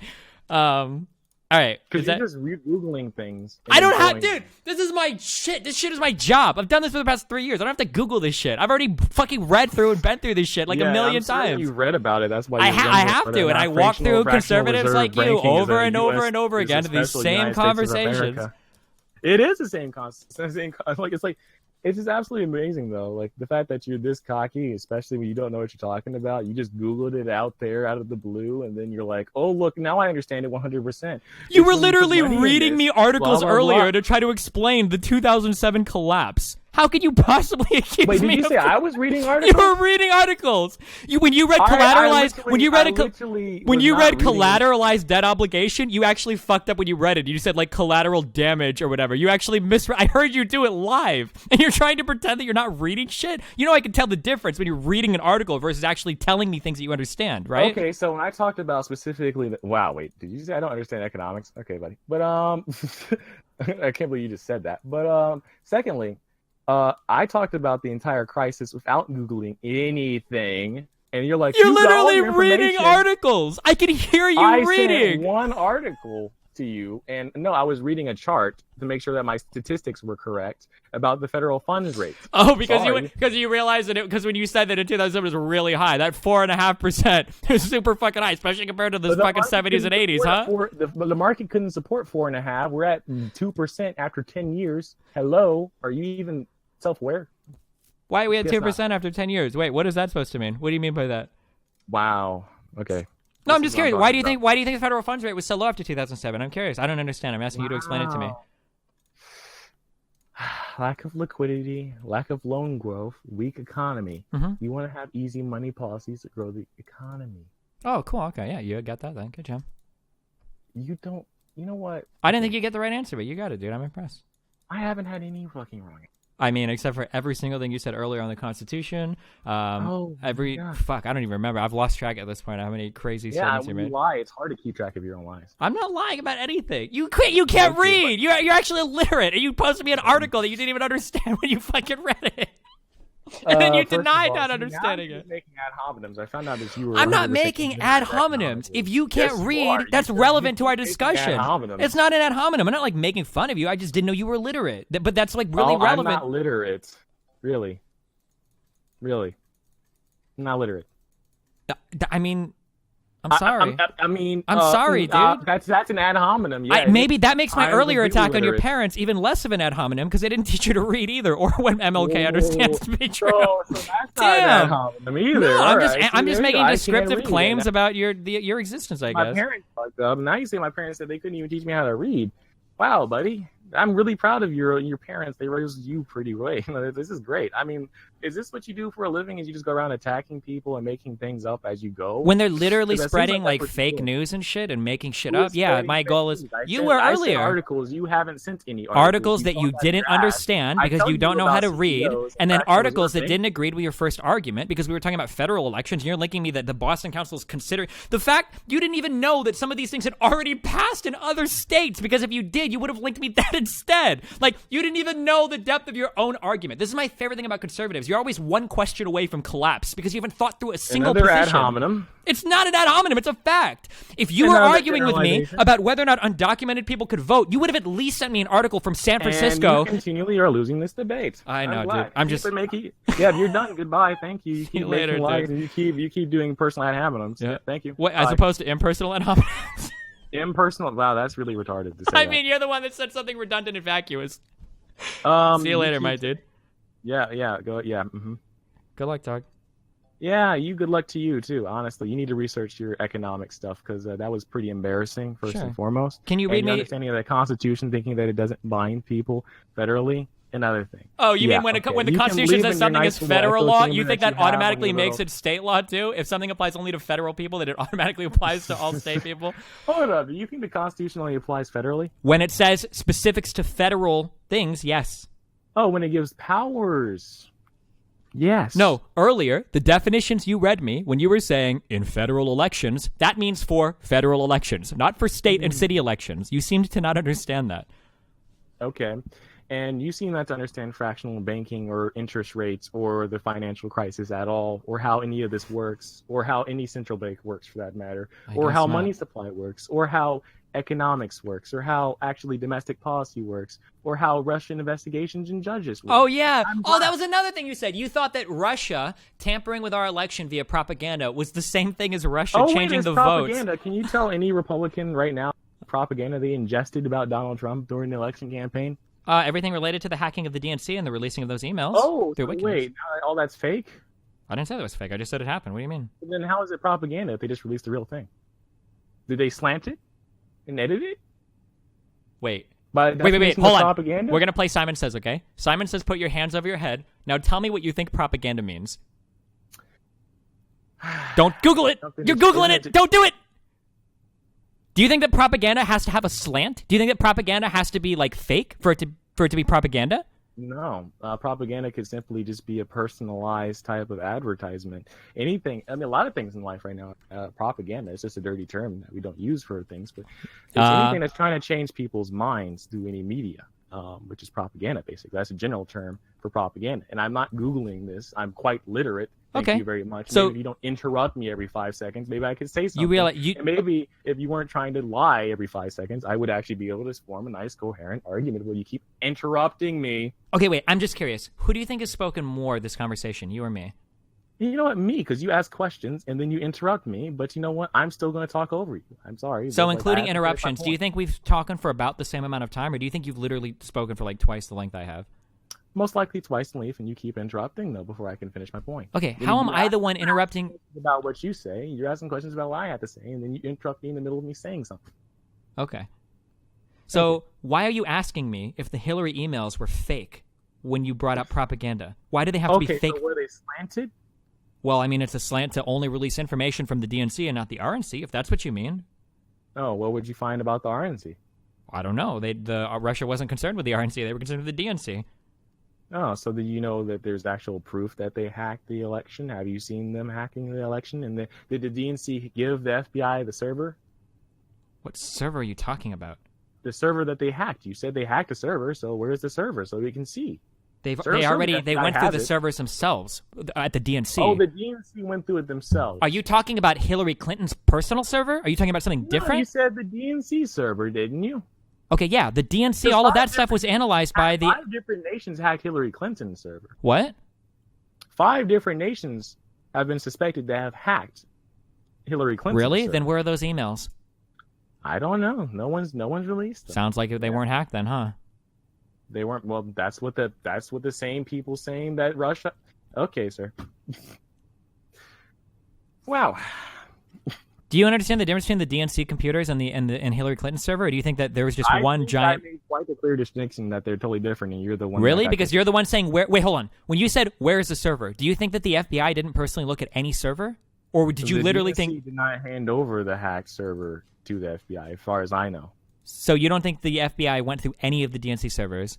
All right. Because you're just Googling things. I don't have, dude, this is my shit. This shit is my job. I've done this for the past 3 years. I don't have to Google this shit. I've already fucking read through and been through this shit like a million times. You read about it. That's why I have to. And I walk through conservatives like you over and over and over again to these same conversations. It is the same conversation. It's just absolutely amazing, though. Like, the fact that you're this cocky, especially when you don't know what you're talking about. You just Googled it out there, out of the blue, and then you're like, oh, look, now I understand it 100%. You were literally reading me articles earlier to try to explain the 2007 collapse. How could you possibly accuse me? Wait, did you say I was reading articles? You were reading articles. When you read collateralized, when you read collateralized debt obligation, you actually fucked up when you read it. You said like collateral damage or whatever. You actually I heard you do it live, and you're trying to pretend that you're not reading shit. You know I can tell the difference when you're reading an article versus actually telling me things that you understand, right? Okay, so when I talked about specifically, wow, wait, did you say I don't understand economics? Okay, buddy, but I can't believe you just said that. But secondly. I talked about the entire crisis without Googling anything, and you're like, you're literally reading articles. I can hear you reading. I sent one article to you, and no, I was reading a chart to make sure that my statistics were correct about the federal funds rate. Oh, because you realized that because when you said that in 2007 was really high, that 4.5% is super fucking high, especially compared to the fucking 70s and 80s, huh? The market couldn't support 4.5. We're at 2% after 10 years. Hello, are you even self-aware? Why are we at 2% after 10 years? Wait, what is that supposed to mean? What do you mean by that? Wow. Okay. No, I'm just curious. Why do you think the federal funds rate was so low after 2007? I'm curious. I don't understand. I'm asking you to explain it to me. Lack of liquidity, lack of loan growth, weak economy. Mm-hmm. You want to have easy money policies to grow the economy. Oh, cool. Okay, yeah, you got that then. Good job. You don't. You know what? I didn't think you get the right answer, but you got it, dude. I'm impressed. I haven't had any fucking wrong. I mean, except for every single thing you said earlier on the Constitution. I don't even remember. I've lost track at this point of how many crazy statements you made. Yeah, when you lie, it's hard to keep track of your own lies. I'm not lying about anything. You can't read. You're actually illiterate, and you posted me an article that you didn't even understand when you fucking read it. And then you denied not understanding it. Making ad hominems. I found out that you were. I'm not making ad hominems. If you can't read, that's relevant to our discussion. It's not an ad hominem. I'm not like making fun of you. I just didn't know you were illiterate. But that's like really relevant. I'm not literate. Really. I'm not literate. I mean, I'm sorry. I'm sorry, dude. That's an ad hominem. Yeah. Maybe that makes my earlier attack on your parents even less of an ad hominem because they didn't teach you to read either, or what MLK understands to be true. So that's not an ad hominem either. No, I'm just making descriptive claims about your existence, I guess. My parents fucked up. Now you say my parents said they couldn't even teach me how to read. Wow, buddy. I'm really proud of your parents. They raised you pretty way. This is great. I mean, is this what you do for a living? Is you just go around attacking people and making things up as you go? When they're literally spreading like fake news and shit and making shit up. Yeah, my goal is you were earlier. Articles you haven't sent any articles that you didn't understand because you don't know how to read, and then articles that didn't agree with your first argument because we were talking about federal elections. And you're linking me that the Boston Council is considering the fact you didn't even know that some of these things had already passed in other states because if you did, you would have linked me that instead. Like, you didn't even know the depth of your own argument. This is my favorite thing about conservatives. You're always one question away from collapse because you haven't thought through a single Another position. ad hominem. It's not an ad hominem. It's a fact. If you were arguing with me about whether or not undocumented people could vote, you would have at least sent me an article from San Francisco. And you continually are losing this debate. I know, dude. Yeah, you're done. Goodbye. Thank you. You keep Later, making lies, and you keep doing personal ad hominems. Yeah. Thank you. What, as opposed to impersonal ad hominems? Impersonal. Wow, that's really retarded to say. I mean, you're the one that said something redundant and vacuous. that. See you later, my dude. Yeah. Go. Yeah. Mm-hmm. Good luck, dog. Yeah, good luck to you too. Honestly, you need to research your economic stuff because that was pretty embarrassing. First and foremost, can you read me understanding of the Constitution, thinking that it doesn't bind people federally? Another thing. Oh, you mean when the Constitution says something is federal law, you think that automatically makes it state law too? If something applies only to federal people, that it automatically applies to all state people? Hold up, do you think the Constitution only applies federally? When it says specifics to federal things, yes. Oh, when it gives powers. Yes. No, earlier, the definitions you read me when you were saying in federal elections, that means for federal elections, not for state and city elections. You seemed to not understand that. Okay. And you seem not to understand fractional banking or interest rates or the financial crisis at all, or how any of this works, or how any central bank works for that matter, or how money supply works, or how economics works, or how actually domestic policy works, or how Russian investigations and judges work. Oh, yeah. That was another thing you said. You thought that Russia tampering with our election via propaganda was the same thing as Russia changing the propaganda. votes. Can you tell any Republican right now propaganda they ingested about Donald Trump during the election campaign? Everything related to the hacking of the DNC and the releasing of those emails. Oh, so wait, all that's fake? I didn't say that was fake. I just said it happened. What do you mean? Then how is it propaganda if they just released the real thing? Did they slant it and edit it? Wait. Wait. Hold on. Propaganda? We're going to play Simon Says, okay? Simon Says, put your hands over your head. Now tell me what you think propaganda means. Don't Google it. You're Googling it. Don't do it. Do you think that propaganda has to have a slant? Do you think that propaganda has to be like fake for it to be propaganda? No, propaganda could simply just be a personalized type of advertisement. Anything, I mean, a lot of things in life right now, propaganda is just a dirty term that we don't use for things, but it's anything that's trying to change people's minds through any media, which is propaganda, basically. That's a general term for propaganda. And I'm not Googling this. I'm quite literate. Thank you very much. So, maybe if you don't interrupt me every 5 seconds, maybe I could say something. And maybe if you weren't trying to lie every 5 seconds, I would actually be able to form a nice, coherent argument where you keep interrupting me. Okay, wait. I'm just curious. Who do you think has spoken more this conversation, you or me? You know what? Me, because you ask questions and then you interrupt me. But you know what? I'm still going to talk over you. I'm sorry. So including interruptions, do you think we've talked for about the same amount of time, or do you think you've literally spoken for like twice the length I have? Most likely twice in length, and you keep interrupting, though, before I can finish my point. Okay, how am I the one interrupting? About what you say. You're asking questions about what I have to say, and then you interrupt me in the middle of me saying something. Okay. So why are you asking me if the Hillary emails were fake when you brought up propaganda? Why do they have to be fake? So were they slanted? Well, I mean, it's a slant to only release information from the DNC and not the RNC, if that's what you mean. Oh, what would you find about the RNC? I don't know. Russia wasn't concerned with the RNC. They were concerned with the DNC. Oh, so do you know that there's actual proof that they hacked the election? Have you seen them hacking the election? And did the DNC give the FBI the server? What server are you talking about? The server that they hacked. You said they hacked the server, so where's the server so we can see? They went through the servers themselves at the DNC. Oh, the DNC went through it themselves. Are you talking about Hillary Clinton's personal server? Are you talking about something different? You said the DNC server, didn't you? Okay, yeah, the DNC, all of that stuff was analyzed by the... 5 different nations hacked Hillary Clinton's server. What? 5 different nations have been suspected to have hacked Hillary Clinton's Really? server. Then where are those emails? I don't know. No one's released them. Sounds like they weren't hacked then, huh? They weren't. Well, that's what the same people saying that Russia... Okay, sir. Wow. Do you understand the difference between the DNC computers and Hillary Clinton's server, or do you think that there was just one giant... I made quite a clear distinction that they're totally different, and you're the one... Really? Because you're the one saying, wait, hold on. When you said, where is the server, do you think that the FBI didn't personally look at any server? Or did you literally think... The DNC did not hand over the hacked server to the FBI, as far as I know. So you don't think the FBI went through any of the DNC servers?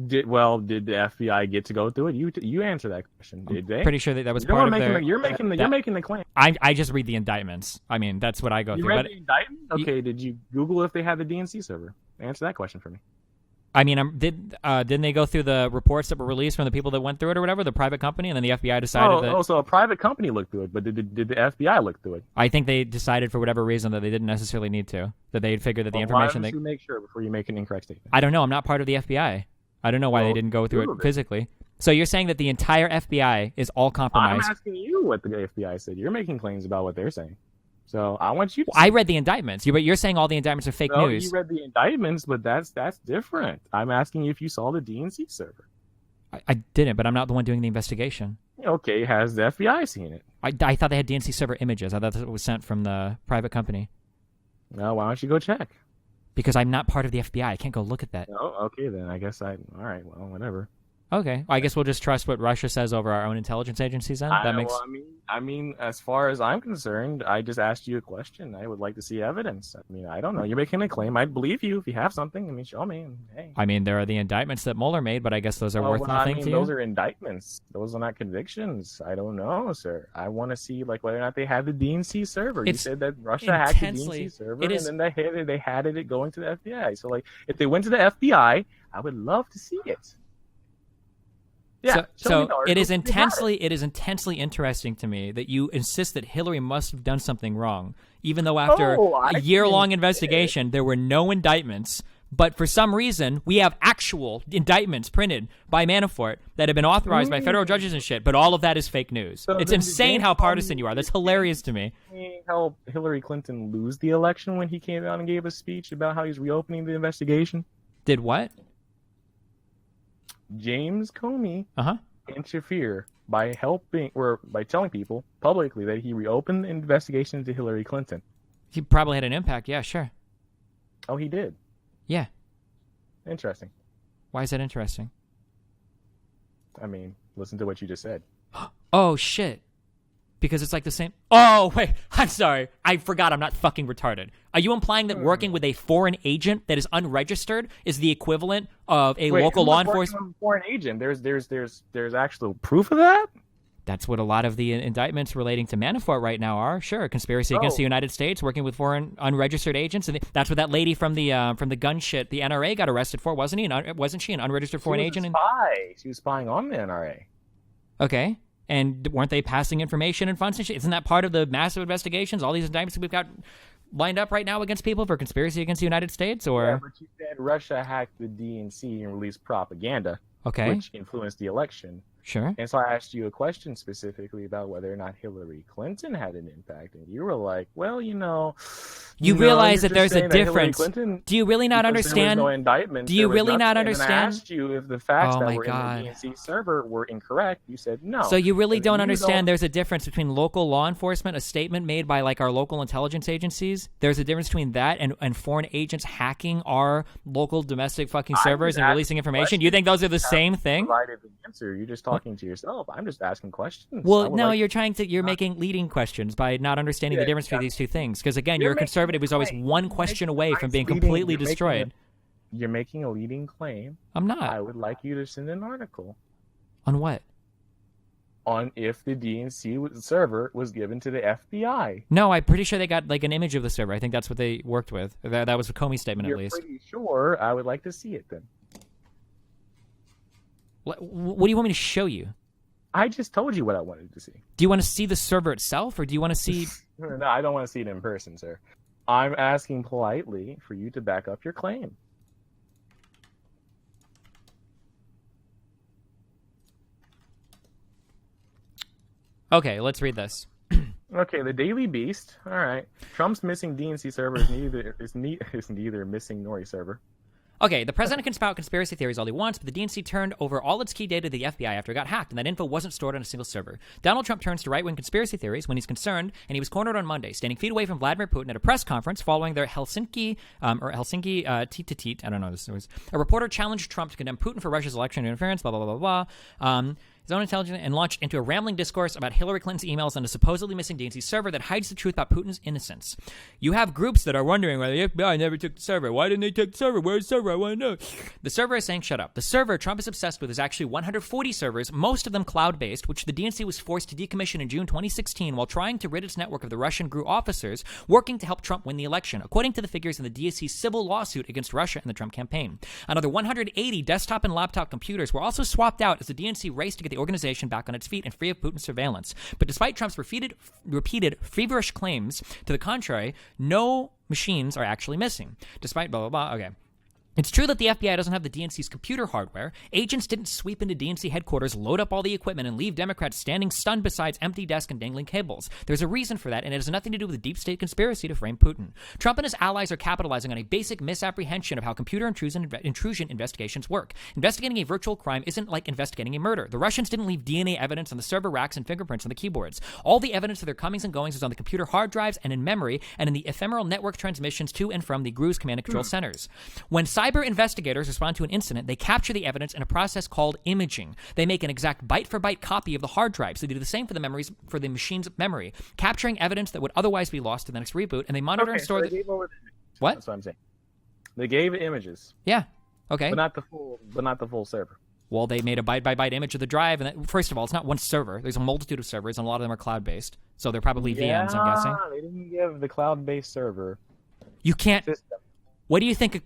Did the FBI get to go through it? You answer that question. Did they? Pretty sure that was part of their... You're making the claim. I just read the indictments. I mean, that's what I go through. You read the indictment? Okay, did you Google if they had the DNC server? Answer that question for me. I mean, didn't they go through the reports that were released from the people that went through it or whatever, the private company, and then the FBI decided that... Oh, so a private company looked through it, but did the FBI look through it? I think they decided for whatever reason that they didn't necessarily need to, that they had figured that the information... Why don't you make sure before you make an incorrect statement? I don't know. I'm not part of the FBI. I don't know why they didn't go through it physically. So you're saying that the entire FBI is all compromised? I'm asking you what the FBI said. You're making claims about what they're saying. So I want you to... I read the indictments. You're saying all the indictments are fake news. You read the indictments, but that's different. I'm asking you if you saw the DNC server. I didn't, but I'm not the one doing the investigation. Okay, has the FBI seen it? I thought they had DNC server images. I thought it was sent from the private company. No, why don't you go check? Because I'm not part of the FBI. I can't go look at that. Oh, okay, then I guess all right, well, whatever. Okay, I guess we'll just trust what Russia says over our own intelligence agencies then? I mean, as far as I'm concerned, I just asked you a question. I would like to see evidence. I mean, I don't know. You're making a claim. I'd believe you if you have something. I mean, show me. Hey. I mean, there are the indictments that Mueller made, but I guess those are worth nothing to you? Those are indictments. Those are not convictions. I don't know, sir. I want to see whether or not they had the DNC server. You said that Russia hacked the DNC server, and then they had it going to the FBI. So, if they went to the FBI, I would love to see it. Yeah, so it is intensely interesting to me that you insist that Hillary must have done something wrong, even though after a year-long investigation there were no indictments. But for some reason, we have actual indictments printed by Manafort that have been authorized by federal judges and shit. But all of that is fake news. So it's insane how partisan you are. That's hilarious to me. Help Hillary Clinton lose the election when he came out and gave a speech about how he's reopening the investigation. Did what? James Comey interfere by helping or by telling people publicly that he reopened the investigation into Hillary Clinton. He probably had an impact. Yeah, sure. Oh, he did? Yeah. Interesting. Why is that interesting? I mean, listen to what you just said. Oh, shit. Because it's like the same... Oh, wait. I'm sorry. I forgot I'm not fucking retarded. Are you implying that working with a foreign agent that is unregistered is the equivalent of a local law enforcement... Foreign agent? There's actual proof of that? That's what a lot of the indictments relating to Manafort right now are. Sure, conspiracy against the United States, working with foreign unregistered agents, and that's what that lady from the gun shit, the NRA, got arrested for, wasn't he? Wasn't she an unregistered foreign agent? She was spying on the NRA. Okay. And weren't they passing information and funds and shit? Isn't that part of the massive investigations? All these indictments we've got lined up right now against people for conspiracy against the United States? Or yeah, but you said Russia hacked the DNC and released propaganda, which influenced the election. Sure. And so I asked you a question specifically about whether or not Hillary Clinton had an impact, and you were like, "Well, you realize that there's a difference. Do you really not understand? There was no indictment. Do you really not understand? And I asked you if the facts that were in the DNC server were incorrect. You said no. So you really don't understand there's a difference between local law enforcement, a statement made by our local intelligence agencies. There's a difference between that and foreign agents hacking our local domestic fucking servers and releasing information. You think those are the same thing? Provided the answer. You're just talking to yourself. I'm just asking questions. Well, no, you're making leading questions by not understanding the difference between these two things. Because again, you're a conservative who's always one question away from being completely destroyed. You're making a leading claim. I'm not. I would like you to send an article. On what? On if the DNC server was given to the FBI. No, I'm pretty sure they got an image of the server. I think that's what they worked with. That was a Comey statement, at least. You're pretty sure? I would like to see it then. What do you want me to show you? I just told you what I wanted to see. Do you want to see the server itself, or do you want to see... No, I don't want to see it in person, sir. I'm asking politely for you to back up your claim. Okay, let's read this. Okay, the Daily Beast. All right. Trump's missing DNC server is neither missing nor a server. Okay, the president can spout conspiracy theories all he wants, but the DNC turned over all its key data to the FBI after it got hacked, and that info wasn't stored on a single server. Donald Trump turns to right-wing conspiracy theories when he's concerned, and he was cornered on Monday, standing feet away from Vladimir Putin at a press conference following their Helsinki teat-to-teat, I don't know this was. A reporter challenged Trump to condemn Putin for Russia's election interference, blah, blah, blah, blah, blah. and launched into a rambling discourse about Hillary Clinton's emails on a supposedly missing DNC server that hides the truth about Putin's innocence. You have groups that are wondering why the FBI never took the server. Why didn't they take the server? Where's the server? I want to know. The server is saying shut up. The server Trump is obsessed with is actually 140 servers, most of them cloud-based, which the DNC was forced to decommission in June 2016 while trying to rid its network of the Russian GRU officers working to help Trump win the election, according to the figures in the DNC's civil lawsuit against Russia and the Trump campaign. Another 180 desktop and laptop computers were also swapped out as the DNC raced to get the organization back on its feet and free of Putin's surveillance. But despite Trump's repeated feverish claims to the contrary, no machines are actually missing. Despite blah, blah, blah. Okay. It's true that the FBI doesn't have the DNC's computer hardware. Agents didn't sweep into DNC headquarters, load up all the equipment, and leave Democrats standing stunned beside empty desks and dangling cables. There's a reason for that, and it has nothing to do with the deep state conspiracy to frame Putin. Trump and his allies are capitalizing on a basic misapprehension of how computer intrusion investigations work. Investigating a virtual crime isn't like investigating a murder. The Russians didn't leave DNA evidence on the server racks and fingerprints on the keyboards. All the evidence of their comings and goings is on the computer hard drives and in memory, and in the ephemeral network transmissions to and from the GRU's command and control centers. When cyber investigators respond to an incident, they capture the evidence in a process called imaging. They make an exact byte-for-byte copy of the hard drives. They do the same for the machine's memory, capturing evidence that would otherwise be lost in the next reboot, and they monitor and store What? That's what I'm saying. They gave images. Yeah. Okay. But not the full server. Well, they made a byte-by-byte image of the drive, and first of all, it's not one server. There's a multitude of servers, and a lot of them are cloud-based. So they're probably VMs, I'm guessing. They didn't give the cloud-based server. You can't. System. What do you think?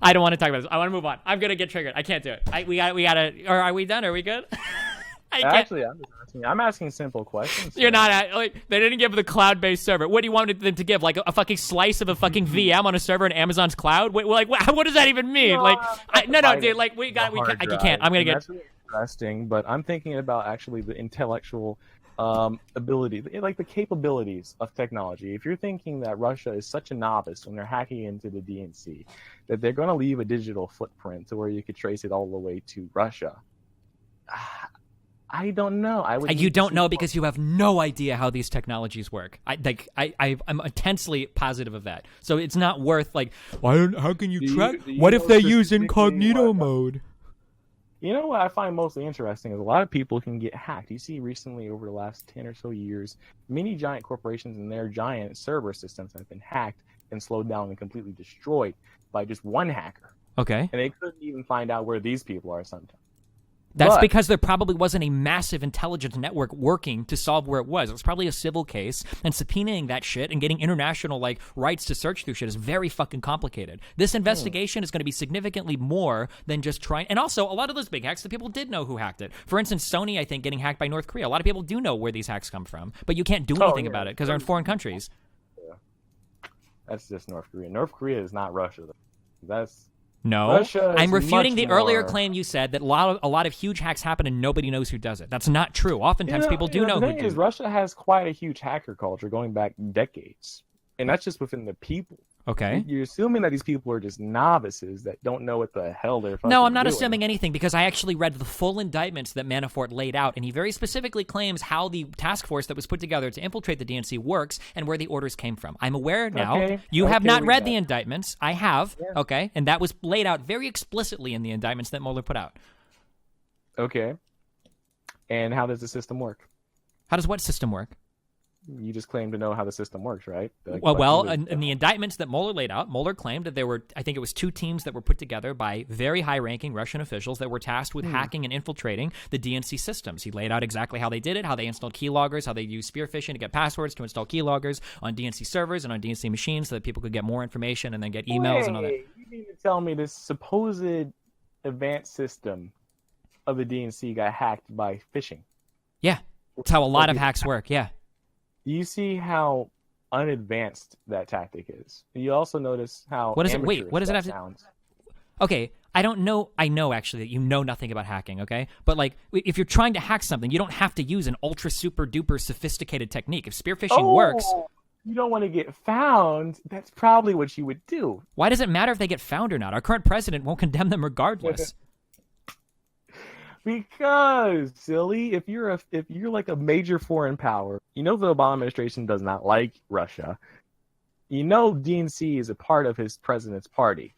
I don't want to talk about this. I want to move on. I'm gonna get triggered. I can't do it. We gotta. Or are we done? Are we good? Actually, I'm asking simple questions. You're not like they didn't give the cloud-based server. What do you want them to give? Like a fucking slice of a fucking VM on a server in Amazon's cloud? What does that even mean? No, dude. Like we can't. I'm gonna get. That's really interesting, but I'm thinking about actually the intellectual ability, like the capabilities of technology. If you're thinking that Russia is such a novice when they're hacking into the DNC, that they're going to leave a digital footprint to where you could trace it all the way to Russia. I don't know. You don't know because you have no idea how these technologies work. I'm intensely positive of that. So it's not worth how can you track? What if they use incognito mode? You know what I find mostly interesting is a lot of people can get hacked. You see recently over the last 10 or so years, many giant corporations and their giant server systems have been hacked and slowed down and completely destroyed by just one hacker. Okay. And they couldn't even find out where these people are sometimes. That's because there probably wasn't a massive intelligence network working to solve where it was. It was probably a civil case, and subpoenaing that shit and getting international rights to search through shit is very fucking complicated. This investigation is going to be significantly more than just trying. And also, a lot of those big hacks, the people did know who hacked it. For instance, Sony, I think, getting hacked by North Korea. A lot of people do know where these hacks come from, but you can't do anything about it because they're in foreign countries. Yeah. That's just North Korea. North Korea is not Russia, though. That's... No, I'm refuting the earlier claim you said that a lot of huge hacks happen and nobody knows who does it. That's not true. Oftentimes people do know who does it. Russia has quite a huge hacker culture going back decades, and that's just within the people. Okay. You're assuming that these people are just novices that don't know what the hell they're fucking No, I'm not doing. assuming anything because I actually read the full indictments that Manafort laid out, and he very specifically claims how the task force that was put together to infiltrate the DNC works and where the orders came from. I'm aware now. Okay. You have not read the indictments. I have. Yeah. Okay. And that was laid out very explicitly in the indictments that Mueller put out. Okay. And how does the system work? How does what system work? You just claim to know how the system works, right? In the indictments that Mueller laid out, Mueller claimed that there were, I think it was 2 teams that were put together by very high-ranking Russian officials that were tasked with hacking and infiltrating the DNC systems. He laid out exactly how they did it, how they installed keyloggers, how they used spear phishing to get passwords to install keyloggers on DNC servers and on DNC machines so that people could get more information and then get emails and all that. You mean to tell me this supposed advanced system of the DNC got hacked by phishing? Yeah. That's how a lot of hacks work, yeah. You see how unadvanced that tactic is. You also notice how what does it have to sounds. Okay, I don't know. I know actually that you know nothing about hacking, okay? But if you're trying to hack something, you don't have to use an ultra super duper sophisticated technique. If spear phishing works, you don't want to get found. That's probably what you would do. Why does it matter if they get found or not? Our current president won't condemn them regardless. Because, silly, if you're like a major foreign power, the Obama administration does not like Russia. DNC is a part of his president's party.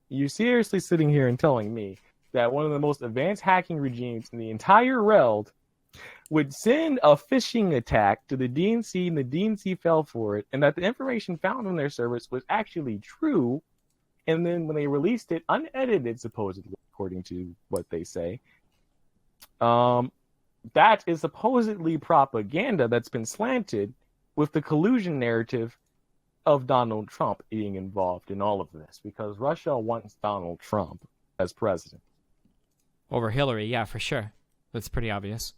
You're seriously sitting here and telling me that one of the most advanced hacking regimes in the entire world would send a phishing attack to the DNC, and the DNC fell for it, and that the information found on their servers was actually true, and then when they released it, unedited, supposedly, according to what they say, that is supposedly propaganda that's been slanted with the collusion narrative of Donald Trump being involved in all of this, because Russia wants Donald Trump as president. Over Hillary, yeah, for sure. That's pretty obvious.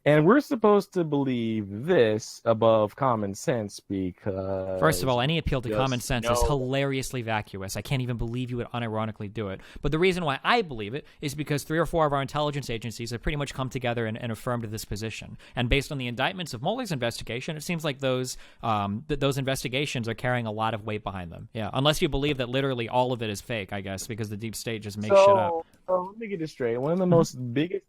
And we're supposed to believe this above common sense because... First of all, any appeal to common sense is no. hilariously vacuous. I can't even believe you would unironically do it. But the reason why I believe it is because 3 or 4 of our intelligence agencies have pretty much come together and affirmed this position. And based on the indictments of Mueller's investigation, it seems like those investigations are carrying a lot of weight behind them. Yeah, unless you believe that literally all of it is fake, I guess, because the deep state just makes shit up. So let me get this straight. One of the most biggest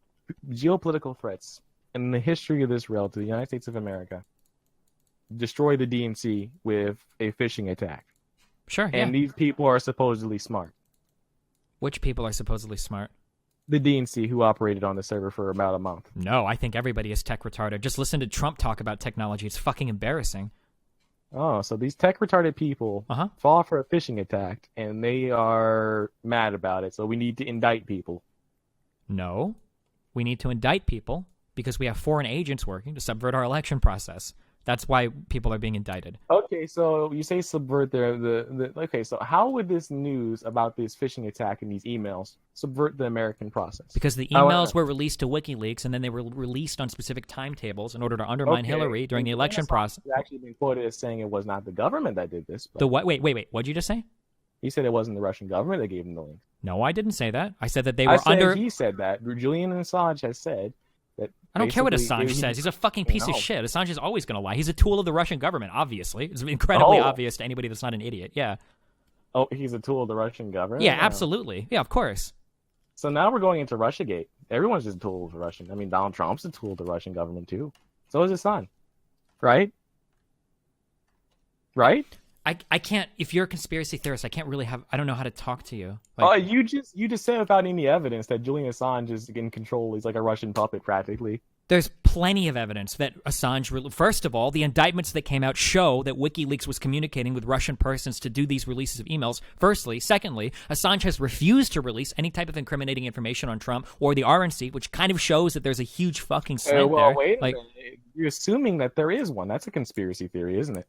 geopolitical threats in the history of this realm to the United States of America, destroy the DNC with a phishing attack. Sure, yeah. And these people are supposedly smart. Which people are supposedly smart? The DNC, who operated on the server for about a month. No, I think everybody is tech retarded. Just listen to Trump talk about technology. It's fucking embarrassing. Oh, so these tech retarded people fall for a phishing attack, and they are mad about it, so we need to indict people. No, we need to indict people because we have foreign agents working to subvert our election process. That's why people are being indicted. Okay, so you say subvert okay, so how would this news about this phishing attack and these emails subvert the American process? Because the emails were released to WikiLeaks, and then they were released on specific timetables in order to undermine Hillary during the election process. It's actually been quoted as saying it was not the government that did this. The what? Wait. What'd you just say? He said it wasn't the Russian government that gave him the link. No, I didn't say that. I said that they were under... He said that. Julian Assange has said that... I don't care what Assange says. He's a fucking piece of shit. Assange is always going to lie. He's a tool of the Russian government, obviously. It's incredibly obvious to anybody that's not an idiot. Yeah. Oh, he's a tool of the Russian government? Yeah, absolutely. Yeah, of course. So now we're going into Russiagate. Everyone's just a tool of the Russian. I mean, Donald Trump's a tool of the Russian government, too. So is his son. Right? Right? I can't, if you're a conspiracy theorist, I can't really I don't know how to talk to you. You just said without any evidence that Julian Assange is in control. He's like a Russian puppet, practically. There's plenty of evidence that Assange, first of all, the indictments that came out show that WikiLeaks was communicating with Russian persons to do these releases of emails. Firstly. Secondly, Assange has refused to release any type of incriminating information on Trump or the RNC, which kind of shows that there's a huge fucking slant there. Wait a minute. You're assuming that there is one. That's a conspiracy theory, isn't it?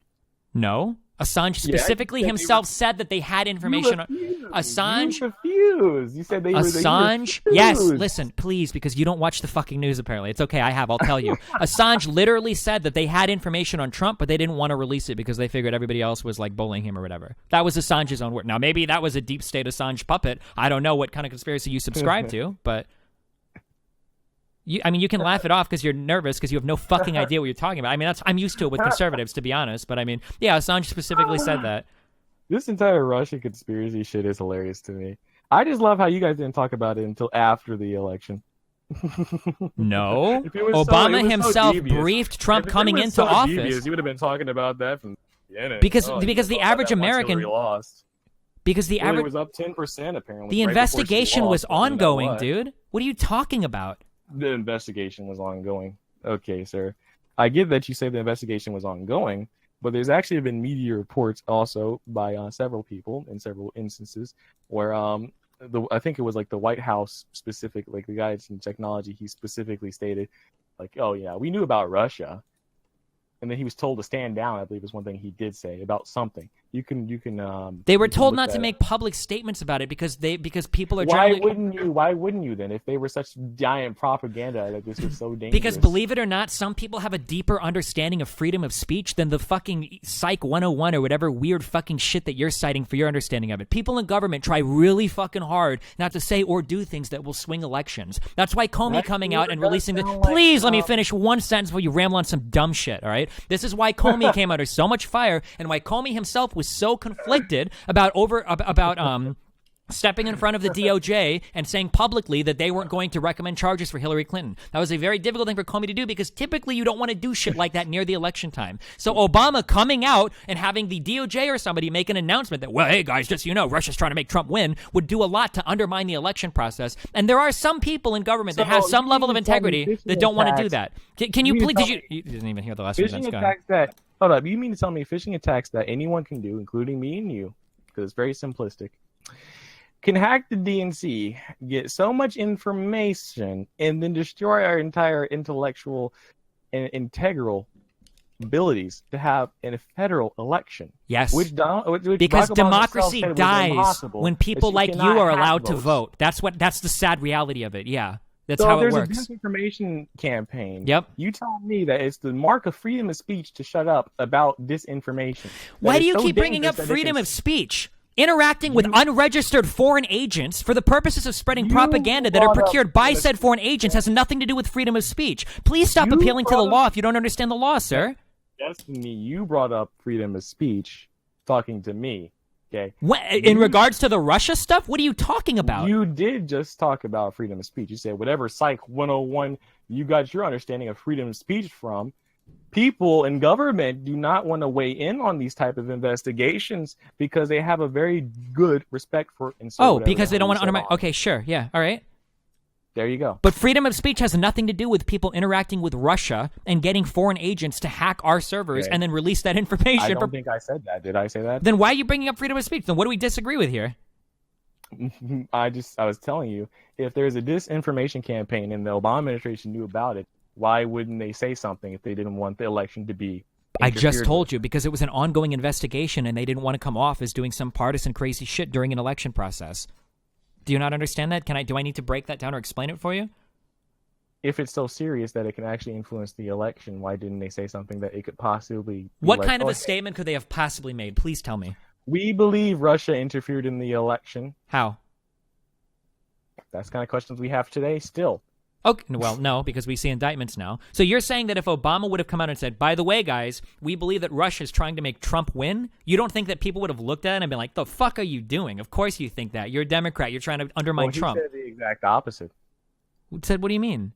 No. Assange specifically himself said that they had information on Assange. You refused. You said they Assange. Yes, listen, please, because you don't watch the fucking news apparently. It's okay, I'll tell you. Assange literally said that they had information on Trump, but they didn't want to release it because they figured everybody else was like bullying him or whatever. That was Assange's own word. Now, maybe that was a deep state Assange puppet. I don't know what kind of conspiracy you subscribe to, but you can laugh it off because you're nervous because you have no fucking idea what you're talking about. I mean, I'm used to it with conservatives, to be honest. But I mean, yeah, Assange specifically said that. This entire Russia conspiracy shit is hilarious to me. I just love how you guys didn't talk about it until after the election. No, Obama himself briefed Trump coming into office. Devious, you would have been talking about that from the beginning. Because the average American lost. Because the average was up 10% apparently. The investigation was ongoing, dude. What are you talking about? The investigation was ongoing. Okay, sir. I get that you say the investigation was ongoing, but there's actually been media reports also by several people in several instances where I think it was like the White House specific, like the guy in technology, he specifically stated like, oh yeah, we knew about Russia. And then he was told to stand down, I believe is one thing he did say about something. You can They were told not to make public statements about it because people are generally... Why wouldn't you then if they were such giant propaganda that this was so dangerous? Because believe it or not, some people have a deeper understanding of freedom of speech than the fucking Psych 101 or whatever weird fucking shit that you're citing for your understanding of it. People in government try really fucking hard not to say or do things that will swing elections. That's why Comey coming out and releasing the... Please let me finish one sentence before you ramble on some dumb shit, all right? This is why Comey came under so much fire and why Comey himself was so conflicted about stepping in front of the DOJ and saying publicly that they weren't going to recommend charges for Hillary Clinton. That was a very difficult thing for Comey to do because typically you don't want to do shit like that near the election time. So Obama coming out and having the DOJ or somebody make an announcement that, well, hey guys, just so you know, Russia's trying to make Trump win, would do a lot to undermine the election process. And there are some people in government that have some level of integrity that don't want to do that. Can you please? You didn't even hear the last sentence. Hold up. You mean to tell me phishing attacks that anyone can do, including me and you, because it's very simplistic, can hack the DNC, get so much information, and then destroy our entire intellectual and integral abilities to have a federal election? Yes. Which because Barack Obama democracy himself said was dies impossible, when people like you cannot are have allowed to votes. vote. That's the sad reality of it. Yeah. That's so how it there's works. a disinformation campaign. Yep. You tell me that it's the mark of freedom of speech to shut up about disinformation. Why do you keep bringing up freedom of speech? Interacting with unregistered foreign agents for the purposes of spreading propaganda that are procured by said foreign agents has nothing to do with freedom of speech. Please stop appealing to the law if you don't understand the law, sir. Destiny, you brought up freedom of speech talking to me. Okay. In regards to the Russia stuff, what are you talking about? You did just talk about freedom of speech. You said whatever Psych 101 you got your understanding of freedom of speech from. People in government do not want to weigh in on these type of investigations because they have a very good respect for. Because they don't want to undermine. Okay, sure, yeah, all right. There you go. But freedom of speech has nothing to do with people interacting with Russia and getting foreign agents to hack our servers and then release that information. I don't think I said that. Did I say that? Then why are you bringing up freedom of speech? Then what do we disagree with here? I was telling you, if there's a disinformation campaign and the Obama administration knew about it, why wouldn't they say something if they didn't want the election to be I just told you, because it was an ongoing investigation and they didn't want to come off as doing some partisan crazy shit during an election process. Do you not understand that? Do I need to break that down or explain it for you? If it's so serious that it can actually influence the election, why didn't they say something that it could possibly... What kind of a statement could they have possibly made? Please tell me. We believe Russia interfered in the election. How? That's the kind of questions we have today still. Okay, well, no, because we see indictments now. So you're saying that if Obama would have come out and said, by the way, guys, we believe that Russia is trying to make Trump win, you don't think that people would have looked at it and been like, the fuck are you doing? Of course you think that. You're a Democrat. You're trying to undermine Trump. He said the exact opposite. Said, what do you mean?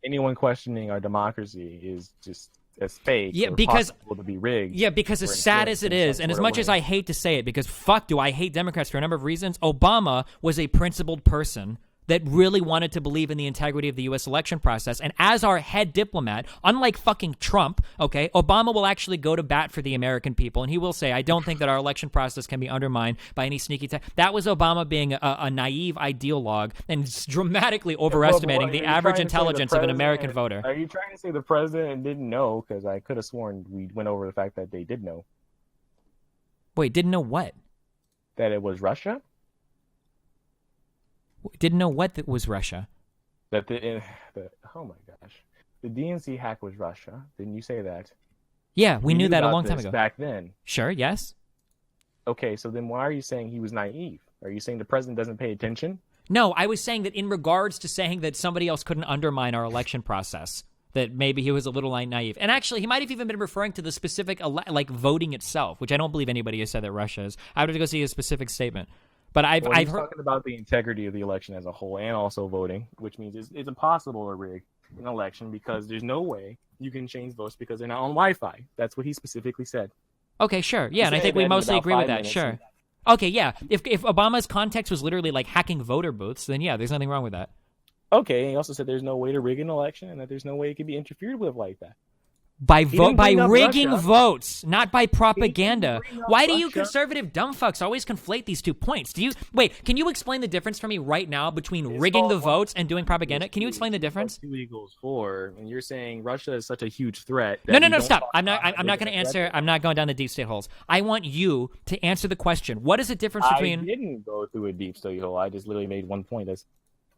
Anyone questioning our democracy is just as fake. Yeah, because possible to be rigged. Yeah, because as sad as it is, and as much as I hate to say it, because fuck do I hate Democrats for a number of reasons, Obama was a principled person that really wanted to believe in the integrity of the U.S. election process. And as our head diplomat, unlike fucking Trump, okay, Obama will actually go to bat for the American people. And he will say, I don't think that our election process can be undermined by any sneaky That was Obama being a naive ideologue and dramatically overestimating the average intelligence of an American voter. Are you trying to say the president didn't know? Because I could have sworn we went over the fact that they did know. Wait, didn't know what? That it was Russia? Didn't know what that was Russia. That oh my gosh, the DNC hack was Russia. Didn't you say that? Yeah, we knew that a long time ago. Back then. Sure. Yes. Okay, so then why are you saying he was naive? Are you saying the president doesn't pay attention? No, I was saying that in regards to saying that somebody else couldn't undermine our election process, that maybe he was a little naive. And actually, he might have even been referring to the specific voting itself, which I don't believe anybody has said that Russia is. I would have to go see a specific statement. But I've heard talking about the integrity of the election as a whole and also voting, which means it's impossible to rig an election because there's no way you can change votes because they're not on Wi-Fi. That's what he specifically said. Okay, sure. Yeah, and I think we mostly agree with that. Sure. Okay, yeah. If Obama's context was literally like hacking voter booths, then yeah, there's nothing wrong with that. Okay, and he also said there's no way to rig an election and that there's no way it can be interfered with like that. By rigging votes, not by propaganda. Why do you conservative dumb fucks always conflate these 2 points? Can you explain the difference for me right now between rigging the votes and doing propaganda? Can you explain the difference? 2 equals 4, and you're saying Russia is such a huge threat. No, stop. I'm not going to answer. I'm not going down the deep state holes. I want you to answer the question. What is the difference between... I didn't go through a deep state hole. I just literally made one point.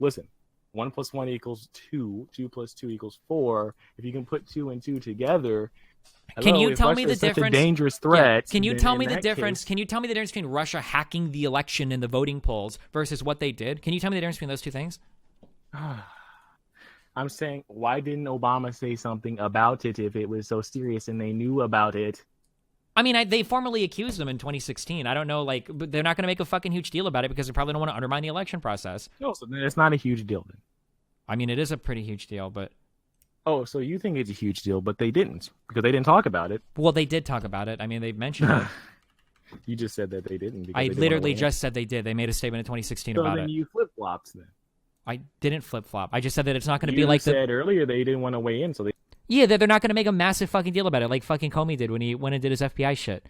Listen. 1 + 1 = 2. 2 + 2 = 4. If you can put 2 and 2 together, can you tell me the difference? Such a dangerous threat. Can you tell me the difference? Can you tell me the difference between Russia hacking the election in the voting polls versus what they did? Can you tell me the difference between those two things? I'm saying, why didn't Obama say something about it if it was so serious and they knew about it? I mean, they formally accused them in 2016. I don't know, like, but they're not going to make a fucking huge deal about it because they probably don't want to undermine the election process. No, so then it's not a huge deal then. I mean, it is a pretty huge deal, but... Oh, so you think it's a huge deal, but they didn't because they didn't talk about it. Well, they did talk about it. I mean, they mentioned it. You just said that they didn't. I literally just said they did. They made a statement in 2016 about it. So then you flip-flops then. I didn't flip-flop. I just said that it's not going to be like You said earlier they didn't want to weigh in, so they... Yeah, they're not going to make a massive fucking deal about it like fucking Comey did when he went and did his FBI shit.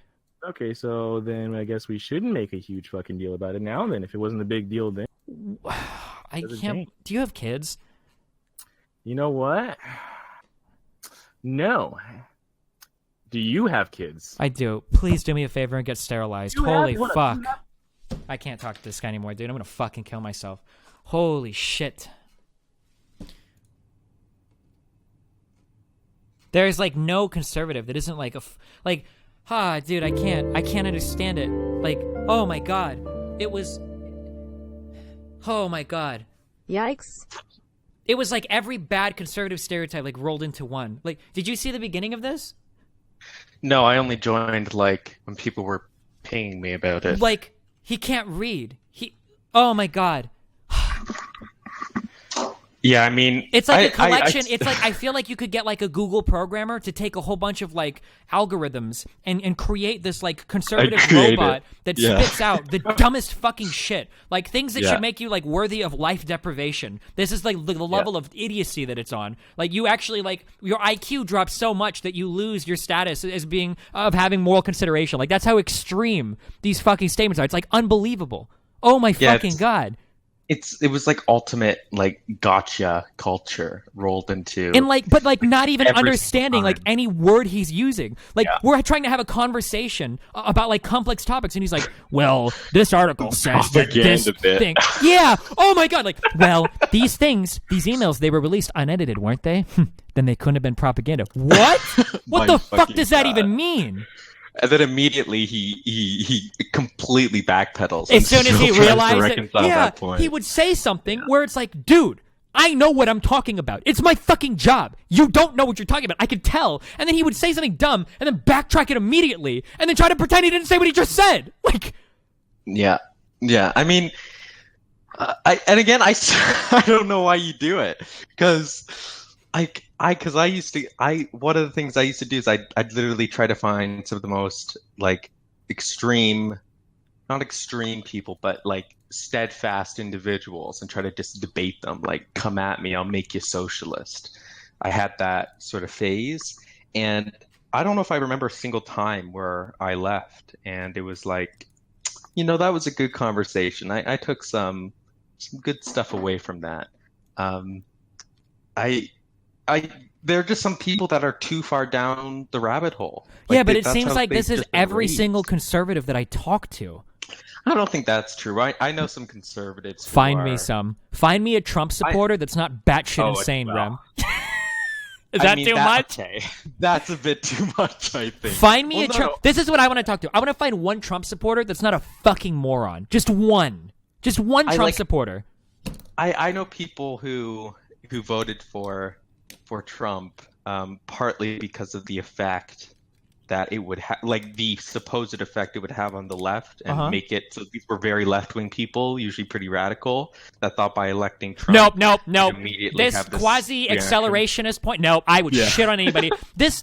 Okay, so then I guess we shouldn't make a huge fucking deal about it now then. If it wasn't a big deal then. I can't... Do you have kids? You know what? No. Do you have kids? I do. Please do me a favor and get sterilized. Holy fuck. I can't talk to this guy anymore, dude. I'm gonna fucking kill myself. Holy shit. There's like no conservative that isn't like dude, I can't understand it. Like, oh my god. It was... Oh my god. Yikes. It was like every bad conservative stereotype like rolled into one. Like, did you see the beginning of this? No, I only joined like when people were pinging me about it. Like, he can't read. Oh my god. Yeah, I mean, it's like a collection. It's like I feel like you could get like a Google programmer to take a whole bunch of like algorithms and create this like conservative robot that spits out the dumbest fucking shit, like things that should make you like worthy of life deprivation. This is like the level of idiocy that it's on. Like you actually like your IQ drops so much that you lose your status as being of having moral consideration. Like that's how extreme these fucking statements are. It's like unbelievable. Oh my fucking god. It was like ultimate like gotcha culture rolled into and like but like not even understanding like any word he's using. Like we're trying to have a conversation about like complex topics and he's like, well, this article says that this thing. Yeah. Oh my god. Like, well, these emails, they were released unedited, weren't they? Then they couldn't have been propaganda. What? What the fuck does that even mean? And then immediately he completely backpedals. As soon as he realized that, he would say something where it's like, dude, I know what I'm talking about. It's my fucking job. You don't know what you're talking about. I can tell. And then he would say something dumb and then backtrack it immediately and then try to pretend he didn't say what he just said. Like, yeah. I mean, I don't know why you do it because one of the things I used to do is I'd literally try to find some of the most like extreme, not extreme people, but like steadfast individuals and try to just debate them. Like, come at me, I'll make you socialist. I had that sort of phase, and I don't know if I remember a single time where I left and it was like, that was a good conversation. I took some good stuff away from that. There are just some people that are too far down the rabbit hole. Like, yeah, but it seems like this is every single conservative that I talk to. I don't think that's true. I know some conservatives. Find me a Trump supporter that's not batshit insane, Rem. Is that too much? Okay. That's a bit too much, I think. Find me a Trump... No. This is what I want to talk to. I want to find one Trump supporter that's not a fucking moron. Just one. Just one Trump supporter. I know people who voted for Trump partly because of the effect that it would have, like the supposed effect it would have on the left and make it so these were very left-wing people, usually pretty radical, that thought by electing Trump nope immediately this quasi-accelerationist point, no, I would shit on anybody. This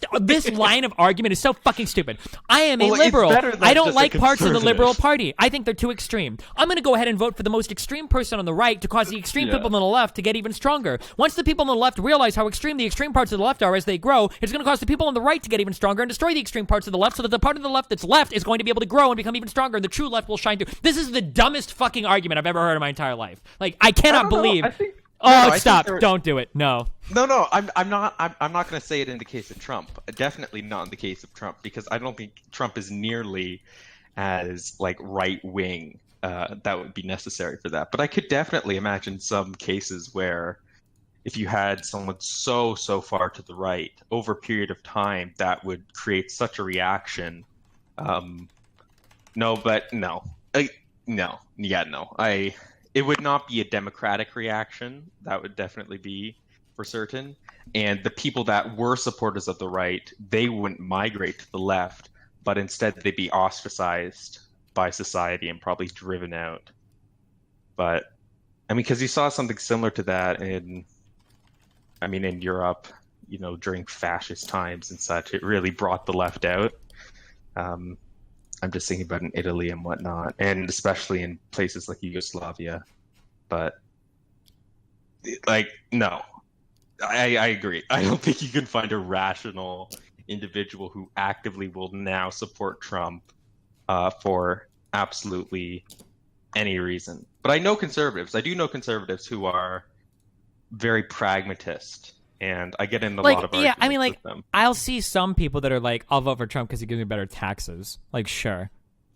line of argument is so fucking stupid. I am a liberal. I don't like parts of the liberal party. I think they're too extreme. I'm going to go ahead and vote for the most extreme person on the right to cause the extreme people on the left to get even stronger. Once the people on the left realize how extreme the extreme parts of the left are as they grow, it's going to cause the people on the right to get even stronger and destroy the extreme parts of the left so that the part of the left that's left is going to be able to grow and become even stronger and the true left will shine through. This is the dumbest fucking argument I've ever heard in my entire life. Like, I cannot believe... stop. Don't do it. No. No, I'm not going to say it in the case of Trump. Definitely not in the case of Trump, because I don't think Trump is nearly as like right-wing that would be necessary for that. But I could definitely imagine some cases where if you had someone so far to the right over a period of time, that would create such a reaction. It would not be a democratic reaction. That would definitely be for certain. And the people that were supporters of the right, they wouldn't migrate to the left but instead they'd be ostracized by society and probably driven out. But I mean, because you saw something similar to that in Europe, during fascist times and such. It really brought the left out. I'm just thinking about in Italy and whatnot, and especially in places like Yugoslavia. But no, I agree. I don't think you can find a rational individual who actively will now support Trump for absolutely any reason. But I know conservatives. I do know conservatives who are very pragmatist, and I get in a lot of arguments with them. I'll see some people that are like, I'll vote for Trump because he gives me better taxes. Sure.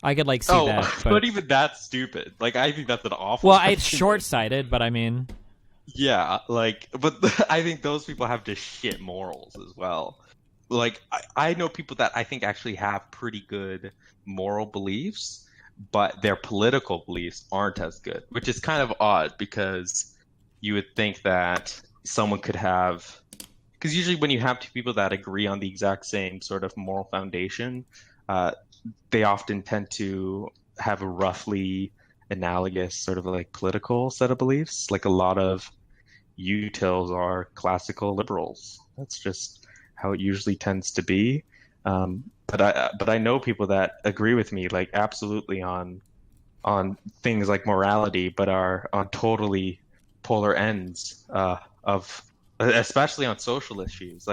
I could see that. But even that's stupid. I think that's an awful. Well, it's short-sighted, but I mean. Yeah, but I think those people have just shit morals as well. I know people that I think actually have pretty good moral beliefs, but their political beliefs aren't as good, which is kind of odd because you would think that someone could have, because usually when you have two people that agree on the exact same sort of moral foundation, they often tend to have a roughly analogous sort of political set of beliefs. A lot of utils are classical liberals. That's just how it usually tends to be. But I know people that agree with me absolutely on things like morality, but are on totally polar ends of, especially on social issues.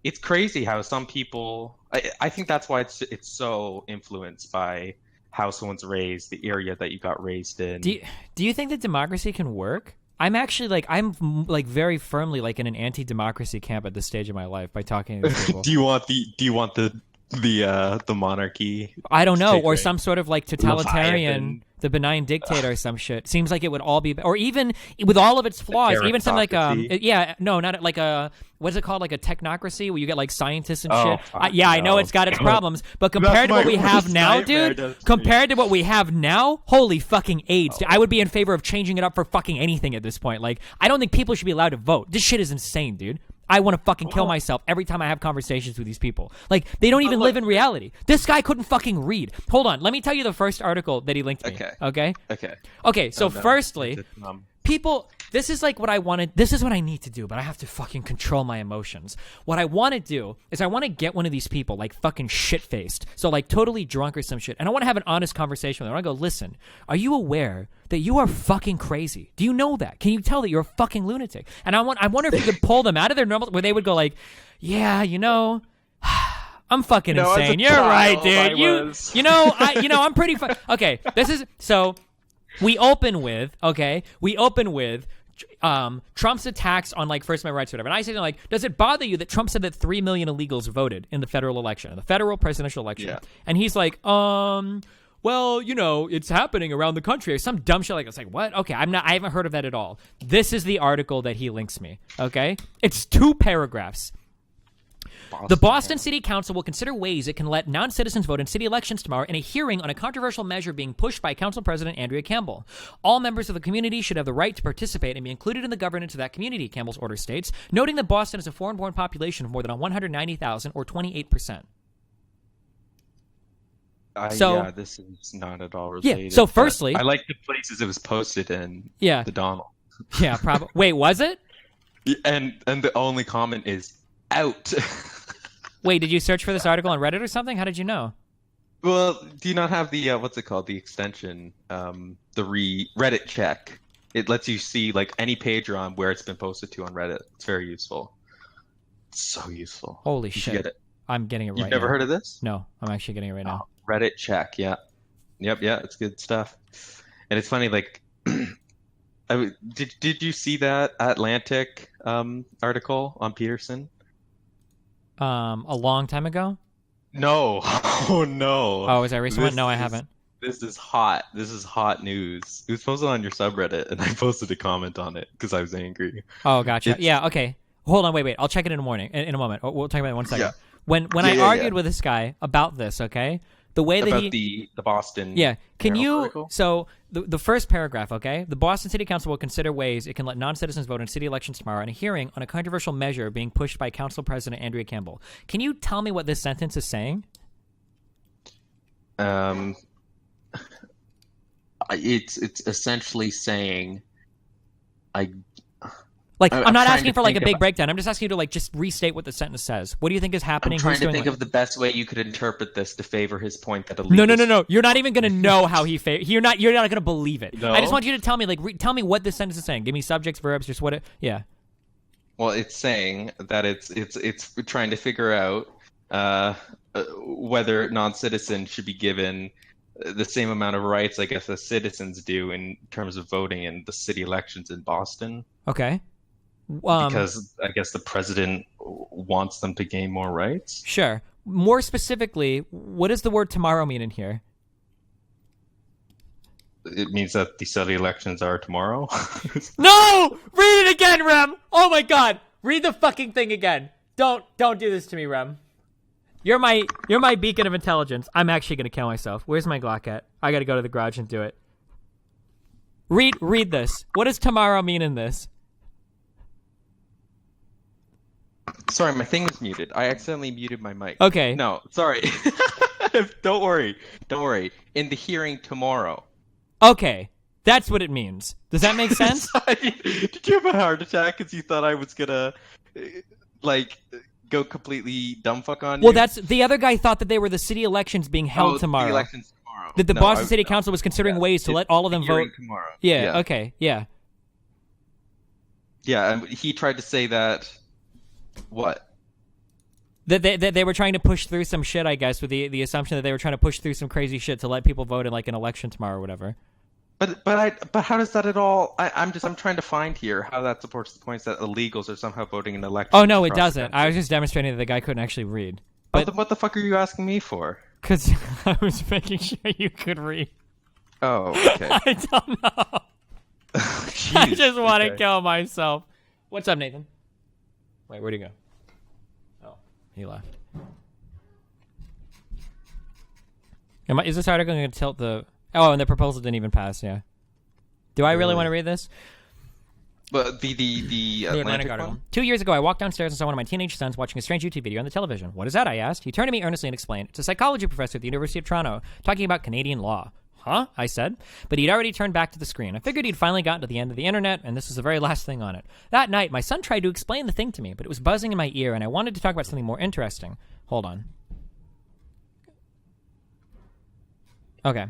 It's crazy how some people. I think that's why it's so influenced by how someone's raised, the area that you got raised in. Do you think that democracy can work? I'm actually I'm very firmly in an anti-democracy camp at this stage of my life by talking to these people. Do you want the monarchy? I don't know, or some sort of totalitarian, the benign dictator or some shit. Seems like it would all be, or even with all of its flaws, even something not a what is it called, a technocracy where you get scientists and shit. I know it's got its problems, but compared to what we have now, dude, compared to what we have now, holy fucking AIDS. Dude, I would be in favor of changing it up for fucking anything at this point. I don't think people should be allowed to vote. This shit is insane, dude. I want to fucking kill myself every time I have conversations with these people. They don't even live in reality. This guy couldn't fucking read. Hold on. Let me tell you the first article that he linked me. Okay. So firstly, people, this is what I wanted. This is what I need to do, but I have to fucking control my emotions. What I want to do is I want to get one of these people fucking shit-faced. So totally drunk or some shit. And I want to have an honest conversation with them. I want to go, listen, are you aware that you are fucking crazy? Do you know that? Can you tell that you're a fucking lunatic? And I wonder if you could pull them out of their normal, where they would go yeah, I'm fucking insane. You're right, dude. I'm pretty okay. This is so. We open with Trump's attacks on First Amendment rights or whatever. And I say does it bother you that Trump said that 3 million illegals voted in the federal election, the federal presidential election? Yeah. And he's well, it's happening around the country or some dumb shit it's what? Okay, I haven't heard of that at all. This is the article that he links me. Okay? It's 2 paragraphs. The Boston City Council will consider ways it can let non-citizens vote in city elections tomorrow in a hearing on a controversial measure being pushed by Council President Andrea Campbell. All members of the community should have the right to participate and be included in the governance of that community, Campbell's order states, noting that Boston has a foreign-born population of more than 190,000 or 28%. Yeah, this is not at all related. Yeah, so firstly... I like the places it was posted in, the Donald. Yeah, probably. Wait, was it? And the only comment is, out. Wait, did you search for this article on Reddit or something? How did you know? Well, do you not have the what's it called? The extension, Reddit check. It lets you see any page you're on where it's been posted to on Reddit. It's very useful. It's so useful. Holy you shit! Get it. I'm getting it right now. You've never heard of this? No, I'm actually getting it right now. Reddit check. Yeah. Yep. It's good stuff. And it's funny. Did you see that Atlantic article on Peterson? A long time ago? No. Oh no. Oh, is that a recent one? No, I haven't. This is hot. This is hot news. It was posted on your subreddit, and I posted a comment on it because I was angry. Oh, gotcha. Yeah. Okay. Hold on. Wait. I'll check it in a a moment. We'll talk about it in 1 second. Yeah. When I argued with this guy about this, okay, the way that the Boston. Yeah. Can you? Article? So the first paragraph, okay, the Boston City Council will consider ways it can let non-citizens vote in city elections tomorrow in a hearing on a controversial measure being pushed by Council President Andrea Campbell. Can you tell me what this sentence is saying? um, it's essentially saying, I'm I'm not trying asking to for like a think big of- breakdown. I'm just asking you to like just restate what the sentence says. What do you think is happening? I'm trying Who's to doing think what? of the best way you could interpret this to favor his point that No. illegals. You're not even gonna know how he You're not gonna believe it. No? I just want you to tell me tell me what this sentence is saying. Give me subjects, verbs, just what it. Yeah. Well, it's saying that it's trying to figure out whether non-citizens should be given the same amount of rights, I guess, as citizens do in terms of voting in the city elections in Boston. Okay. Because I guess the president wants them to gain more rights. Sure. More specifically, what does the word tomorrow mean in here? It means that the city elections are tomorrow. No! Read it again, Rem! Oh my god! Read the fucking thing again. Don't do this to me, Rem. You're my beacon of intelligence. I'm actually gonna kill myself. Where's my Glock at? I gotta go to the garage and do it. Read this. What does tomorrow mean in this? Sorry, my thing was muted. I accidentally muted my mic. Okay. No, sorry. Don't worry. In the hearing tomorrow. Okay. That's what it means. Does that make sense? Did you have a heart attack because you thought I was gonna, go completely dumbfuck on you? Well, that's the other guy thought that they were the city elections being held tomorrow. The elections tomorrow. That the No, Boston City Council was considering ways to let all of them vote. Hearing tomorrow. Yeah. Okay. Yeah. Yeah, and he tried to say that. What? That they were trying to push through some shit, I guess, with the assumption that they were trying to push through some crazy shit to let people vote in like an election tomorrow or whatever. But how does that at all? I'm trying to find here how that supports the points that illegals are somehow voting in elections. Oh no, it across the doesn't. country. I was just demonstrating that the guy couldn't actually read. But what the fuck are you asking me for? Because I was making sure you could read. Oh, okay. I don't know. Jeez, I just want to okay. kill myself. What's up, Nathan? Wait, where'd he go? Oh, he left. Is this article going to tilt the... Oh, and the proposal didn't even pass, yeah. Do I really want to read this? But the Atlantic article. one? 2 years ago, I walked downstairs and saw one of my teenage sons watching a strange YouTube video on the television. What is that? I asked. He turned to me earnestly and explained. It's a psychology professor at the University of Toronto talking about Canadian law. Huh? I said. But he'd already turned back to the screen. I figured he'd finally gotten to the end of the internet, and this was the very last thing on it. That night, my son tried to explain the thing to me, but it was buzzing in my ear, and I wanted to talk about something more interesting. Hold on. Okay.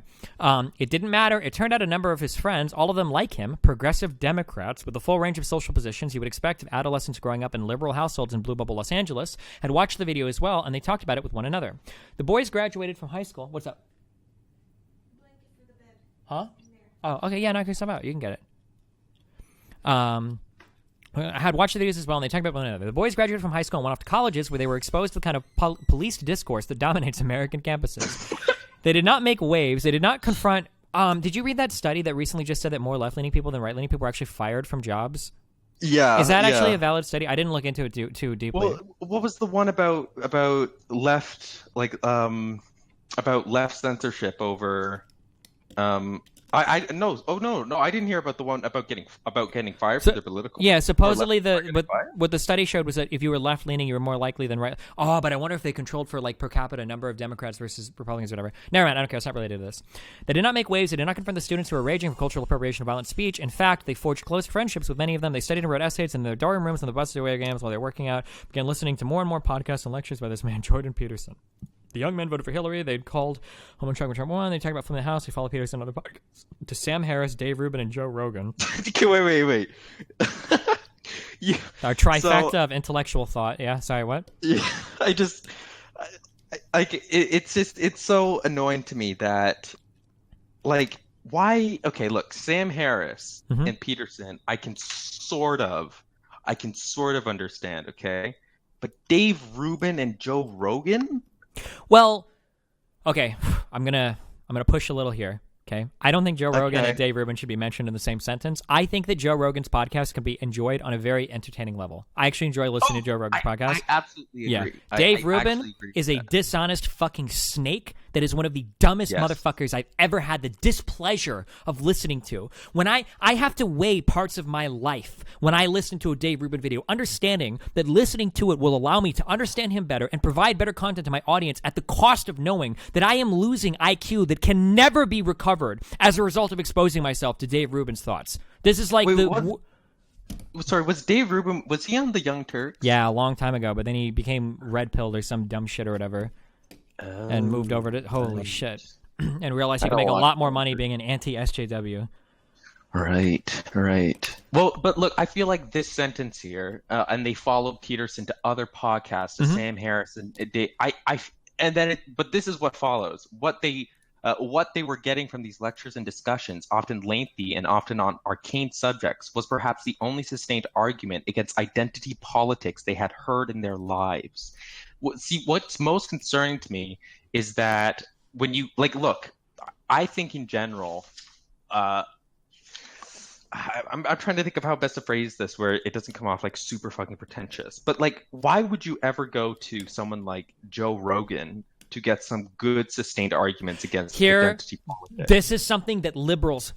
It didn't matter. It turned out a number of his friends, all of them like him, progressive Democrats with the full range of social positions you would expect of adolescents growing up in liberal households in Blue Bubble, Los Angeles, had watched the video as well, and they talked about it with one another. The boys graduated from high school. What's up? Huh? Oh, okay. Yeah, knock yourself out. You can get it. I had watched the videos as well, and they talked about one another. The boys graduated from high school and went off to colleges where they were exposed to the kind of police discourse that dominates American campuses. They did not make waves. They did not confront... did you read that study that recently just said that more left-leaning people than right-leaning people were actually fired from jobs? Yeah. Is that actually a valid study? I didn't look into it too deeply. Well, what was the one about left, about left censorship over... I didn't hear about the one about getting fired for their political. Yeah, supposedly fired? what the study showed was that if you were left leaning, you were more likely than right. Oh, but I wonder if they controlled for like per capita number of Democrats versus Republicans or whatever. Never mind, I don't care. It's not related to this. They did not make waves. They did not confront the students who were raging for cultural appropriation and violent speech. In fact, they forged close friendships with many of them. They studied and wrote essays in their dorm rooms on the bus away games while they were working out. Began listening to more and more podcasts and lectures by this man Jordan Peterson. The young men voted for Hillary. They'd called Home and Trump 1. They talked about flipping the house. They followed Peterson on other podcasts. To Sam Harris, Dave Rubin, and Joe Rogan. Wait. Yeah. Our trifecta of intellectual thought. Yeah, sorry, what? Yeah, it's so annoying to me that, why? Okay, look, Sam Harris and Peterson, I can sort of understand. Okay, but Dave Rubin and Joe Rogan. Well, okay, I'm gonna push a little here. Okay, I don't think Joe Rogan and Dave Rubin should be mentioned in the same sentence. I think that Joe Rogan's podcast can be enjoyed on a very entertaining level. I actually enjoy listening to Joe Rogan's podcast. I absolutely agree. Yeah, Dave I Rubin actually agree with is a that. dishonest fucking snake that is one of the dumbest Yes. motherfuckers I've ever had the displeasure of listening to. When I have to weigh parts of my life when I listen to a Dave Rubin video, understanding that listening to it will allow me to understand him better and provide better content to my audience at the cost of knowing that I am losing IQ that can never be recovered as a result of exposing myself to Dave Rubin's thoughts. This is like Sorry, was Dave Rubin, was he on the Young Turks? yeah, a long time ago, but then he became red pilled or some dumb shit or whatever, and moved over to holy shit, and realized he could make a lot more money being an anti-SJW. Right. Well, but look, I feel like this sentence here, and they followed Peterson to other podcasts, to Sam Harrison. But this is what follows. What they were getting from these lectures and discussions, often lengthy and often on arcane subjects, was perhaps the only sustained argument against identity politics they had heard in their lives. See, what's most concerning to me is that when you look, I think in general, I'm trying to think of how best to phrase this where it doesn't come off like super fucking pretentious. But like, why would you ever go to someone like Joe Rogan to get some good sustained arguments against identity politics? This is something that liberals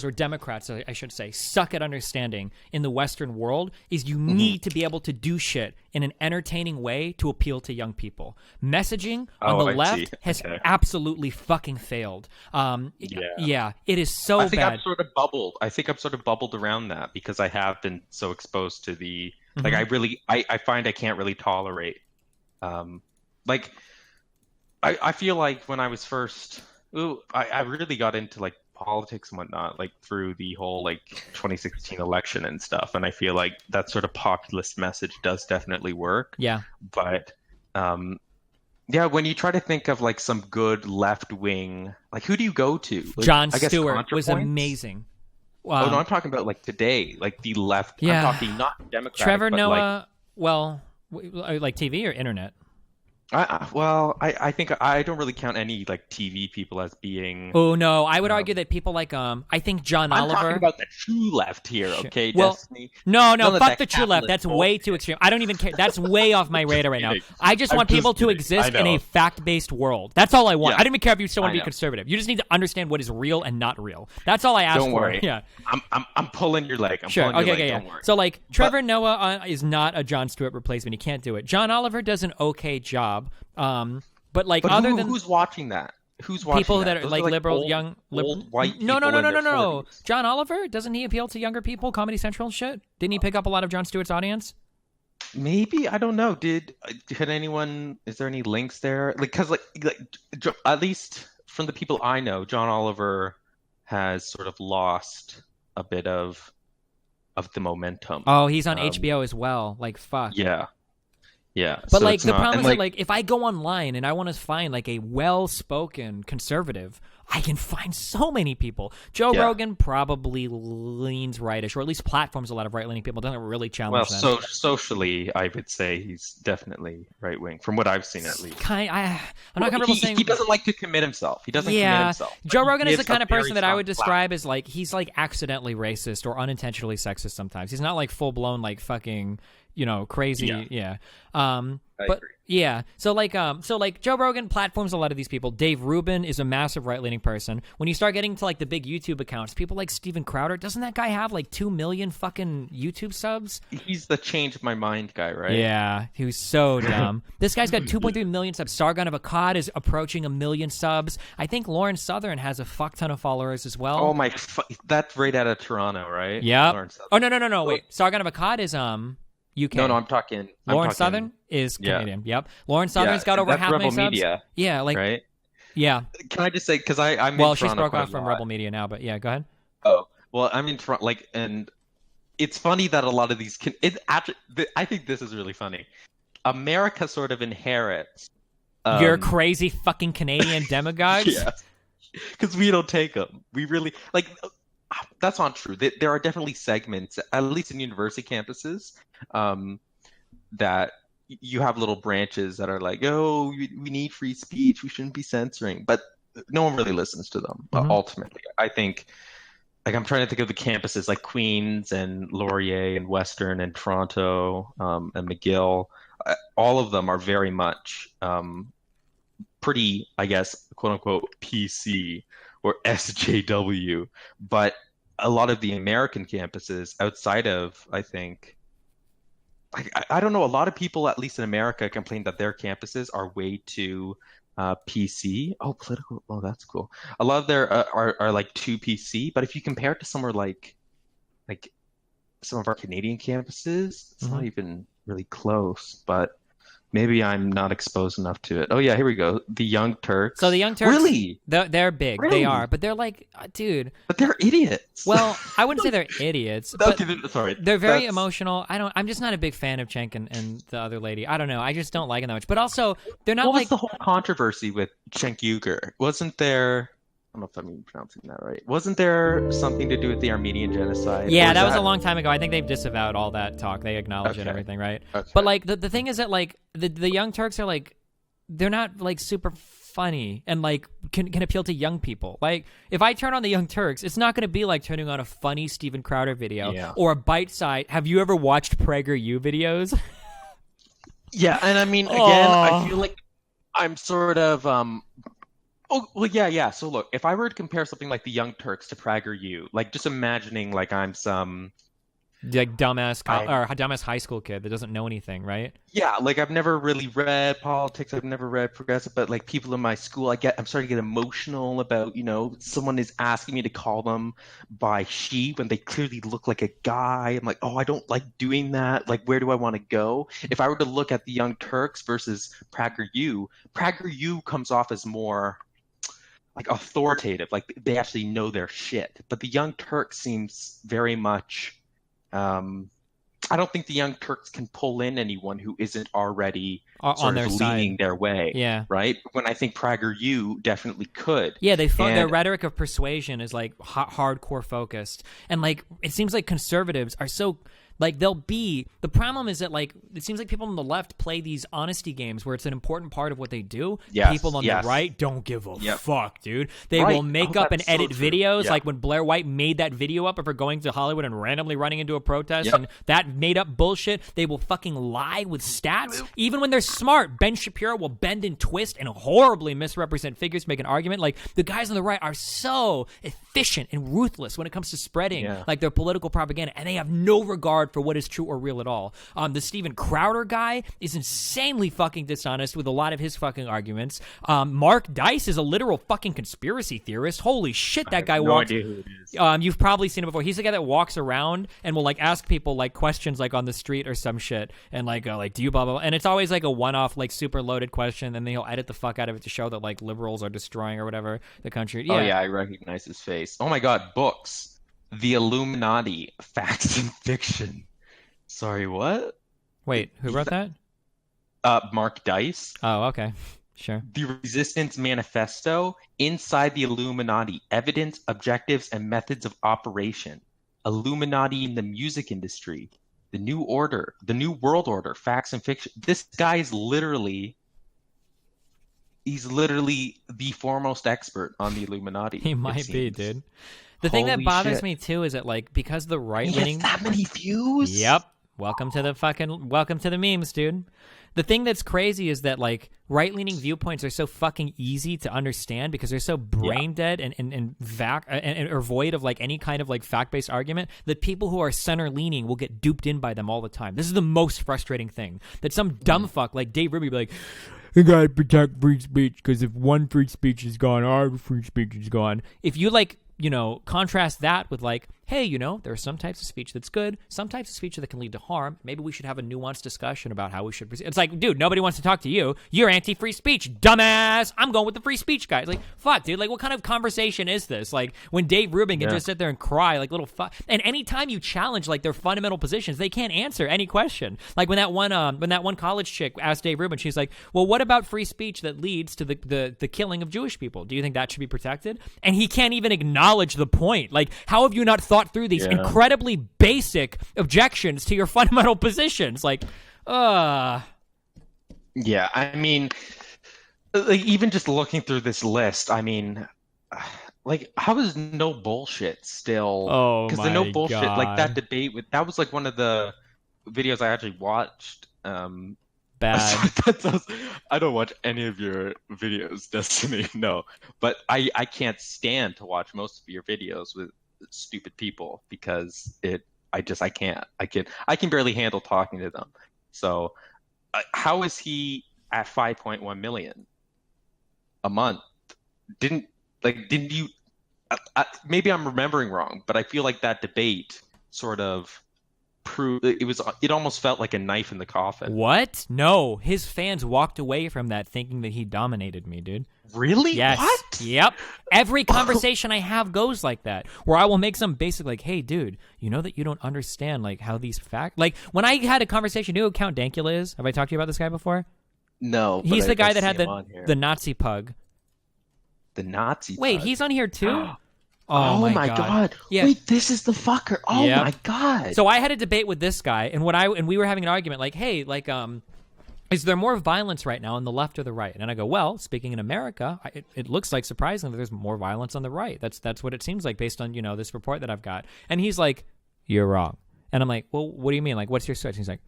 or Democrats, I should say, suck at understanding in the Western world, is you need to be able to do shit in an entertaining way to appeal to young people. Messaging on the left has absolutely fucking failed. Yeah, it is so bad. I think I'm sort of bubbled around that because I have been so exposed to the like I find I can't really tolerate I feel like when I was first I really got into like politics and whatnot like through the whole like 2016 election and stuff, and I feel like that sort of populist message does definitely work. But when you try to think of like some good left wing, like who do you go to? Like, Jon Stewart was amazing. Oh no, I'm talking about like today, like the left. I'm talking not Democratic. Trevor but Noah, like TV or internet? I think I don't really count any like TV people as being. Oh no, I would argue that people like I think John Oliver. I'm talking about the true left here, okay? Well, Destiny. No, fuck the true left. That's way too extreme. I don't even care. That's way off my radar right now. I just want people to exist in a fact-based world. That's all I want. I don't even care if you still want to be conservative. You just need to understand what is real and not real. That's all I ask for. Don't worry. Yeah. I'm pulling your leg. Sure. Pulling your leg. Yeah. Don't worry. So like Trevor Noah is not a Jon Stewart replacement. He can't do it. John Oliver does an okay job. But other than who's watching that? Who's watching people that? are like liberal, old white people. No. John Oliver, doesn't he appeal to younger people? Comedy Central and shit. Didn't he pick up a lot of Jon Stewart's audience? Maybe, I don't know. Did anyone? Is there any links there? Because at least from the people I know, John Oliver has sort of lost a bit of the momentum. Oh, he's on HBO as well. Like fuck. Yeah, but so like the problem is like, that like if I go online and I want to find like a well-spoken conservative, I can find so many people. Joe Rogan probably leans rightish, or at least platforms a lot of right-leaning people. Doesn't really challenge them. Well, socially, I would say he's definitely right-wing, from what I've seen at least. I'm not comfortable saying he doesn't like to commit himself. He doesn't commit himself. Joe Rogan is the kind of person that I would describe as like he's like accidentally racist or unintentionally sexist sometimes. He's not like full-blown like fucking crazy. But agree. Yeah. So like Joe Rogan platforms a lot of these people. Dave Rubin is a massive right-leaning person. When you start getting to like the big YouTube accounts, people like Steven Crowder, doesn't that guy have like 2 million fucking YouTube subs? He's the change my mind guy, right? Yeah, he was so dumb. This guy's got 2.3 million subs. Sargon of Akkad is approaching 1 million subs. I think Lauren Southern has a fuck ton of followers as well. Oh my, that's right out of Toronto, right? Yeah. Oh no. Wait, Sargon of Akkad is UK. No, I'm talking. Southern is Canadian. Yep. Lauren Southern's got over half a million subs. Media, yeah, like right. Yeah. Can I just say because I'm well, in she's Toronto broke off from Rebel Media now, but yeah, go ahead. Oh well, I'm in Toronto, and it's funny that a lot of these I think this is really funny. America sort of inherits. You're crazy fucking Canadian demagogues. Yeah. Because we don't take them. We really like. That's not true. There are definitely segments, at least in university campuses, that you have little branches that are like, oh, we need free speech. We shouldn't be censoring. But no one really listens to them, ultimately. I think, like, I'm trying to think of the campuses like Queen's and Laurier and Western and Toronto and McGill. All of them are very much pretty, I guess, quote unquote PC or SJW, but a lot of the American campuses outside of, I think, I don't know, a lot of people, at least in America, complain that their campuses are way too PC. Oh, political. Oh, that's cool. A lot of their are like too PC, but if you compare it to somewhere like some of our Canadian campuses, it's not even really close, but maybe I'm not exposed enough to it. Oh yeah, here we go. The Young Turks. So the Young Turks, really, they're big. Really? They are, but they're like, dude. but they're idiots. Well, I wouldn't say they're idiots, but Okay, sorry. they're very That's- emotional. I'm just not a big fan of Cenk and the other lady. I don't know. I just don't like them that much. But also, they're not What like was the whole controversy with Cenk Uygur? Wasn't there? I don't know if I'm pronouncing that right. Wasn't there something to do with the Armenian genocide? Yeah, Or that is was a long time ago. I think they've disavowed all that talk. They acknowledge it and Okay. everything, right? Okay. But like the thing is that like the Young Turks are like they're not like super funny and like can appeal to young people. Like if I turn on the Young Turks, it's not going to be like turning on a funny Steven Crowder video Yeah. or a bite side. Have you ever watched PragerU videos? Yeah, and I mean, again, Aw. I feel like I'm sort of Oh, well, yeah. So look, if I were to compare something like the Young Turks to PragerU, like just imagining like I'm some, Like dumbass high school kid that doesn't know anything, right? yeah, like I've never really read politics, I've never read progressive, but like people in my school, I'm starting to get emotional about, someone is asking me to call them by she when they clearly look like a guy. I'm like, oh, I don't like doing that. Like, where do I want to go? If I were to look at the Young Turks versus PragerU comes off as more like authoritative, like they actually know their shit. But the Young Turks seems very much. I don't think the Young Turks can pull in anyone who isn't already On sort their of side. leaning their way. Yeah. Right. When I think PragerU definitely could. Yeah, their And- rhetoric of persuasion is like hardcore focused, and like it seems like conservatives are so like the problem is that like it seems like people on the left play these honesty games where it's an important part of what they do. Yes, People on yes. the right don't give a Yep. fuck, dude. They Right. will make Oh, up and that's so edit true. videos, Yeah. like when Blair White made that video up of her going to Hollywood and randomly running into a protest, Yep. and that made up bullshit. They will fucking lie with stats, even when they're smart. Ben Shapiro will bend and twist and horribly misrepresent figures, make an argument. Like the guys on the right are so efficient and ruthless when it comes to spreading like their political propaganda, and they have no regard for what is true or real at all. The Steven Crowder guy is insanely fucking dishonest with a lot of his fucking arguments. Mark Dice is a literal fucking conspiracy theorist. Holy shit, that guy no walks. idea who it is. You've probably seen him before. He's the guy that walks around and will like ask people like questions like on the street or some shit, and like do you blah blah blah, and it's always like a one-off like super loaded question, and then he'll edit the fuck out of it to show that like liberals are destroying or whatever the country. Oh yeah, I recognize his face. Oh my God, books. The Illuminati, Facts and Fiction. Sorry, what? Wait, who wrote that? Mark Dice. Oh, okay, sure. The Resistance Manifesto, Inside the Illuminati, Evidence, Objectives, and Methods of Operation. Illuminati in the Music Industry. The New Order, The New World Order, Facts and Fiction. This guy is he's literally the foremost expert on the Illuminati. He it might be, seems. dude. The thing that Holy bothers shit. me too is that like because the right He leaning. has that many views? Yep. Welcome to the memes, dude. The thing that's crazy is that like right-leaning viewpoints are so fucking easy to understand because they're so brain dead and are void of like any kind of like fact-based argument that people who are center-leaning will get duped in by them all the time. This is the most frustrating thing. That some dumb fuck like Dave Rubin be like, "You gotta protect free speech because if one free speech is gone, our free speech is gone." If you like, contrast that with like, hey, there are some types of speech that's good, some types of speech that can lead to harm. Maybe we should have a nuanced discussion about how we should proceed. It's like, dude, nobody wants to talk to you. You're anti-free speech, dumbass. I'm going with the free speech guy. It's like, fuck, dude. Like, what kind of conversation is this? Like, when Dave Rubin can just sit there and cry like little fuck. And anytime you challenge like their fundamental positions, they can't answer any question. Like when that one college chick asked Dave Rubin, she's like, well, what about free speech that leads to the killing of Jewish people? Do you think that should be protected? And he can't even acknowledge the point. Like, how have you not thought through these incredibly basic objections to your fundamental positions? Like, Yeah, I mean, like, even just looking through this list, I mean, like, how is no bullshit still? Oh Because the no my bullshit, like that God. debate that was like one of the videos I actually watched. bad. I don't watch any of your videos, Destiny. No, but I can't stand to watch most of your videos with stupid people because I can't. I can barely handle talking to them. So how is he at 5.1 million a month? Didn't you? Maybe I'm remembering wrong, but I feel like that debate sort of proved it almost felt like a knife in the coffin. What? No, his fans walked away from that thinking that he dominated me, dude. Really? Yes. What? Yep. Every conversation I have goes like that, where I will make some basic like, "Hey, dude, you know that you don't understand like how these facts." Like when I had a conversation, you know who Count Dankula is? Have I talked to you about this guy before? No. He's the guy I that had see him on here. the Nazi pug. The Nazi. Wait, pug. he's on here too? Oh my god. Yeah. Wait, this is the fucker. Oh Yep. my god. So I had a debate with this guy, and we were having an argument like, "Hey, like is there more violence right now on the left or the right?" And I go, "Well, speaking in America, it looks like surprisingly there's more violence on the right. That's what it seems like based on, this report that I've got." And he's like, "You're wrong." And I'm like, "Well, what do you mean? Like, what's your source?" And he's like,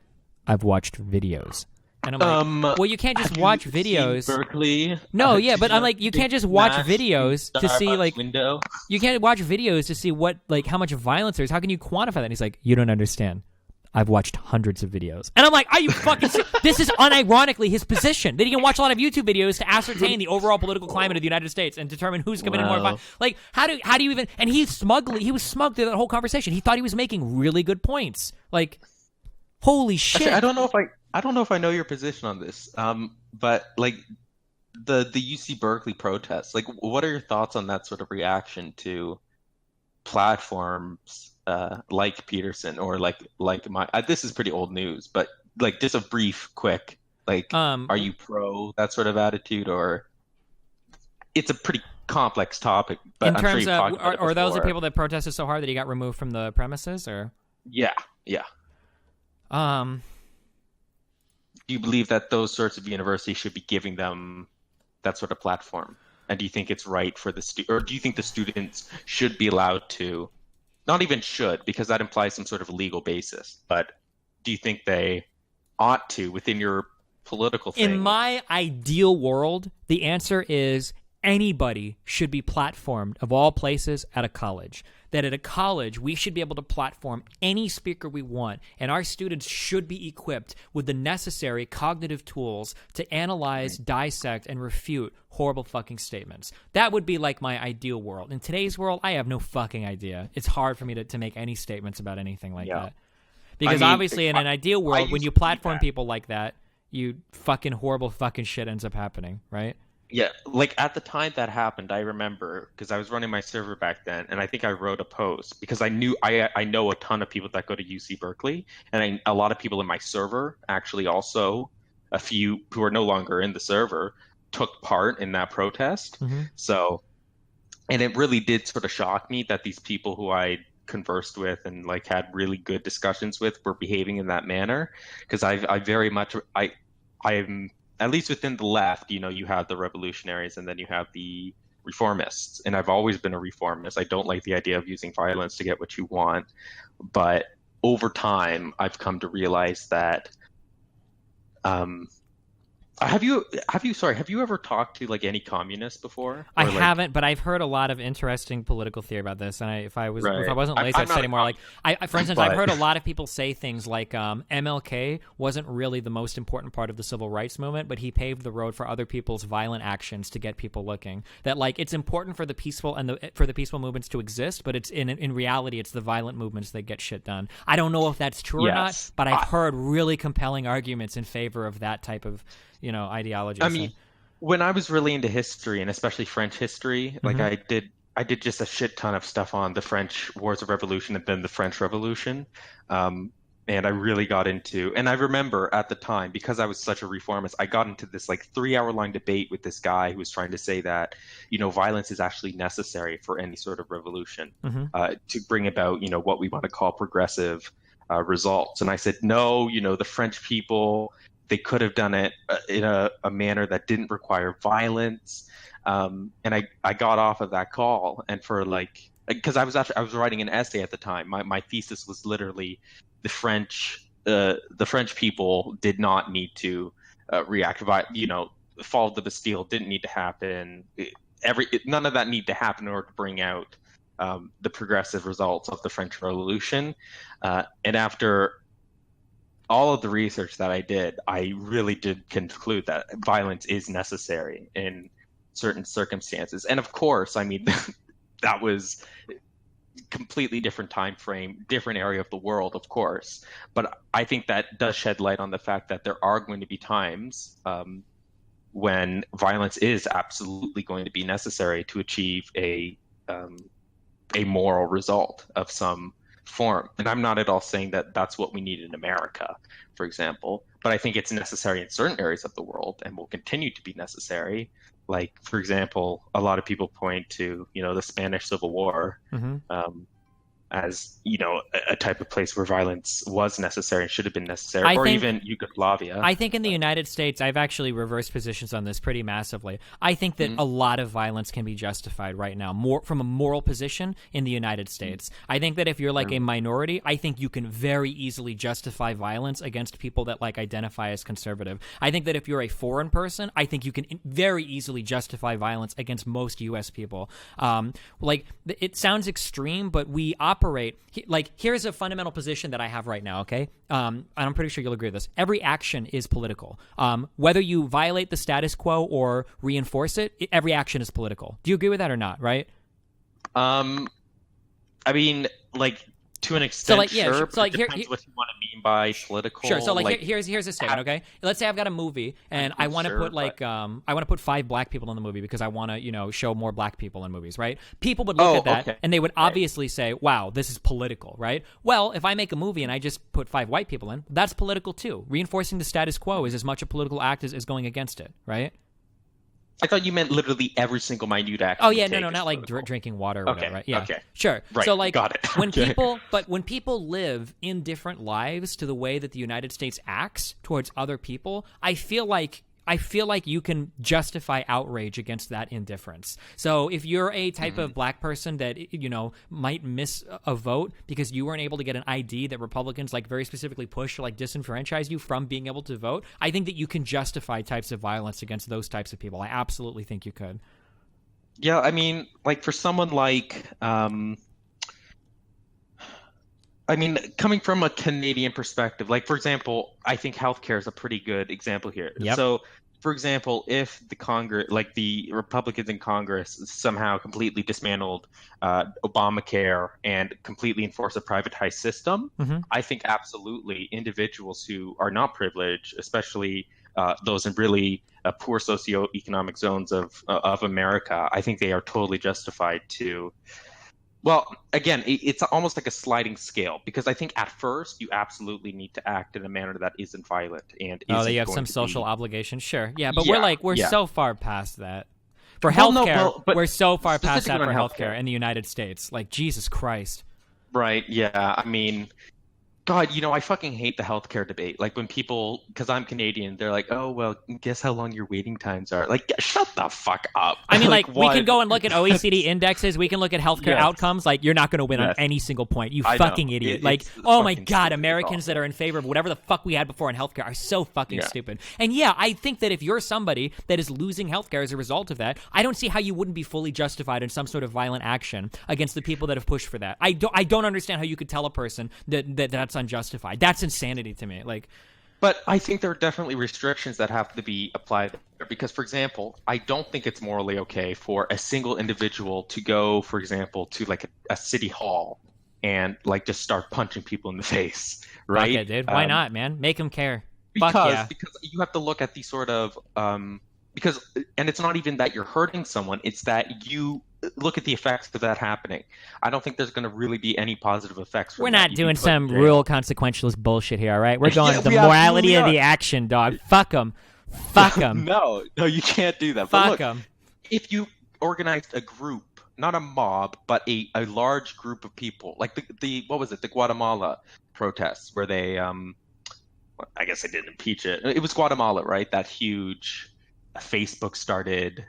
"I've watched videos." And I'm like, "Well, you can't just watch videos." Berkeley. No, yeah, but I'm like, you can't just watch videos to see like window. you can't watch videos to see what like how much violence there is. How can you quantify that? And he's like, "You don't understand. I've watched hundreds of videos." And I'm like, "Are you fucking This is unironically his position. That he can watch a lot of YouTube videos to ascertain the overall political climate of the United States and determine who's committing more violence. Like, how do you even? And he was smug through that whole conversation. He thought he was making really good points. Like, holy shit! Actually, I don't know if I know your position on this. But like the UC Berkeley protests, like what are your thoughts on that sort of reaction to platforms like Peterson or like my this is pretty old news, but like just a brief, quick, like are you pro that sort of attitude, or it's a pretty complex topic, but in I'm terms sure you've talked of, about it are those the before. people that protested so hard that he got removed from the premises, or? Yeah. Do you believe that those sorts of universities should be giving them that sort of platform? And do you think it's right for or do you think the students should be allowed to, not even should, because that implies some sort of legal basis, but do you think they ought to within your political thing? In my ideal world, the answer is anybody should be platformed, of all places, at a college. That at a college, we should be able to platform any speaker we want, and our students should be equipped with the necessary cognitive tools to analyze, dissect, and refute horrible fucking statements. That would be like my ideal world. In today's world, I have no fucking idea. It's hard for me to make any statements about anything like that. Because obviously, in an ideal world, when you platform people like that, you fucking horrible fucking shit ends up happening, right? Yeah, like at the time that happened, I remember because I was running my server back then, and I think I wrote a post because I know a ton of people that go to UC Berkeley, and a lot of people in my server actually also, a few who are no longer in the server, took part in that protest. Mm-hmm. So, and it really did sort of shock me that these people who I conversed with and like had really good discussions with were behaving in that manner, because I very much I'm at least within the left, you have the revolutionaries and then you have the reformists. And I've always been a reformist. I don't like the idea of using violence to get what you want. But over time, I've come to realize that have you ever talked to like any communists before? I haven't, but I've heard a lot of interesting political theory about this. And if I wasn't lazy, I'd say more like, for instance, I've heard a lot of people say things like MLK wasn't really the most important part of the civil rights movement, but he paved the road for other people's violent actions to get people looking. That like it's important for the peaceful movements to exist, but it's in reality it's the violent movements that get shit done. I don't know if that's true or not, but I've heard really compelling arguments in favor of that type of ideology. I mean, when I was really into history, and especially French history, like I did just a shit ton of stuff on the French Wars of Revolution and then the French Revolution. And I really got into, and I remember at the time, because I was such a reformist, I got into this like 3-hour-long debate with this guy who was trying to say that, violence is actually necessary for any sort of revolution to bring about, what we want to call progressive results. And I said, no, the French people, they could have done it in a manner that didn't require violence. And I got off of that call, and for like, because I was writing an essay at the time. My thesis was literally the French people did not need to reacted by, the fall of the Bastille didn't need to happen. None of that need to happen in order to bring out the progressive results of the French Revolution. And after all of the research that I did, I really did conclude that violence is necessary in certain circumstances. And of course, I mean, that was completely different time frame, different area of the world, of course. But I think that does shed light on the fact that there are going to be times when violence is absolutely going to be necessary to achieve a moral result of some form. And I'm not at all saying that that's what we need in America, for example, but I think it's necessary in certain areas of the world and will continue to be necessary. Like, for example, a lot of people point to, the Spanish Civil War as, a type of place where violence was necessary and should have been necessary, even Yugoslavia. I think in the United States, I've actually reversed positions on this pretty massively. I think that a lot of violence can be justified right now, more from a moral position in the United States. I think that if you're like a minority, I think you can very easily justify violence against people that identify as conservative. I think that if you're a foreign person, I think you can very easily justify violence against most U.S. people. It sounds extreme, but we operate here's a fundamental position that I have right now, okay? And I'm pretty sure you'll agree with this. Every action is political. Whether you violate the status quo or reinforce it, every action is political. Do you agree with that or not, right? I mean, to an extent, sure. But it depends what you want to mean by political. Sure. So here's a statement. Okay, let's say I've got a movie and I want to put I want to put 5 black people in the movie because I want to show more black people in movies, right? People would look at that and they would obviously say, "Wow, this is political," right? Well, if I make a movie and I just put 5 white people in, that's political too. Reinforcing the status quo is as much a political act as going against it, right? I thought you meant literally every single minute action. Oh yeah, no, not like drinking water or whatever, right? Yeah, okay. Sure. Right, so got it. when people live in different lives to the way that the United States acts towards other people, I feel like you can justify outrage against that indifference. So if you're a type of black person that might miss a vote because you weren't able to get an ID that Republicans very specifically push to disenfranchise you from being able to vote, I think that you can justify types of violence against those types of people. I absolutely think you could. Yeah, I mean, for someone coming from a Canadian perspective, for example, I think healthcare is a pretty good example here. Yep. So, for example, if the Congress, the Republicans in Congress somehow completely dismantled Obamacare and completely enforced a privatized system, I think absolutely individuals who are not privileged, especially those in really poor socioeconomic zones of America, I think they are totally justified to. Well, again, it's almost like a sliding scale because I think at first you absolutely need to act in a manner that isn't violent and isn't you have some social obligation, sure, yeah, but we're yeah. so far past that. For healthcare, we're so far past that for healthcare in the United States. Jesus Christ. Right. Yeah. I mean, God, I fucking hate the healthcare debate. When people, because I'm Canadian, they're like, "Oh, well, guess how long your waiting times are." Shut the fuck up. I mean, we can go and look at OECD indexes. We can look at healthcare outcomes. You're not going to win on any single point. You fucking idiot. Oh my God, Americans that are in favor of whatever the fuck we had before in healthcare are so fucking stupid. And yeah, I think that if you're somebody that is losing healthcare as a result of that, I don't see how you wouldn't be fully justified in some sort of violent action against the people that have pushed for that. I don't understand how you could tell a person that's unjustified. That's insanity to me. But I think there are definitely restrictions that have to be applied there because, for example, I don't think it's morally okay for a single individual to go, for example, to a city hall and just start punching people in the face, right? Okay, dude. Why not, man? Make them care. Because you have to look at the sort of and it's not even that you're hurting someone, it's that you look at the effects of that happening. I don't think there's going to really be any positive effects. We're not doing some real consequentialist bullshit here, all right? We're going to the morality of the action, dog. Fuck them. Fuck them. No, you can't do that. Fuck them. If you organized a group, not a mob, but a large group of people, what was it? The Guatemala protests where they, I guess they didn't impeach it. It was Guatemala, right? That huge Facebook started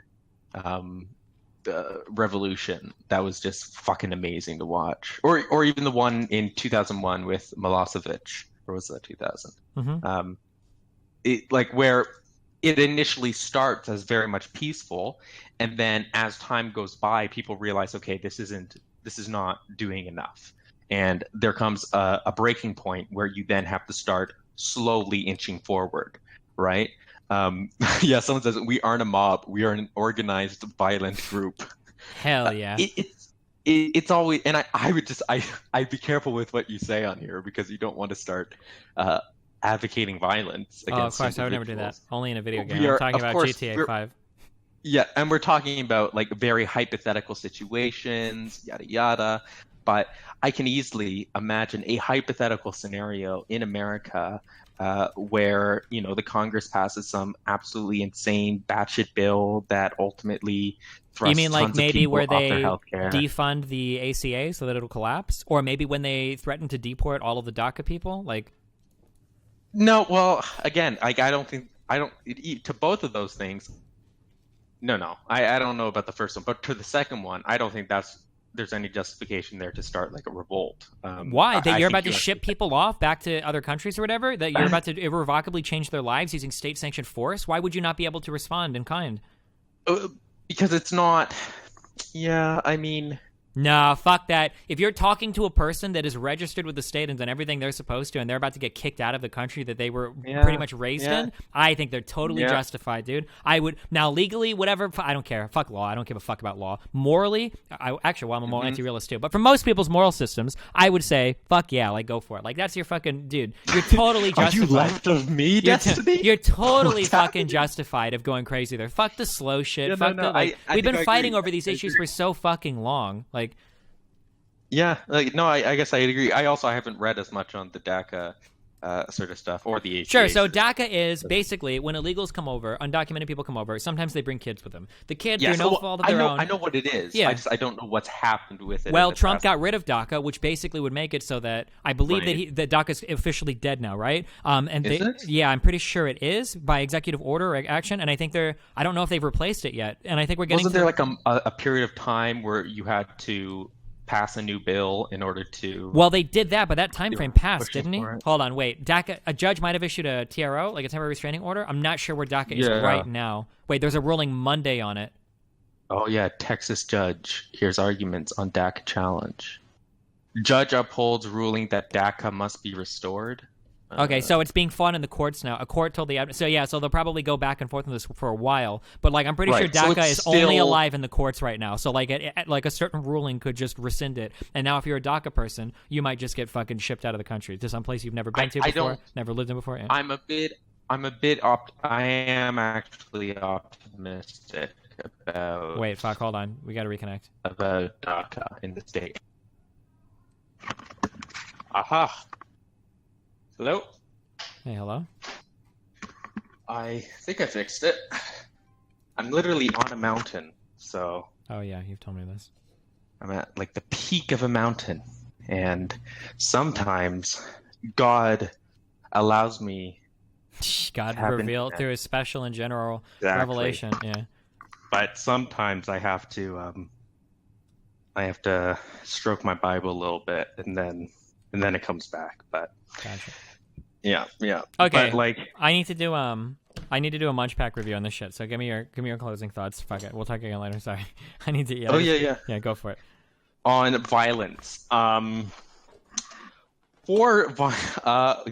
revolution that was just fucking amazing to watch, or even the one in 2001 with Milosevic, or was that 2000? Where it initially starts as very much peaceful, and then as time goes by, people realize, okay, this is not doing enough, and there comes a breaking point where you then have to start slowly inching forward, right? Yeah, someone says we aren't a mob, we are an organized violent group. Hell yeah. It's always, and I'd be careful with what you say on here, because you don't want to start advocating violence against of course, I would never do that. individuals. Only in a video game. We I'm are, talking of about course, GTA 5. Yeah, and we're talking about like very hypothetical situations, yada yada. But I can easily imagine a hypothetical scenario in America where, you know, the Congress passes some absolutely insane batshit bill that ultimately thrusts You mean like tons of maybe people where off their they healthcare. defund the ACA so that it'll collapse? Or maybe when they threaten to deport all of the DACA people? Like, No, well, again, like to both of those things. No, I don't know about the first one, but to the second one, I don't think there's any justification there to start like a revolt. why? That you're think about to you have ship people off back to other countries or whatever? That you're about to irrevocably change their lives using state-sanctioned force? Why would you not be able to respond in kind? Because it's not. Yeah, I mean, Nah, fuck that. If you're talking to a person that is registered with the state and done everything they're supposed to, and they're about to get kicked out of the country that they were pretty much raised in, I think they're totally justified, dude. I would now legally, whatever. I don't care. Fuck law. I don't give a fuck about law. Morally, I'm a moral anti-realist too. But for most people's moral systems, I would say, fuck yeah, like go for it. Like that's your fucking dude. You're totally justified. Are you left of me, Destiny? You're totally What's fucking happening? justified of going crazy there. Fuck the slow shit. Yeah, Fuck no, the like. I We've think been I fighting agree. over these I issues agree. for so fucking long. Like. Yeah, like, no, I guess I agree. I haven't read as much on the DACA sort of stuff or the ACA. Sure. So DACA is basically when illegals come over, undocumented people come over. Sometimes they bring kids with them. The kids, they're no fault of their own. I know what it is. Yeah. I don't know what's happened with it. Well, Trump got rid of DACA, which basically would make it so that I believe Right. that DACA is officially dead now, right? And Is it? Yeah, I'm pretty sure it is by executive order or action. And I think I don't know if they've replaced it yet. And I think we're getting. Wasn't there like a period of time where you had to pass a new bill in order to? Well, they did that, but that time frame were passed, pushing didn't he? for it. Hold on, wait. DACA, a judge might have issued a TRO, like a temporary restraining order. I'm not sure where DACA is Yeah. right now. Wait, there's a ruling Monday on it. Oh yeah, Texas judge hears arguments on DACA challenge. Judge upholds ruling that DACA must be restored. Okay, so it's being fought in the courts now. A court told the so they'll probably go back and forth on this for a while. But like, I'm pretty sure Right, so DACA it's is only still- alive in the courts right now. So like, like a certain ruling could just rescind it. And now, if you're a DACA person, you might just get fucking shipped out of the country to some place you've never been to I before, don't- never lived in before. Yeah. I am actually optimistic about Wait, fuck, hold on. We got to reconnect. about DACA in the state. Aha. Hello. Hey, hello. I think I fixed it. I'm literally on a mountain, so Oh yeah, you've told me this. I'm at like the peak of a mountain, and sometimes God allows me, God Happened. revealed through His special and general Exactly. revelation. Yeah. but sometimes I have to stroke my Bible a little bit, and then it comes back. But Gotcha. yeah. Okay. But like, I need to do a Munch Pack review on this shit. So give me your closing thoughts. Fuck it. We'll talk again later. Sorry. I need to. oh yeah. Yeah, go for it. On violence.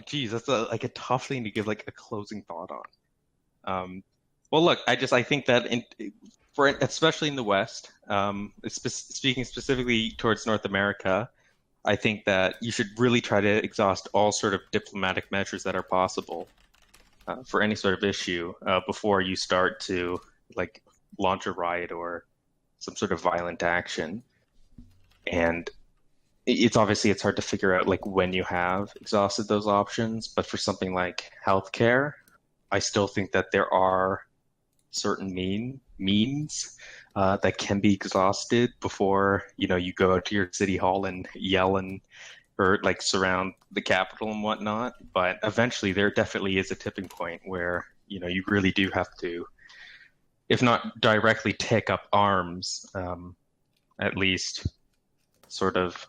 Geez, that's a tough thing to give like a closing thought on. Well, look, I think that especially in the West, speaking specifically towards North America, I think that you should really try to exhaust all sort of diplomatic measures that are possible for any sort of issue before you start to like launch a riot or some sort of violent action. And it's hard to figure out like when you have exhausted those options, but for something like healthcare, I still think that there are certain means that can be exhausted before you go to your city hall and yell or like surround the Capitol and whatnot. But eventually, there definitely is a tipping point where you really do have to, if not directly take up arms, at least sort of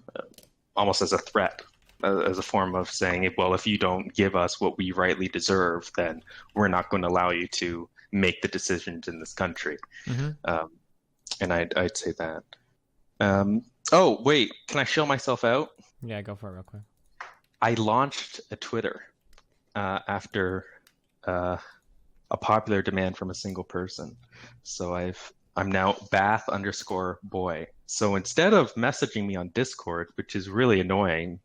almost as a threat as a form of saying, well, if you don't give us what we rightly deserve, then we're not going to allow you to make the decisions in this country. And I'd say that. Oh, wait, can I show myself out? Yeah, go for it real quick. I launched a Twitter after a popular demand from a single person. So I'm now Bath_boy. So instead of messaging me on Discord, which is really annoying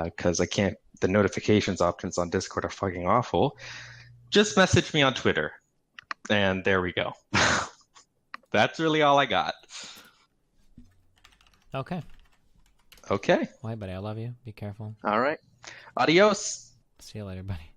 because the notifications options on Discord are fucking awful, just message me on Twitter. And there we go. That's really all I got. Okay. Okay. Well, hey, buddy, I love you. Be careful. All right. Adios. See you later, buddy.